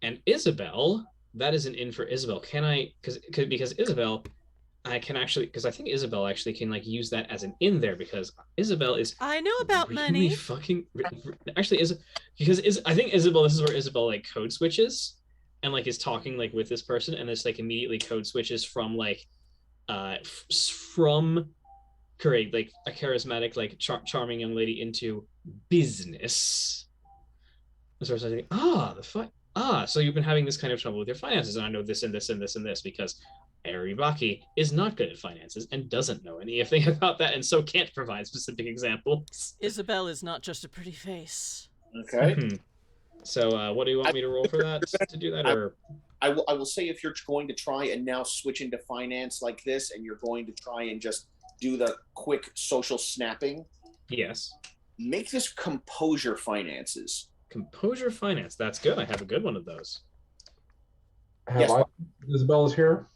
And Isabel, that is an in for Isabel. Can I, because Isabel, I can actually, because I think Isabel actually can like use that as an in there because Isabel is. I know about really money. Fucking actually is because I think Isabel. This is where Isabel like code switches and like is talking like with this person and it's like immediately code switches from like from correct like a charismatic like charming young lady into business. So I was like, so you've been having this kind of trouble with your finances, and I know this and this and this and this because Aribaki is not good at finances and doesn't know anything about that, and so can't provide specific examples. Isabel is not just a pretty face. Okay. So, what do you want me to roll for that to do that, or? I will say if you're going to try and now switch into finance like this, and you're going to try and just do the quick social snapping. Yes. Make this composure finances. Composure finance. That's good. I have a good one of those. Isabel is here.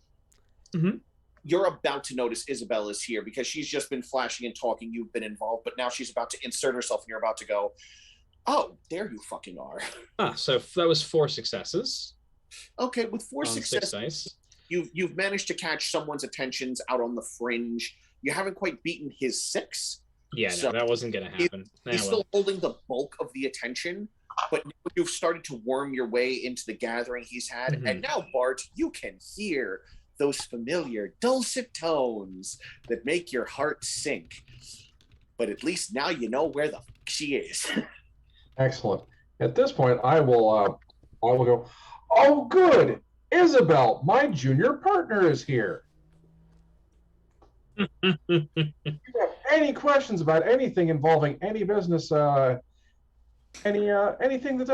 You're about to notice Isabel is here because she's just been flashing and talking. You've been involved, but now she's about to insert herself, and you're about to go, "Oh, there you fucking are." So that was 4 successes. Okay, with 4 successes, you've managed to catch someone's attentions out on the fringe. You haven't quite beaten his 6. Yeah, so that wasn't going to happen. He's still holding the bulk of the attention, but you've started to worm your way into the gathering he's had. And now, Bart, you can hear those familiar dulcet tones that make your heart sink. But at least now you know where the she is. Excellent. At this point, I will go, "Oh, good. Isabel, my junior partner is here. If you have any questions about anything involving any business, anything that's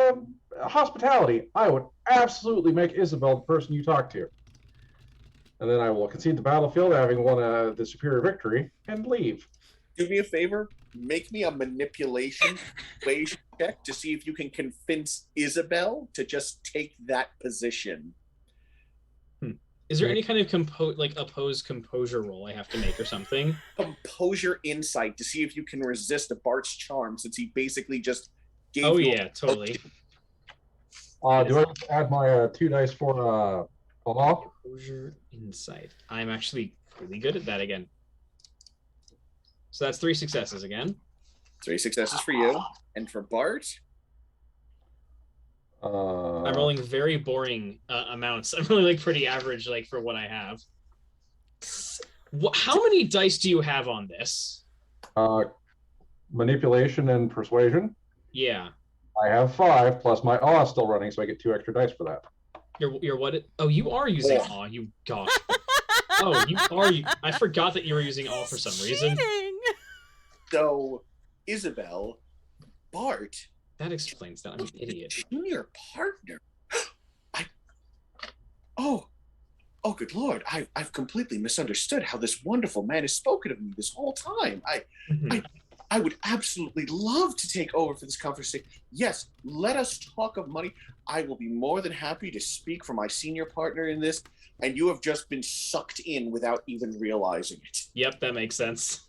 hospitality, I would absolutely make Isabel the person you talk to." and then I will concede the battlefield, having won the superior victory, and leave. Do me a favor. Make me a manipulation check to see if you can convince Isabel to just take that position. Is there any kind of opposed composure roll I have to make or something? Composure insight to see if you can resist Bart's charm, since he basically just gave Oh you yeah, totally. Do I add my 2 dice for awe? Composure insight. I'm actually really good at that again. So that's 3 successes again. 3 successes for you, and for Bart. I'm rolling very boring amounts. I'm really pretty average for what I have. How many dice do you have on this? Manipulation and persuasion. Yeah. I have 5 plus my awe is still running, so I get 2 extra dice for that. You're what? Oh, you are using awe. You gosh. Oh, you are. I forgot that you were using awe for some reason. So, Isabel, Bart. That explains that. I'm an idiot. Junior partner. Oh, good Lord! I've completely misunderstood how this wonderful man has spoken of me this whole time. I would absolutely love to take over for this conversation. Yes, let us talk of money. I will be more than happy to speak for my senior partner in this, and you have just been sucked in without even realizing it. Yep, that makes sense.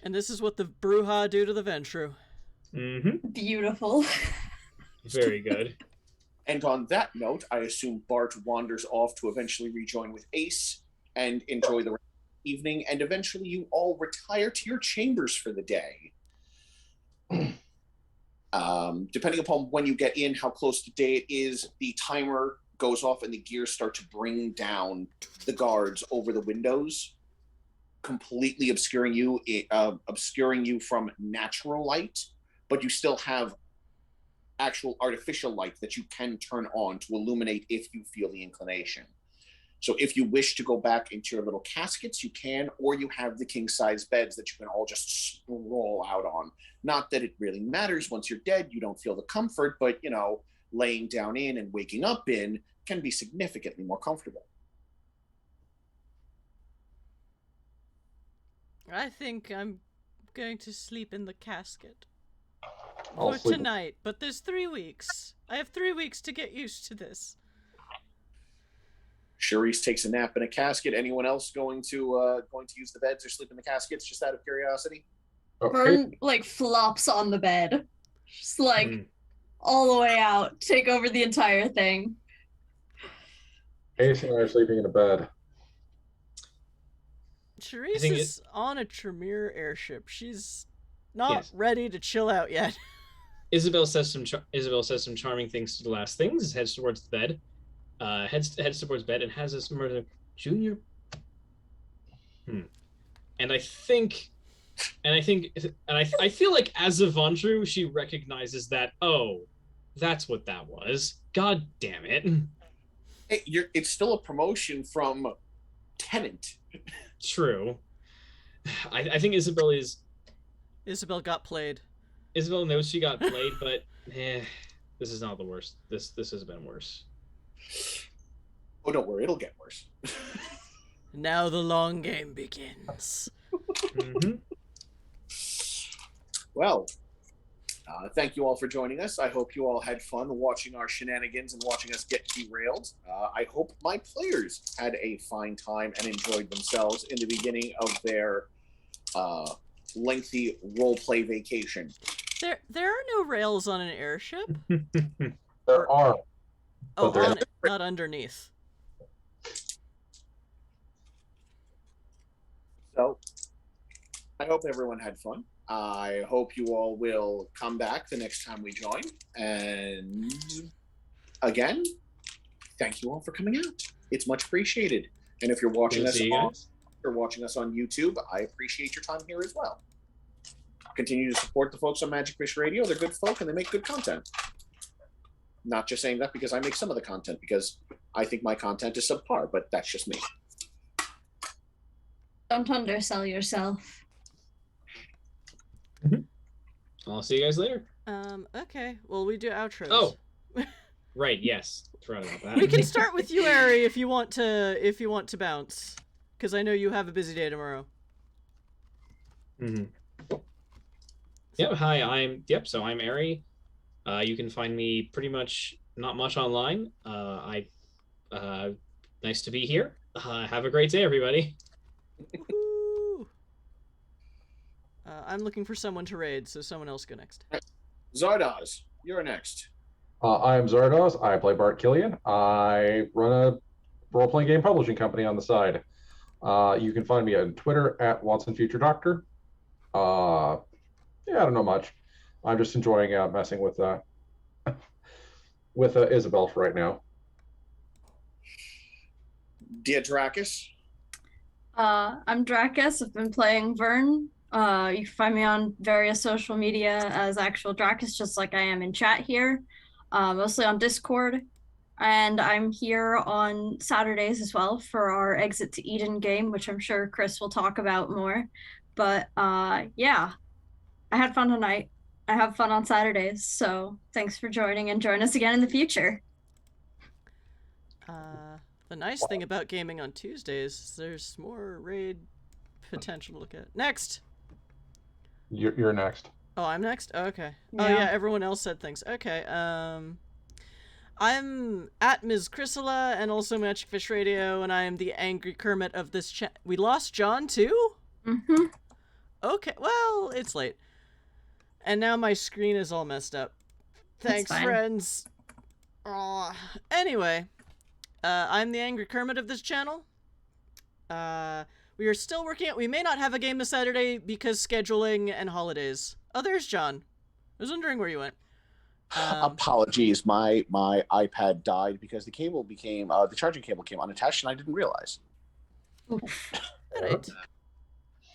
And this is what the Bruja do to the Ventru. Mm-hmm. Beautiful. Very good. And on that note, I assume Bart wanders off to eventually rejoin with Ace and enjoy the evening, and eventually you all retire to your chambers for the day. Depending upon when you get in, how close to day it is, the timer goes off and the gears start to bring down the guards over the windows, completely obscuring you from natural light, but you still have actual artificial light that you can turn on to illuminate if you feel the inclination. So if you wish to go back into your little caskets, you can, or you have the king-size beds that you can all just sprawl out on. Not that it really matters. Once you're dead, you don't feel the comfort, but, laying down in and waking up in can be significantly more comfortable. I think I'm going to sleep in the casket. I'll For sleep. tonight, but there's 3 weeks. I have 3 weeks to get used to this. Charisse takes a nap in a casket. Anyone else going to use the beds or sleep in the caskets, just out of curiosity? Vern flops on the bed, just all the way out, take over the entire thing. Ace and I are sleeping in a bed. Charisse is on a Tremere airship. She's not ready to chill out yet. Isabel says some charming things to the last things. Heads towards the bed. Heads towards bed and has this murder junior. And I feel like as a Vondru, she recognizes that. Oh, that's what that was. God damn it! Hey, it's still a promotion from tenant. True. I think Isabel got played. Isabel knows she got played, but this is not the worst. This has been worse. Oh, don't worry, it'll get worse. Now the long game begins. Mm-hmm. Well, thank you all for joining us. I hope you all had fun watching our shenanigans and watching us get derailed. I hope my players had a fine time and enjoyed themselves in the beginning of their lengthy roleplay vacation. There are no rails on an airship. There are. Oh, not underneath. So, I hope everyone had fun. I hope you all will come back the next time we join. And again, thank you all for coming out. It's much appreciated. And if you're watching us on YouTube, I appreciate your time here as well. Continue to support the folks on Magic Fish Radio. They're good folk and they make good content. Not just saying that because I make some of the content, because I think my content is subpar, but that's just me. Don't undersell yourself. I'll see you guys later. Okay. Well, we do outros. Oh. Right, yes. Forgot about that. We can start with you, Ari, if you want to bounce. Because I know you have a busy day tomorrow. Yep, hi, so I'm Ari. You can find me pretty much not much online. Nice to be here. Have a great day, everybody. Woo! I'm looking for someone to raid, so someone else go next. Zardoz, you're next. I'm Zardoz. I play Bart Killian. I run a role-playing game publishing company on the side. You can find me on Twitter at WatsonFutureDoctor. I don't know much. I'm just enjoying messing with Isabel for right now. Diadrakis. I'm Drakus. I've been playing Vern. You can find me on various social media as actual Drakus, just like I am in chat here, mostly on Discord. And I'm here on Saturdays as well for our Exit to Eden game, which I'm sure Chris will talk about more. But yeah, I had fun tonight. I have fun on Saturdays, so thanks for joining and join us again in the future. The nice thing about gaming on Tuesdays is there's more raid potential to look at. Next! You're next. Oh, I'm next? Oh, okay. Yeah. Oh, yeah, everyone else said things. Okay, I'm at Ms. Chrysala and also Magic Fish Radio, and I am the angry Kermit of this chat. We lost John, too? Mm-hmm. Okay, well, it's late. And now my screen is all messed up. Thanks, friends. Aww. Anyway, I'm the angry Kermit of this channel. We are still working out. We may not have a game this Saturday because scheduling and holidays. Oh, there's John. I was wondering where you went. Apologies, my iPad died because the cable became the charging cable came unattached and I didn't realize. Alright.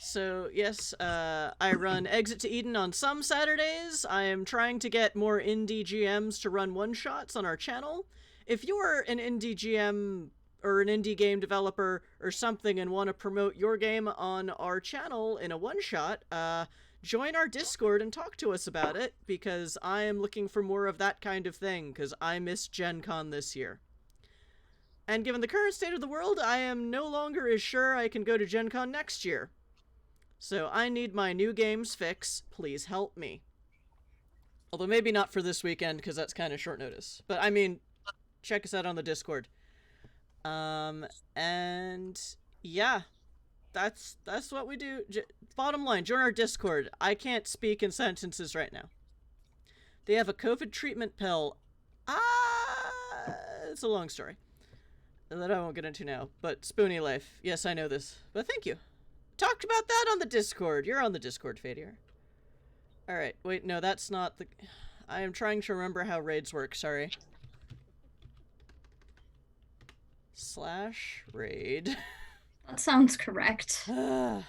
So yes, I run Exit to Eden on some Saturdays. I am trying to get more indie GMs to run one-shots on our channel. If you're an indie GM or an indie game developer or something and want to promote your game on our channel in a one-shot, join our Discord and talk to us about it, because I am looking for more of that kind of thing, because I missed Gen Con this year. And given the current state of the world, I am no longer as sure I can go to Gen Con next year. So I need my new games fix. Please help me. Although maybe not for this weekend, because that's kind of short notice. But I mean, check us out on the Discord. And yeah, that's what we do. Bottom line, join our Discord. I can't speak in sentences right now. They have a COVID treatment pill. It's a long story that I won't get into now. But Spoonie Life. Yes, I know this. But thank you. Talked about that on the Discord. You're on the Discord, Fadier. Alright, wait, no, that's not the... I am trying to remember how raids work, sorry. /raid. That sounds correct. The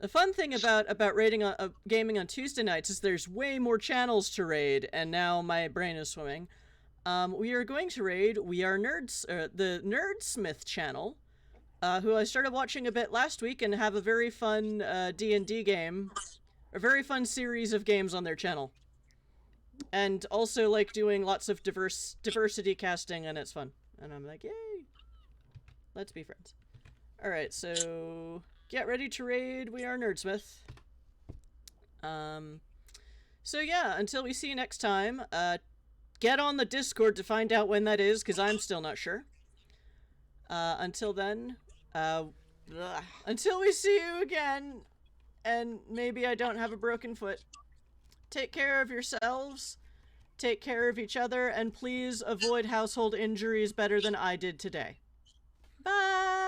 fun thing about raiding gaming on Tuesday nights is there's way more channels to raid, and now my brain is swimming. We are going to raid We Are Nerds, the Nerdsmith channel, who I started watching a bit last week and have a very fun D&D game, a very fun series of games on their channel. And also like doing lots of diversity casting, and it's fun. And I'm like, yay! Let's be friends. Alright, so get ready to raid We Are Nerdsmith. So yeah, until we see you next time, get on the Discord to find out when that is, because I'm still not sure. Until then, until we see you again, and maybe I don't have a broken foot, take care of yourselves, take care of each other, and please avoid household injuries better than I did today. Bye!